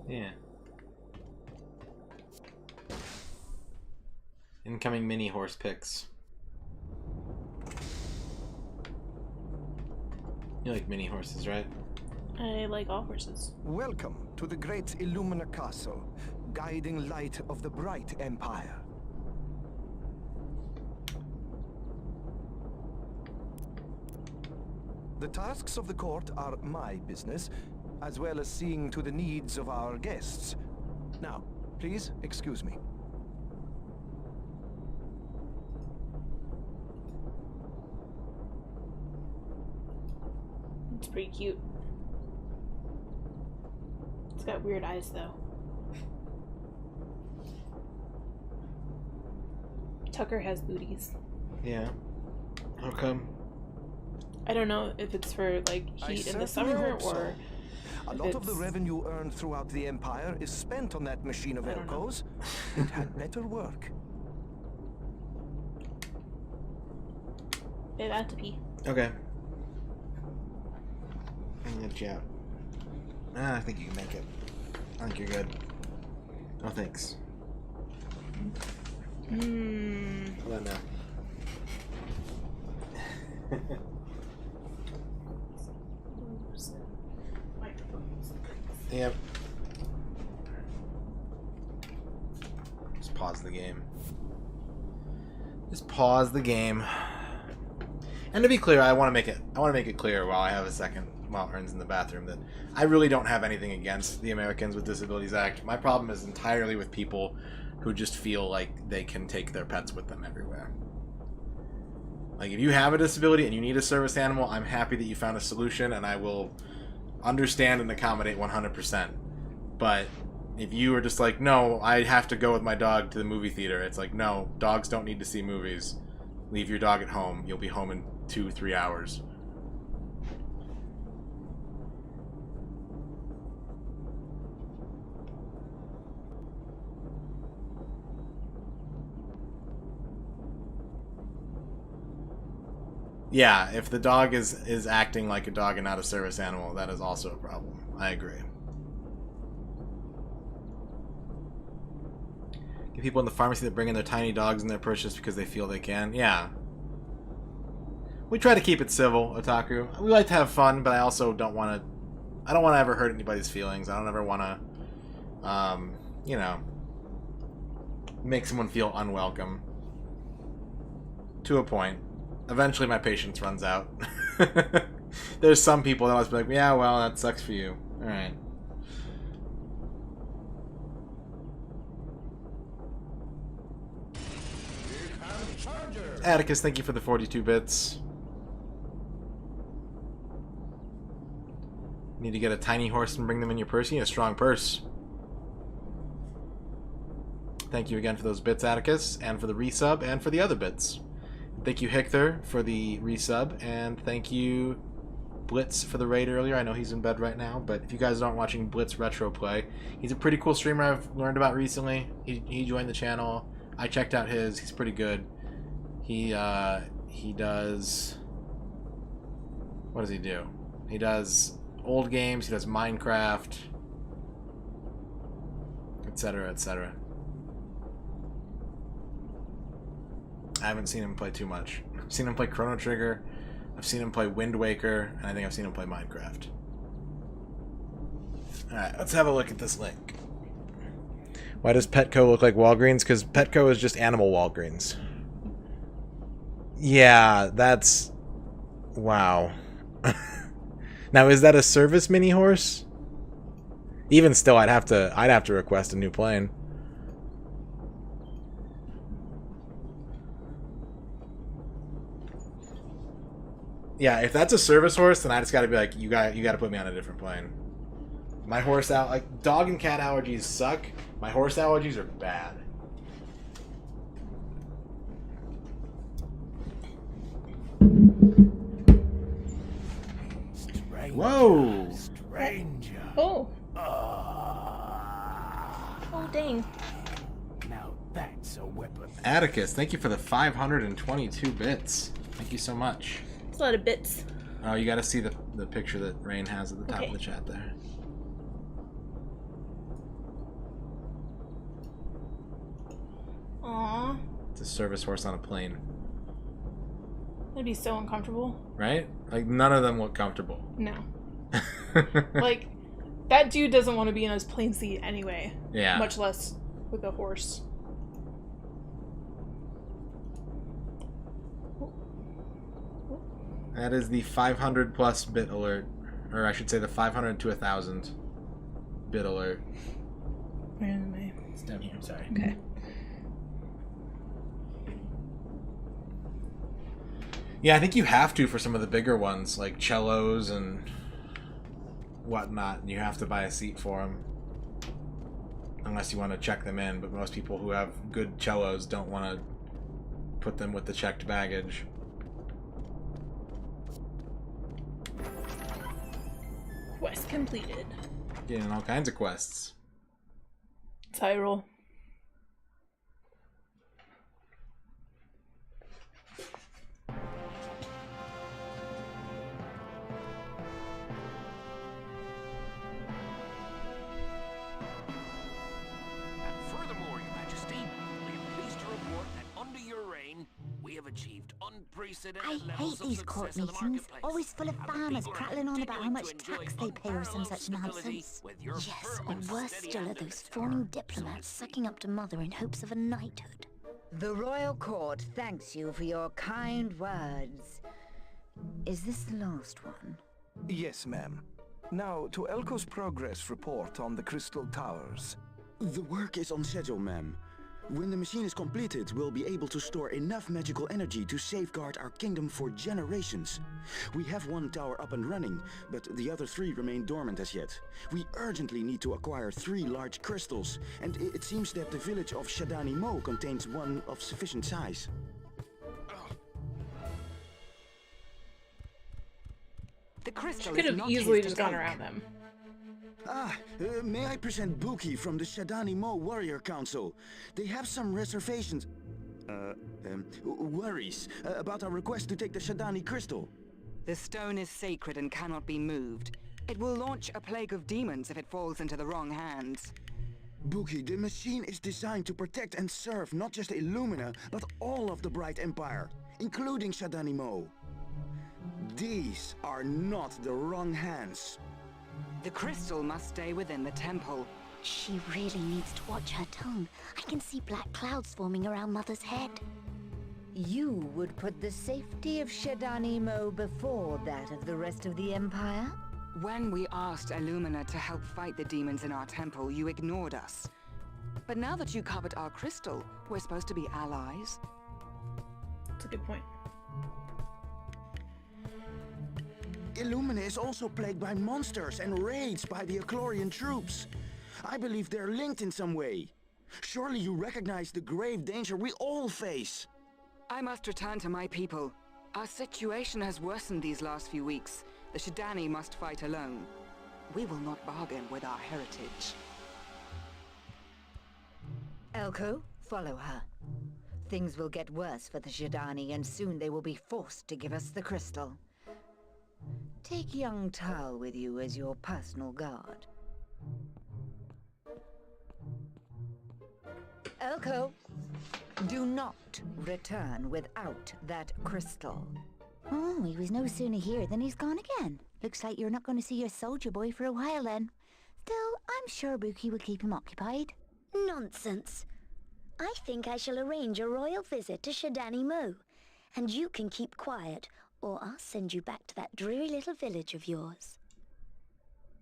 Yeah. Incoming mini horse pics. You like mini horses, right? I like all horses. Welcome to the great Illumina Castle, guiding light of the bright empire. The tasks of the court are my business, as well as seeing to the needs of our guests. Now, please excuse me. It's pretty cute. It's got weird eyes, though. Tucker has booties. Yeah. How come? I don't know if it's for, like, heat in the summer or... A lot of the revenue earned throughout the Empire is spent on that machine of Elko's. It had better work. Babe, I have to pee. Okay. I can get you out. I think you can make it. I think you're good. Oh, thanks. Hold on now. Yep. Just pause the game. Just pause the game. And to be clear, I want to make it clear while I have a second, while Ern's in the bathroom, that I really don't have anything against the Americans with Disabilities Act. My problem is entirely with people who just feel like they can take their pets with them everywhere. Like, if you have a disability and you need a service animal, I'm happy that you found a solution, and I will understand and accommodate 100%. But if you are just like, no, I have to go with my dog to the movie theater, it's like, no, dogs don't need to see movies. Leave your dog at home. You'll be home in 2-3 hours. Yeah, if the dog is acting like a dog and not a service animal, that is also a problem. I agree. Get people in the pharmacy that bring in their tiny dogs in their purchase because they feel they can. Yeah. We try to keep it civil, Otaku. We like to have fun, but I also don't want to... I don't want to ever hurt anybody's feelings. I don't ever want to, you know, make someone feel unwelcome. To a point. Eventually my patience runs out. There's some people that must be like, yeah, well, that sucks for you. Alright. Atticus, thank you for the 42 bits. Need to get a tiny horse and bring them in your purse. You need a strong purse. Thank you again for those bits, Atticus, and for the resub, and for the other bits. Thank you, Hector, for the resub, and thank you, Blitz, for the raid earlier. I know he's in bed right now, but if you guys aren't watching Blitz Retro Play, he's a pretty cool streamer I've learned about recently. He joined the channel. I checked out his. He's pretty good. He does... What does he do? He does old games, he does Minecraft, etc., etc. I haven't seen him play too much. I've seen him play Chrono Trigger, I've seen him play Wind Waker, and I think I've seen him play Minecraft. Alright, let's have a look at this link. Why does Petco look like Walgreens? Because Petco is just Animal Walgreens. Yeah, that's... Wow. Now, is that a service mini horse? Even still, I'd have to request a new plane. Yeah, if that's a service horse, then I just gotta be like, you gotta put me on a different plane. My horse like dog and cat allergies suck. My horse allergies are bad. Stranger, Whoa! stranger. Oh. Oh, dang. Now that's a weapon. Atticus, thank you for the 522 bits. Thank you so much. It's a lot of bits. Oh, you gotta see the picture that Rain has at the top of the chat there. Aww. It's a service horse on a plane. That'd be so uncomfortable. Right? Like, none of them look comfortable. No. Like, that dude doesn't want to be in his plane seat anyway. Yeah. Much less with a horse. That is the 500 plus bit alert. Or I should say the 500 to 1,000 bit alert. Where am I? It's down here, I'm sorry. Okay. Yeah, I think you have to for some of the bigger ones, like cellos and whatnot. You have to buy a seat for them. Unless you want to check them in, but most people who have good cellos don't want to put them with the checked baggage. Quest completed. Getting all kinds of quests. It's high roll. Furthermore, Your Majesty, we are pleased to report that under your reign, we have achieved unprecedented I levels hate of these success court in the meetings, marketplace. always full of Our farmers people are prattling on about how continuing much to enjoy tax they pay or some unparalleled such stability nonsense. with your Yes, firm and worse steady still are hand of those the fawning star. diplomats sucking up to Mother in hopes of a knighthood. The Royal Court thanks you for your kind words. Is this the last one? Yes, ma'am. Now, to Elko's progress report on the Crystal Towers. The work is on schedule, ma'am. When the machine is completed, we'll be able to store enough magical energy to safeguard our kingdom for generations. We have one tower up and running, but the other 3 remain dormant as yet. We urgently need to acquire 3 large crystals, and it seems that the village of Shadani Mo contains one of sufficient size. The crystal She could is have not easily his to just gone take. around them. May I present Buki from the Shadani Mo Warrior Council? They have some reservations... worries about our request to take the Shadani crystal. The stone is sacred and cannot be moved. It will launch a plague of demons if it falls into the wrong hands. Buki, the machine is designed to protect and serve not just Illumina, but all of the Bright Empire, including Shadani Mo. These are not the wrong hands. The crystal must stay within the temple. She really needs to watch her tongue. I can see black clouds forming around Mother's head. You would put the safety of Shadani Mo before that of the rest of the Empire? When we asked Illumina to help fight the demons in our temple, you ignored us. But now that you covered our crystal, we're supposed to be allies. That's a good point. Illumina is also plagued by monsters and raids by the Eclorian troops. I believe they're linked in some way. Surely you recognize the grave danger we all face. I must return to my people. Our situation has worsened these last few weeks. The Shadani must fight alone. We will not bargain with our heritage. Elko, follow her. Things will get worse for the Shadani, and soon they will be forced to give us the crystal. Take young Tal with you as your personal guard. Elko, do not return without that crystal. Oh, he was no sooner here than he's gone again. Looks like you're not going to see your soldier boy for a while then. Still, I'm sure Buki will keep him occupied. Nonsense. I think I shall arrange a royal visit to Shadani Mo, and you can keep quiet, or I'll send you back to that dreary little village of yours.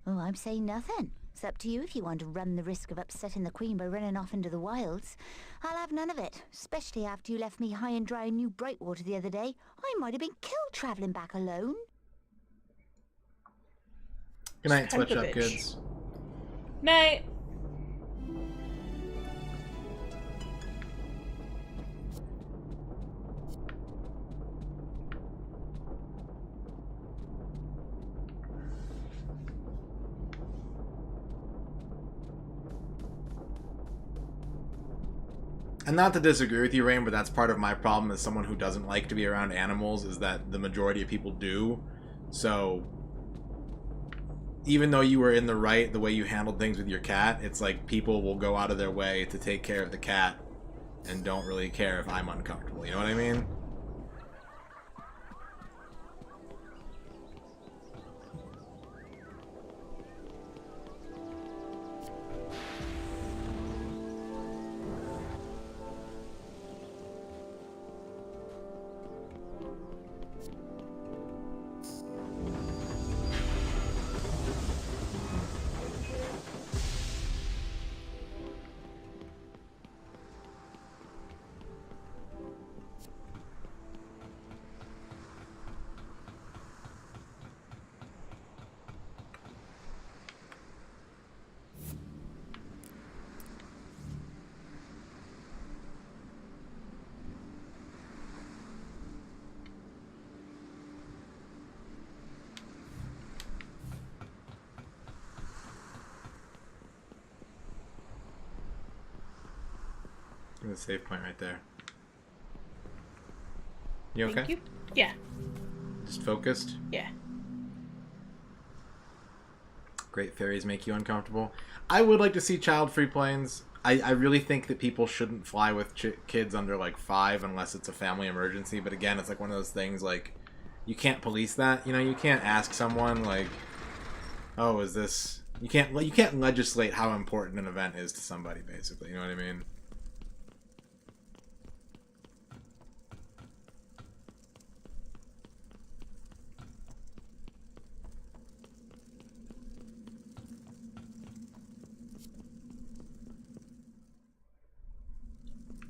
Oh, I'm saying nothing. It's up to you if you want to run the risk of upsetting the Queen by running off into the wilds. I'll have none of it, especially after you left me high and dry in New Brightwater the other day. I might have been killed travelling back alone. Good night, Sweatshop Kids. Night. And not to disagree with you, Rain, but that's part of my problem as someone who doesn't like to be around animals, is that the majority of people do. So, even though you were in the right the way you handled things with your cat, it's like people will go out of their way to take care of the cat and don't really care if I'm uncomfortable. You know what I mean? The save point right there. You okay? Thank you. Yeah. Just focused? Yeah. Great fairies make you uncomfortable. I would like to see child-free planes. I really think that people shouldn't fly with kids under like 5 unless it's a family emergency. But again, it's like one of those things like you can't police that. You know, you can't ask someone like, "Oh, is this?" You can't legislate how important an event is to somebody. Basically, you know what I mean?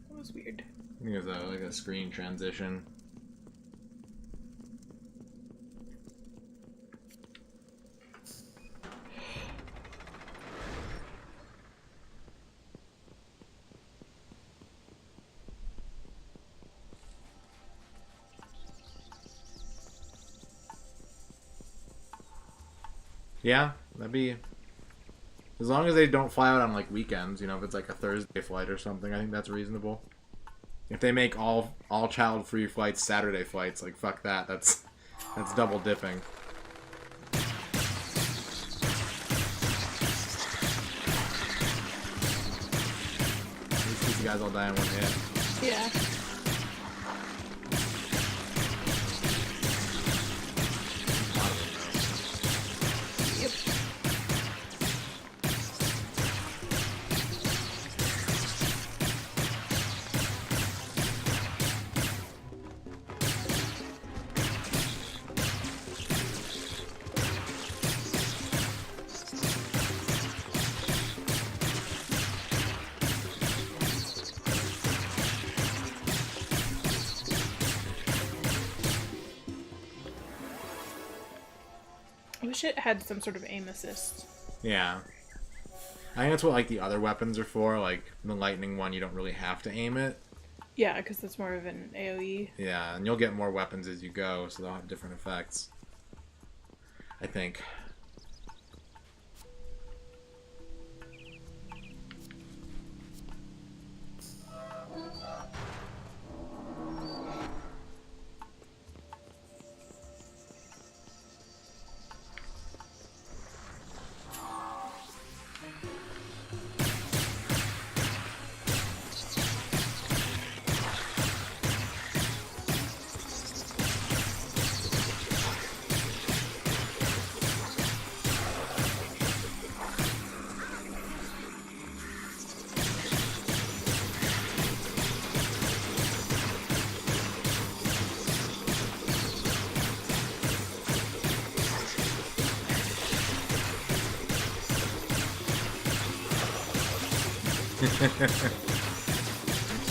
That was weird. I think it was like a screen transition. Yeah, that'd be... As long as they don't fly out on like weekends, you know, if it's like a Thursday flight or something, I think that's reasonable. If they make all child-free flights Saturday flights, like fuck that. That's double dipping. These guys all die in one hit. Yeah. I wish it had some sort of aim assist. Yeah. I think that's what like the other weapons are for. Like the lightning one, you don't really have to aim it. Yeah, because that's more of an AoE. Yeah, and you'll get more weapons as you go, so they'll have different effects. I think.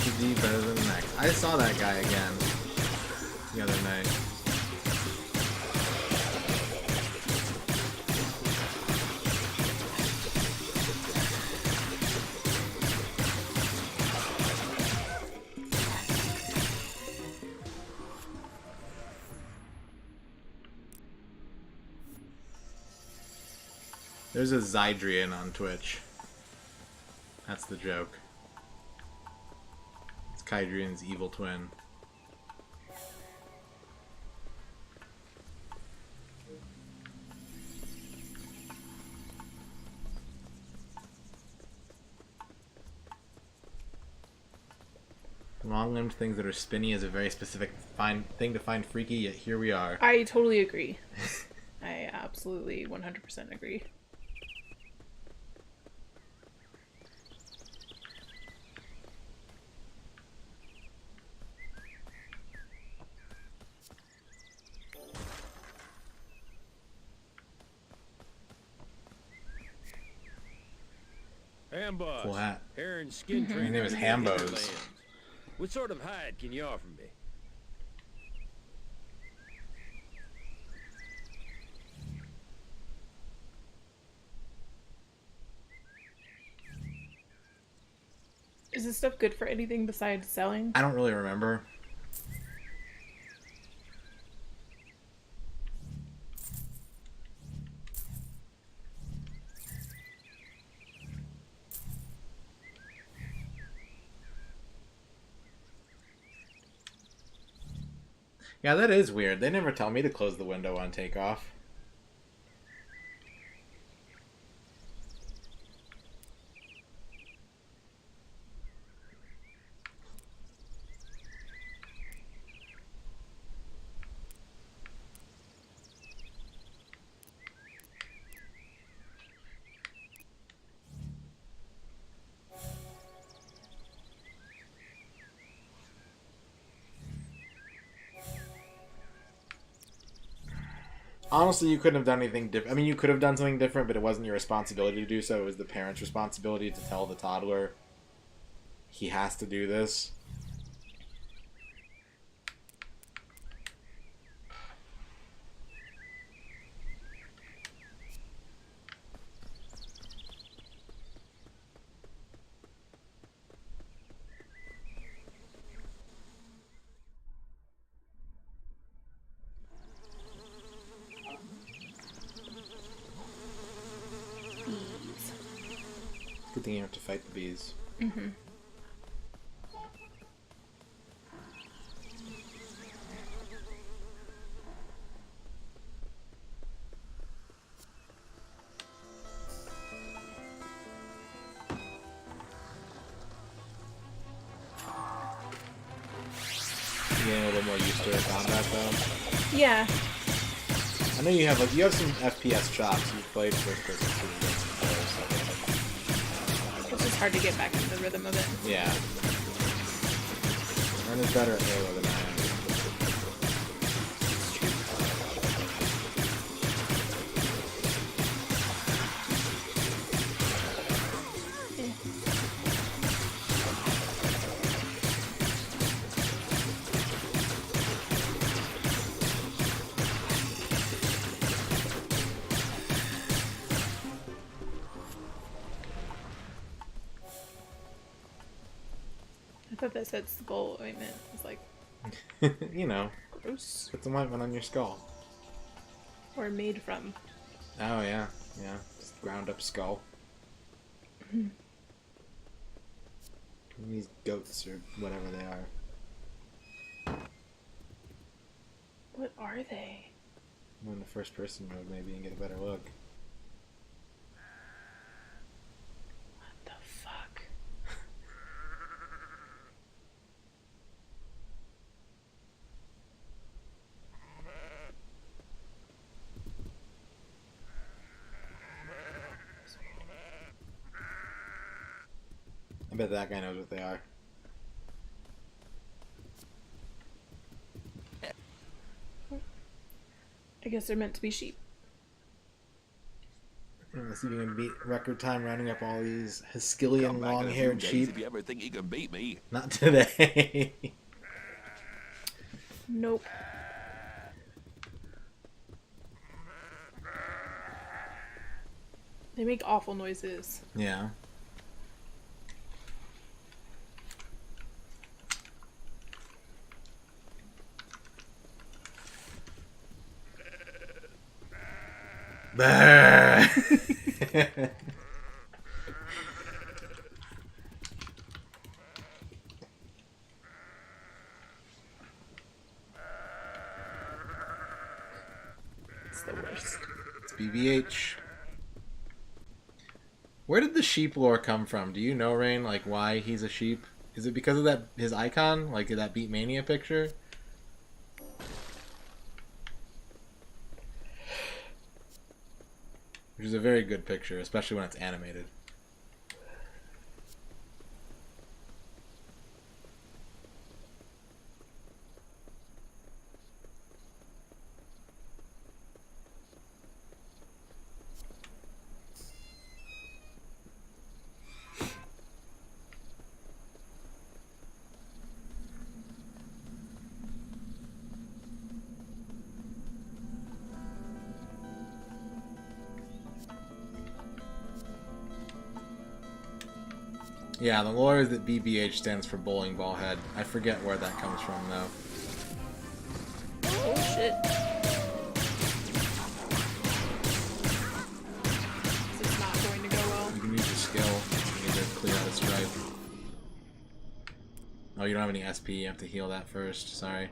HD better than Max. I saw that guy again the other night. There's a Zydrian on Twitch. That's the joke. It's Kydrian's evil twin. Long-limbed things that are spinny is a very specific thing to find freaky, yet here we are. I totally agree. I absolutely 100% agree. Hamboss. Cool hat. Hair and skin His trainer name is in the Hambos. hinterlands. What sort of hide can you offer me? Is this stuff good for anything besides selling? I don't really remember. Yeah, that is weird. They never tell me to close the window on takeoff. Honestly, you couldn't have done anything different. I mean, you could have done something different, but it wasn't your responsibility to do so. It was the parent's responsibility to tell the toddler he has to do this. Good thing you have to fight the bees. Mm-hmm. You getting a little more used to combat though? Yeah. I know you have some FPS chops. You've played first person shooters. It's just hard to get back into the rhythm of it. Yeah. Ren is better at Halo than I am. I thought that said skull ointment. I was like, You know. gross. Put some ointment on your skull. Or made from. Oh, yeah. Yeah. Just ground up skull. These goats or whatever they are. What are they? Go in the first person mode maybe and get a better look. What the fuck? I bet that guy knows what they are. I guess they're meant to be sheep. Let's see if you can beat record time rounding up all these Haskillian long-haired sheep. If you ever think you can beat me. Not today. Nope. They make awful noises. Yeah. Bah. It's the worst. It's BBH. Where did the sheep lore come from? Do you know, Rain, like why he's a sheep? Is it because of that his icon, like that Beatmania picture? Which is a very good picture, especially when it's animated. Yeah, the lore is that BBH stands for bowling ball head. I forget where that comes from, though. Oh, shit. This is not going to go well. You can use your skill. You need to clear out a stripe. Oh, you don't have any SP. You have to heal that first. Sorry.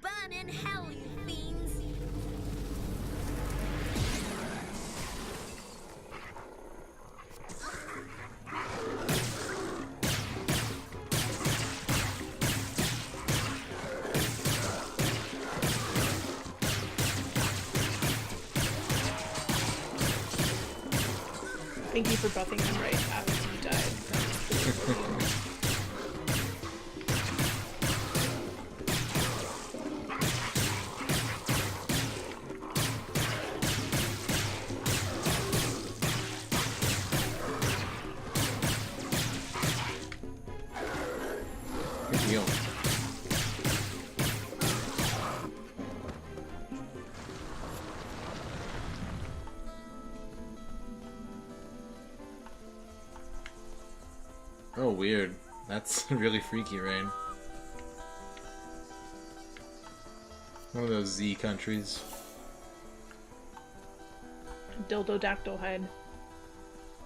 Burn in hell, you fiends! Thank you for buffing him right after he died. Good deal. Oh, weird. That's really freaky, Rain. One of those Z countries. Dildo-dactyl head.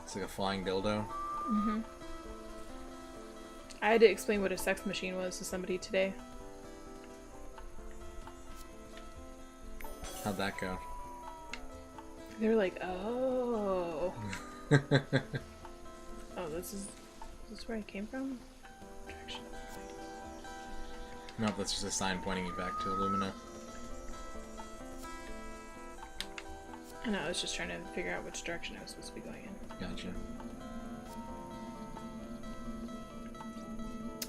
It's like a flying dildo. Mm-hmm. I had to explain what a sex machine was to somebody today. How'd that go? They were like, oh. Oh, this is where I came from? Direction. No, that's just a sign pointing you back to Illumina. I know, I was just trying to figure out which direction I was supposed to be going in. Gotcha.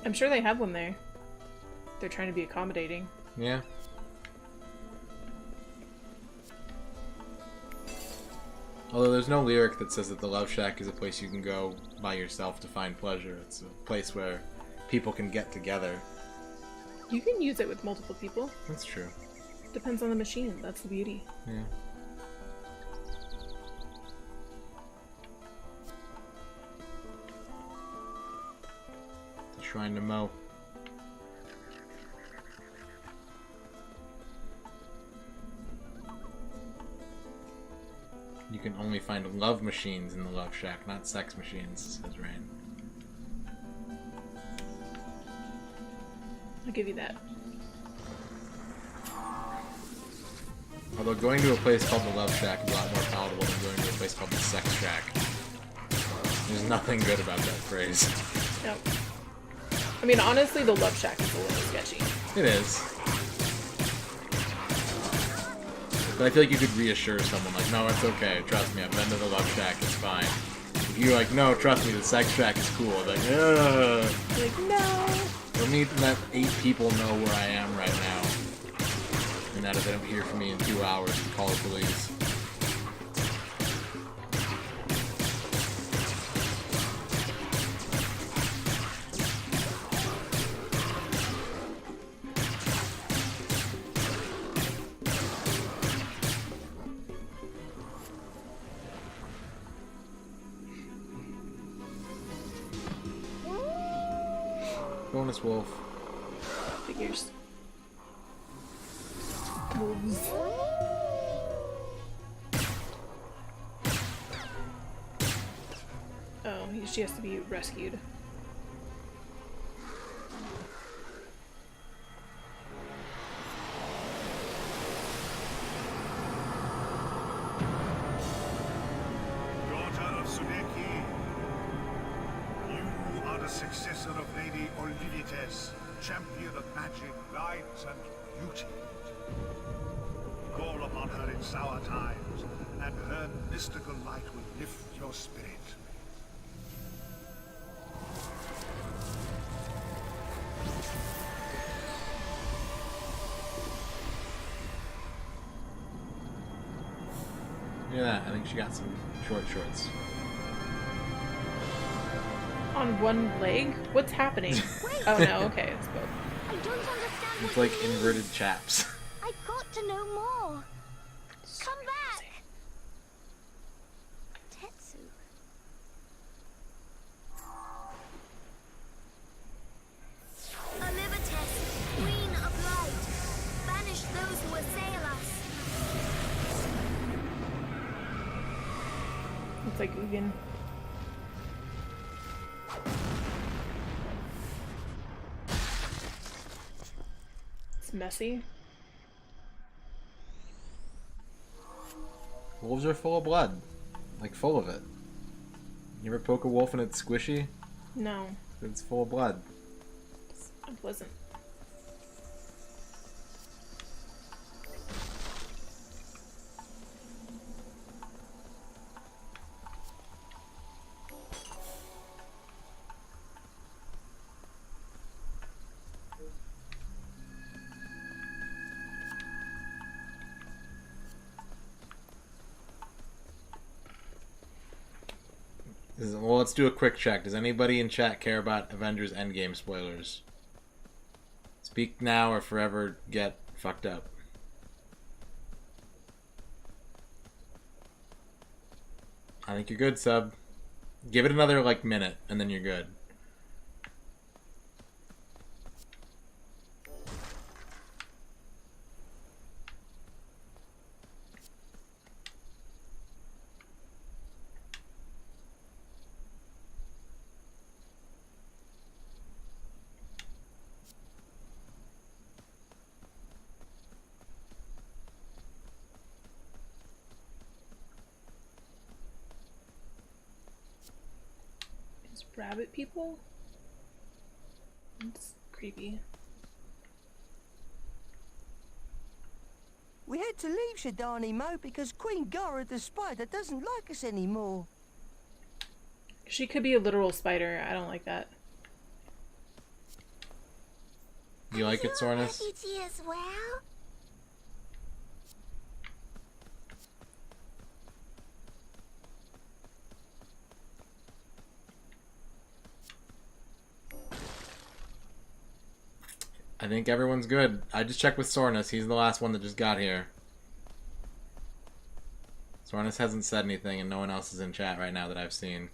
I'm sure they have one there. They're trying to be accommodating. Yeah. Although there's no lyric that says that the Love Shack is a place you can go by yourself to find pleasure. It's a place where people can get together. You can use it with multiple people. That's true. Depends on the machine. That's the beauty. Yeah. The Shrine to Mo. You can only find love machines in the Love Shack, not sex machines, says Rain. I'll give you that. Although going to a place called the Love Shack is a lot more palatable than going to a place called the Sex Shack. There's nothing good about that phrase. Nope. I mean, honestly, the Love Shack is a little sketchy. It is. But I feel like you could reassure someone, like, no, it's okay, trust me, I've been to the Love Shack, it's fine. If you're like, no, trust me, the Sex Shack is cool, like, ugh. Like, no. Let me let 8 people know where I am right now. And that if they don't hear from me in 2 hours, to call the police. Bonus wolf. Figures. Wolves. because she has to be rescued. Daughter of Sudeki, you are the successor of Lady Olivites, champion of magic, light, and beauty. Call upon her in sour times, and her mystical light will lift your spirit. Yeah, I think she got some short shorts. On one leg? What's happening? Oh no, okay, it's both. I don't understand It's what like you mean. inverted chaps. I've got to know more. Come back. Tetsu. Olivites, Queen of Light, banish those who assail us. It's like Ugin. It's messy. Wolves are full of blood. Like, full of it. You ever poke a wolf and it's squishy? No. It's full of blood. It's unpleasant. Well, let's do a quick check. Does anybody in chat care about Avengers Endgame spoilers? Speak now or forever get fucked up. I think you're good, sub. Give it another, like, minute, and then you're good. Rabbit people? It's creepy. We had to leave Shidani, Mo, because Queen Gara the spider doesn't like us anymore. She could be a literal spider. I don't like that. You like it, Sornus? Refugee as well? I think everyone's good. I just checked with Sornus. He's the last one that just got here. Sornus hasn't said anything, and no one else is in chat right now that I've seen.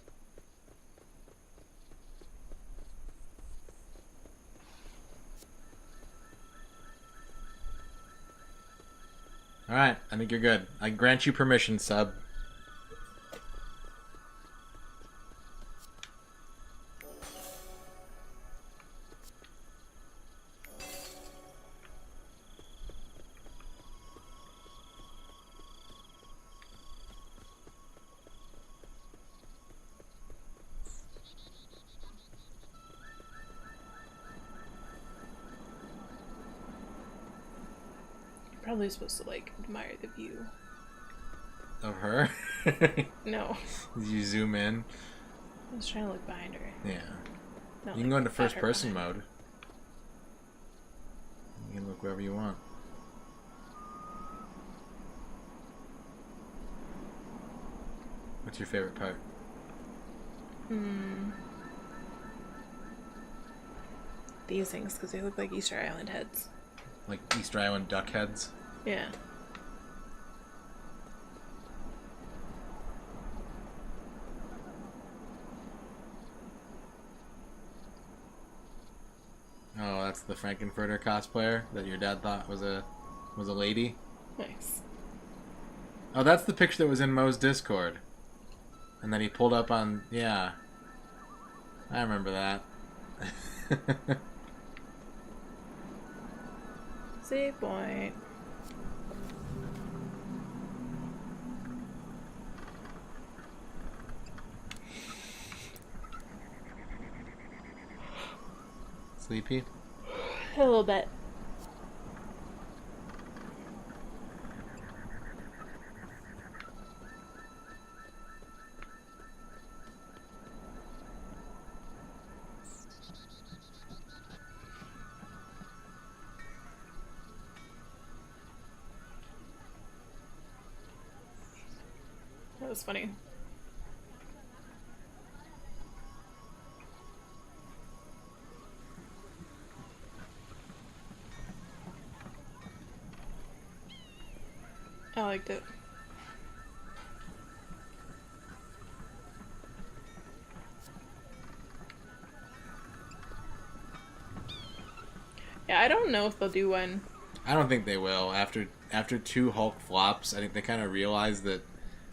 Alright, I think you're good. I grant you permission, sub. Probably supposed to like admire the view. Of her? No. Did you zoom in? I was trying to look behind her. Yeah. Not You can like go into at first her person behind. mode. You can look wherever you want. What's your favorite part? These things, because they look like Easter Island heads. Like Easter Island duck heads? Yeah. Oh, that's the Frankenfurter cosplayer that your dad thought was a lady? Nice. Oh, that's the picture that was in Mo's Discord. And then he pulled up on... Yeah. I remember that. Save point. Sleepy? A little bit. That was funny. I liked it. Yeah, I don't know if they'll do one. I don't think they will. After 2 Hulk flops, I think they kind of realized that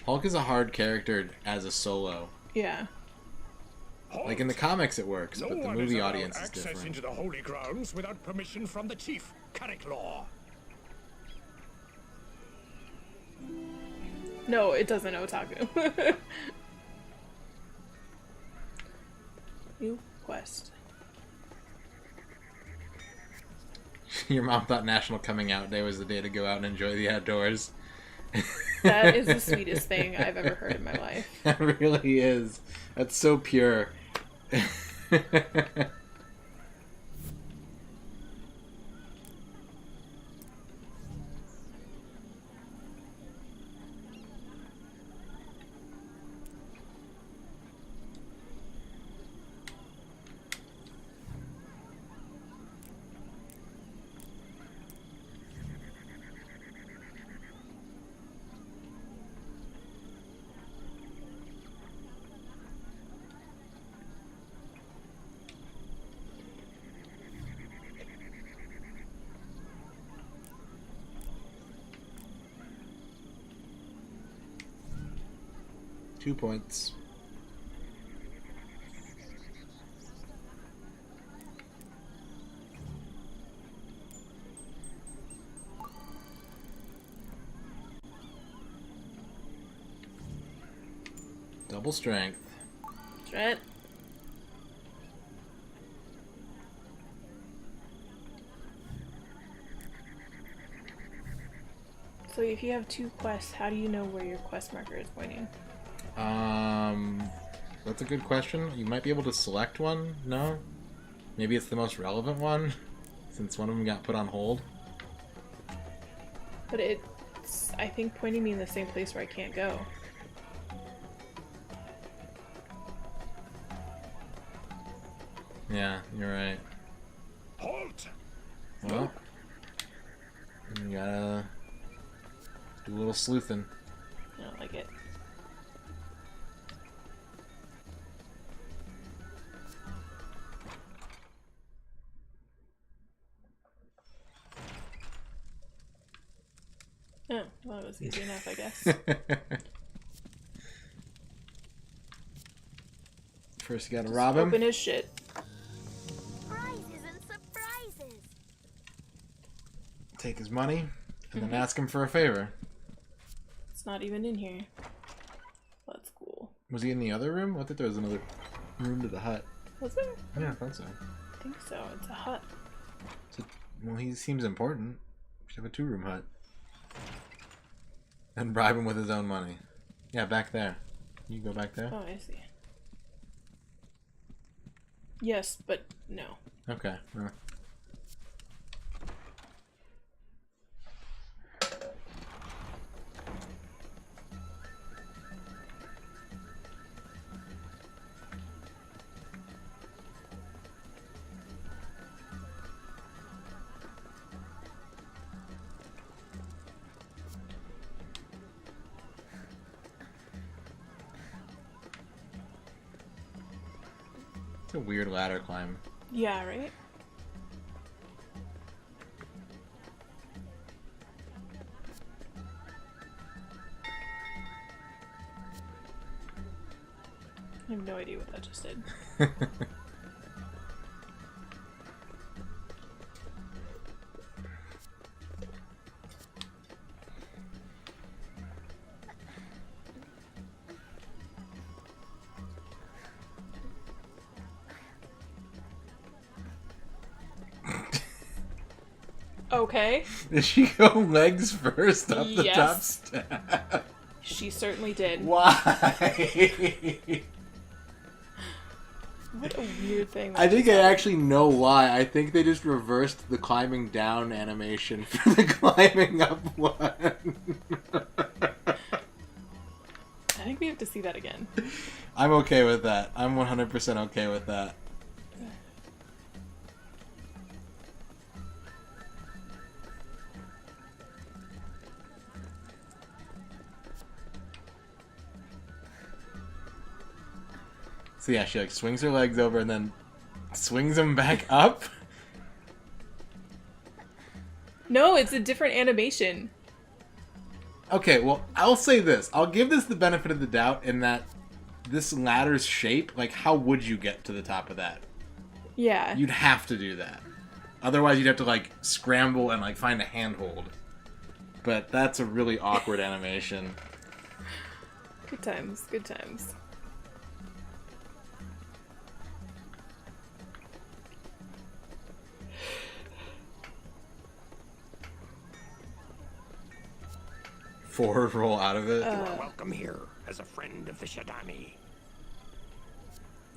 Hulk is a hard character as a solo. Yeah. Like in the comics it works, No but the one movie is allowed audience is access different. into the holy grounds without permission from the chief. Carrick law. No, it doesn't, Otaku. New quest. Your mom thought National Coming Out Day was the day to go out and enjoy the outdoors. That is the sweetest thing I've ever heard in my life. That really is. That's so pure. 2 points. Double strength. Shit. So if you have 2 quests, how do you know where your quest marker is pointing? That's a good question. You might be able to select one. No? Maybe it's the most relevant one, since one of them got put on hold. But it's, I think, pointing me in the same place where I can't go. Yeah, you're right. Halt! Well, you gotta do a little sleuthing. I don't like it. Oh, well, it was easy enough, I guess. First, you gotta Just rob him. open his shit. Prizes and surprises. Take his money, and then ask him for a favor. It's not even in here. That's cool. Was he in the other room? I thought there was another room to the hut. Was there? Yeah, I thought so. I think so. It's a hut. Well, he seems important. We should have a 2-room hut. And bribe him with his own money. Yeah, back there. You go back there? Oh, I see. Yes, but no. Okay. Well. It's a weird ladder climb. Yeah, right? I have no idea what that just did. Okay. Did she go legs first up the Yes. top step? She certainly did. Why? What a weird thing. I think I actually know why. I think they just reversed the climbing down animation for the climbing up one. I think we have to see that again. I'm okay with that. I'm 100% okay with that. So yeah, she like swings her legs over and then swings them back up. No, it's a different animation. Okay, well, I'll say this. I'll give this the benefit of the doubt in that this ladder's shape, like, how would you get to the top of that? Yeah. You'd have to do that. Otherwise, you'd have to, like, scramble and, like, find a handhold. But that's a really awkward animation. Good times, good times. Forward roll out of it. You are welcome here as a friend of the Shadani.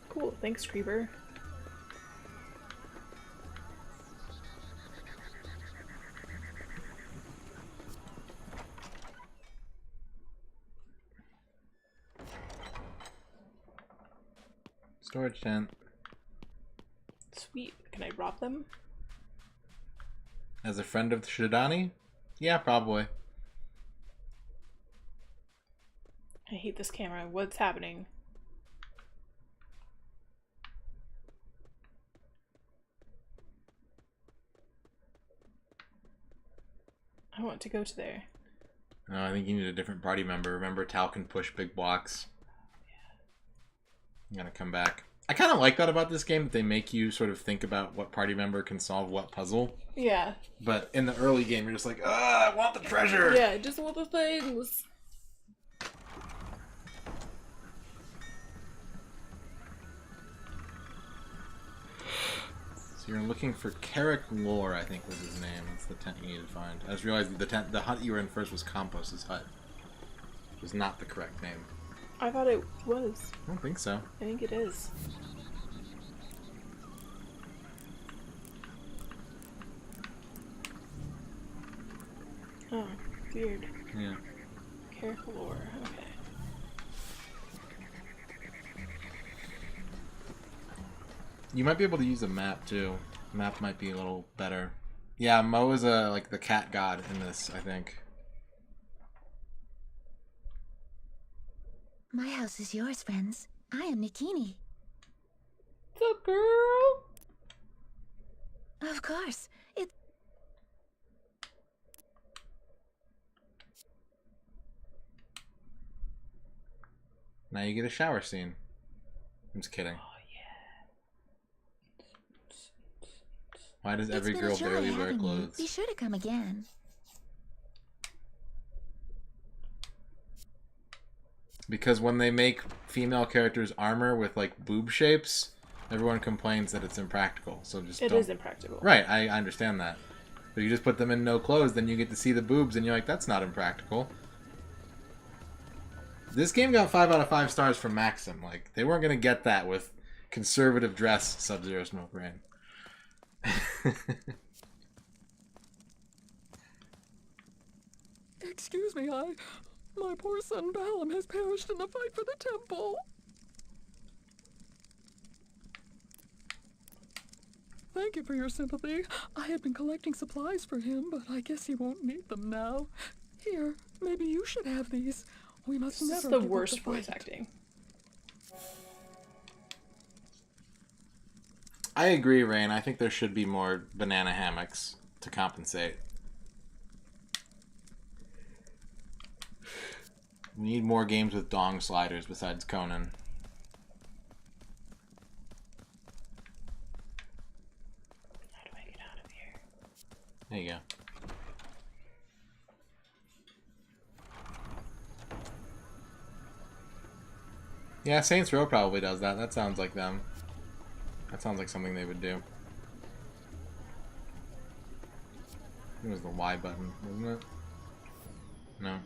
Cool, thanks, Creeper. Storage tent. Sweet. Can I rob them? As a friend of the Shadani? Yeah, probably. I hate this camera. What's happening? I want to go to there. No, I think you need a different party member. Remember, Tal can push big blocks. You gotta come back. I kind of like that about this game, that they make you sort of think about what party member can solve what puzzle. Yeah. But in the early game, you're just like, I want the treasure! Yeah, just want the things. So you're looking for Carrick Lore, I think was his name. That's the tent you need to find. I just realized the hut you were in first was Compos's hut. It was not the correct name. I thought it was. I don't think so. I think it is. Oh, weird. Yeah. Careful lore. Okay. You might be able to use a map too. Map might be a little better. Yeah, Mo is like the cat god in this, I think. My house is yours, friends. I am Nikini. What's up, girl? Of course. It's... Now you get a shower scene. I'm just kidding. Oh, yeah. Why does every It's been girl a joy barely wear having you. clothes? Be sure to come again. Because when they make female characters armor with like boob shapes, everyone complains that it's impractical. So just It don't... is impractical. Right, I understand that. But you just put them in no clothes, then you get to see the boobs, and you're like, that's not impractical. This game got 5 out of 5 stars from Maxim. Like, they weren't gonna get that with conservative dress Sub-Zero Smoke Rain. Excuse me, my poor son Balam has perished in the fight for the temple. Thank you for your sympathy. I had been collecting supplies for him, but I guess he won't need them now. Here, maybe you should have these. We must This never is the give up worst the voice fight. acting. I agree, Rain. I think there should be more banana hammocks to compensate. We need more games with dong sliders besides Conan. Yeah, Saints Row probably does that. That sounds like them. That sounds like something they would do. It was the Y button, wasn't it? No.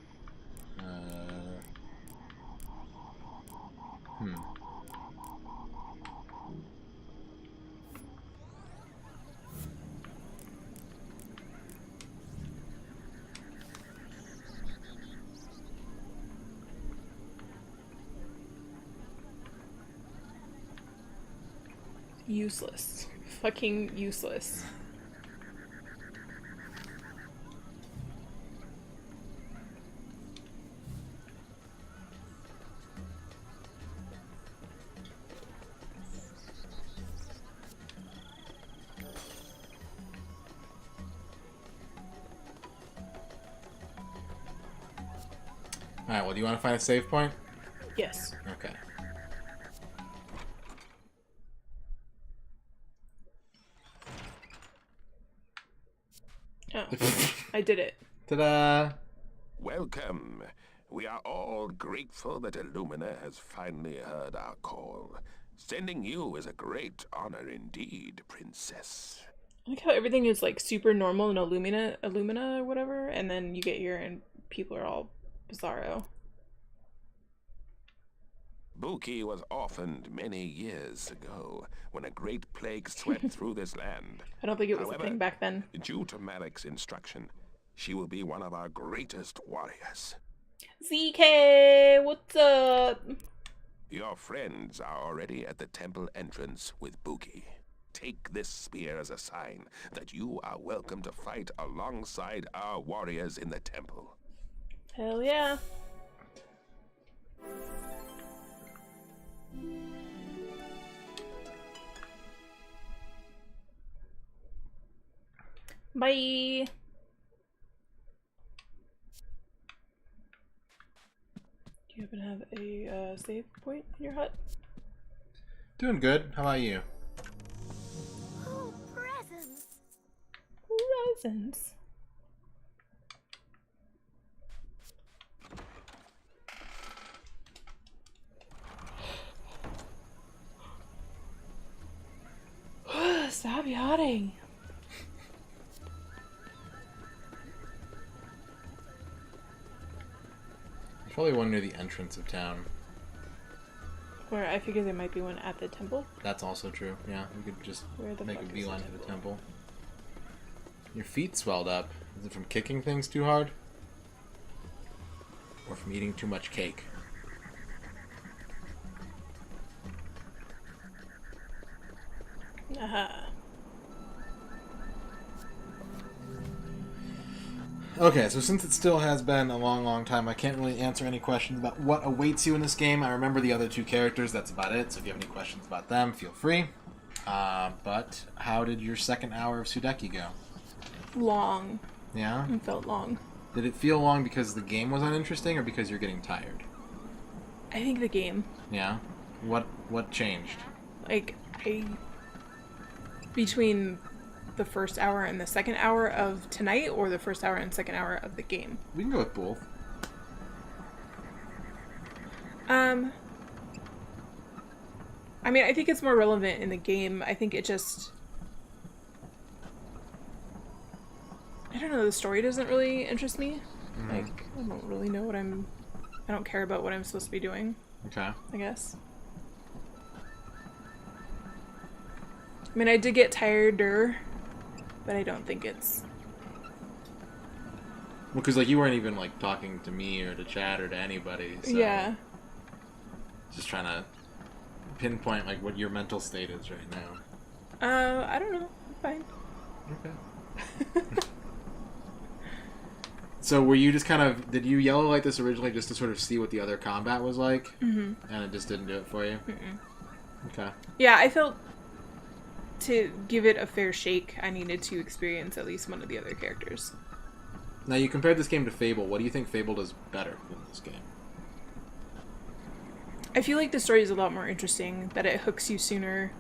Useless. Fucking useless. Alright, well, do you want to find a save point? Yes. Okay. Oh, I did it. Ta-da! Welcome. We are all grateful that Illumina has finally heard our call. Sending you is a great honor indeed, Princess. I like how everything is like super normal in Illumina or whatever, and then you get here and people are all bizarro. Buki was orphaned many years ago when a great plague swept through this land. I don't think it was However, a thing back then. Due to Malik's instruction, she will be one of our greatest warriors. ZK, what's up? Your friends are already at the temple entrance with Buki. Take this spear as a sign that you are welcome to fight alongside our warriors in the temple. Hell yeah. Bye. Do you happen to have a save point in your hut? Doing good. How about you? Oh, presents! Presents. Stop yawning. There's probably one near the entrance of town. Where I figure there might be one at the temple. That's also true. Yeah, we could just make a fuck is beeline the to the temple. Your feet swelled up. Is it from kicking things too hard? Or from eating too much cake? Okay, so since it still has been a long time, I can't really answer any questions about what awaits you in this game. I remember the other two characters, that's about it. So if you have any questions about them, feel free. But how did your second hour of Sudeki go? Long. Yeah? It felt long. Did it feel long because the game was uninteresting or because you're getting tired? I think the game. Yeah? What changed? Like, between the first hour and the second hour of tonight, or the first hour and second hour of the game? We can go with both. I mean, I think it's more relevant in the game. I think it just... I don't know, the story doesn't really interest me. Mm-hmm. Like, I don't really know what I don't care about what I'm supposed to be doing. Okay. I guess. I mean, I did get tireder, but I don't think it's... Well, because, like, you weren't even, like, talking to me or to chat or to anybody, so... Yeah. Just trying to pinpoint, like, what your mental state is right now. I don't know. I'm fine. Okay. So were you just kind of... Did you yellow light this originally just to sort of see what the other combat was like? Mm-hmm. And it just didn't do it for you? Mm-mm. Okay. Yeah, I felt to give it a fair shake, I needed to experience at least one of the other characters. Now, you compared this game to Fable. What do you think Fable does better than this game? I feel like the story is a lot more interesting, that it hooks you sooner,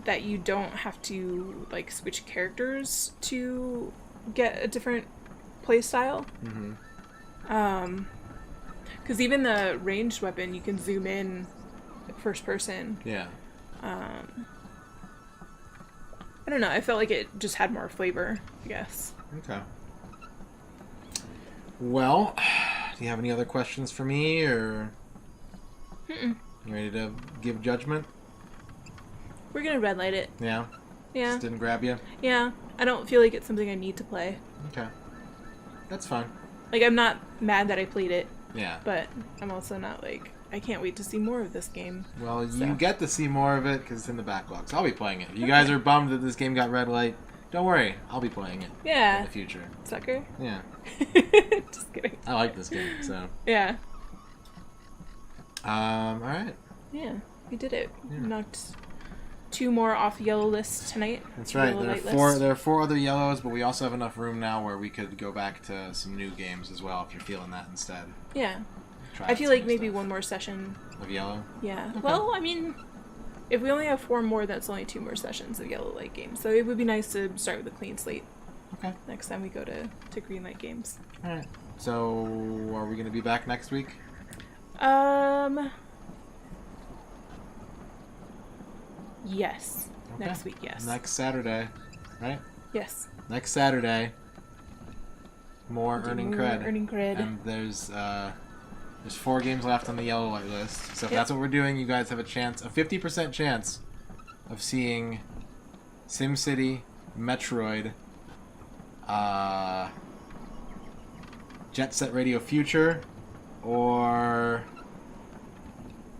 that you don't have to, like, switch characters to get a different playstyle. Mm-hmm. Because even the ranged weapon, you can zoom in first person. Yeah. I don't know. I felt like it just had more flavor, I guess. Okay. Well, do you have any other questions for me, or Mm-mm. you ready to give judgment? We're gonna red light it. Yeah? Yeah. Just didn't grab you? Yeah. I don't feel like it's something I need to play. Okay. That's fine. Like, I'm not mad that I played it. Yeah. But I'm also not like, I can't wait to see more of this game. Well, you get to see more of it because it's in the backlog. So I'll be playing it. If you guys are bummed that this game got red light, don't worry. I'll be playing it. Yeah. In the future. Sucker. Yeah. Just kidding. I like this game, so. Yeah. Alright. Yeah. We did it. Yeah. We knocked 2 more off the yellow list tonight. That's right. There are 4 other yellows, but we also have enough room now where we could go back to some new games as well if you're feeling that instead. Yeah. I feel like maybe one more session. Of yellow? Yeah. Okay. Well, I mean, if we only have 4 more, that's only 2 more sessions of yellow light games. So it would be nice to start with a clean slate. Okay. Next time we go to green light games. Alright. So, are we going to be back next week? Yes. Okay. Next week, yes. Next Saturday, right? Yes. Next Saturday. More ERNing Cred. ERNing Cred. And there's 4 games left on the yellow light list. So if that's what we're doing, you guys have a 50% chance of seeing SimCity, Metroid, Jet Set Radio Future, or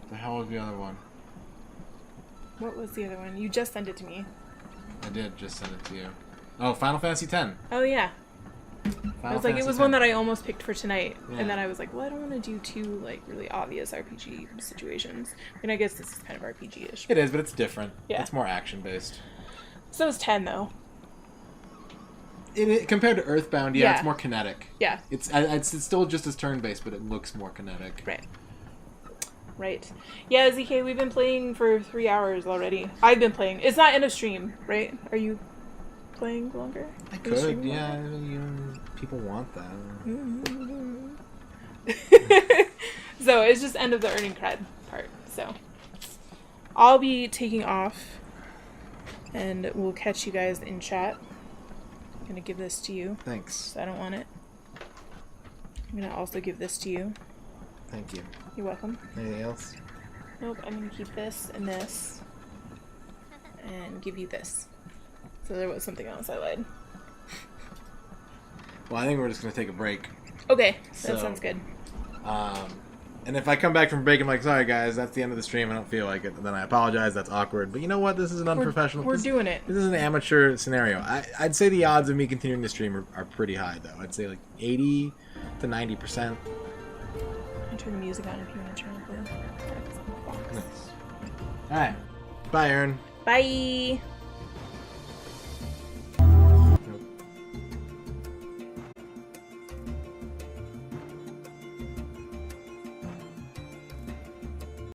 the hell was the other one? What was the other one? You just sent it to me. I did just send it to you. Oh, Final Fantasy X. Oh, yeah. I was like, it was one that I almost picked for tonight. Yeah. And then I was like, well, I don't want to do 2, like, really obvious RPG situations. And I guess this is kind of RPG-ish. It is, but it's different. Yeah. It's more action-based. So is 10, though. Compared to Earthbound, yeah, it's more kinetic. Yeah. It's still just as turn-based, but it looks more kinetic. Right. Yeah, ZK, we've been playing for 3 hours already. I've been playing. It's not in a stream, right? Are you playing longer? I could, yeah. People want that. So it's just end of the ERNing Cred part. So I'll be taking off, and we'll catch you guys in chat. I'm gonna give this to you. Thanks. So I don't want it. I'm gonna also give this to you. Thank you. You're welcome. Anything else? Nope, I'm gonna keep this and this. And give you this. So there was something else I lied. Well, I think we're just going to take a break. Okay, that sounds good. And if I come back from break, I'm like, sorry guys, that's the end of the stream, I don't feel like it. Then I apologize, that's awkward. But you know what? This is an unprofessional... We're doing it. This is an amateur scenario. I'd say the odds of me continuing the stream are pretty high, though. I'd say like 80 to 90%. I'll turn the music on if you want to turn it on. Nice. Alright. Bye, Aaron. Bye.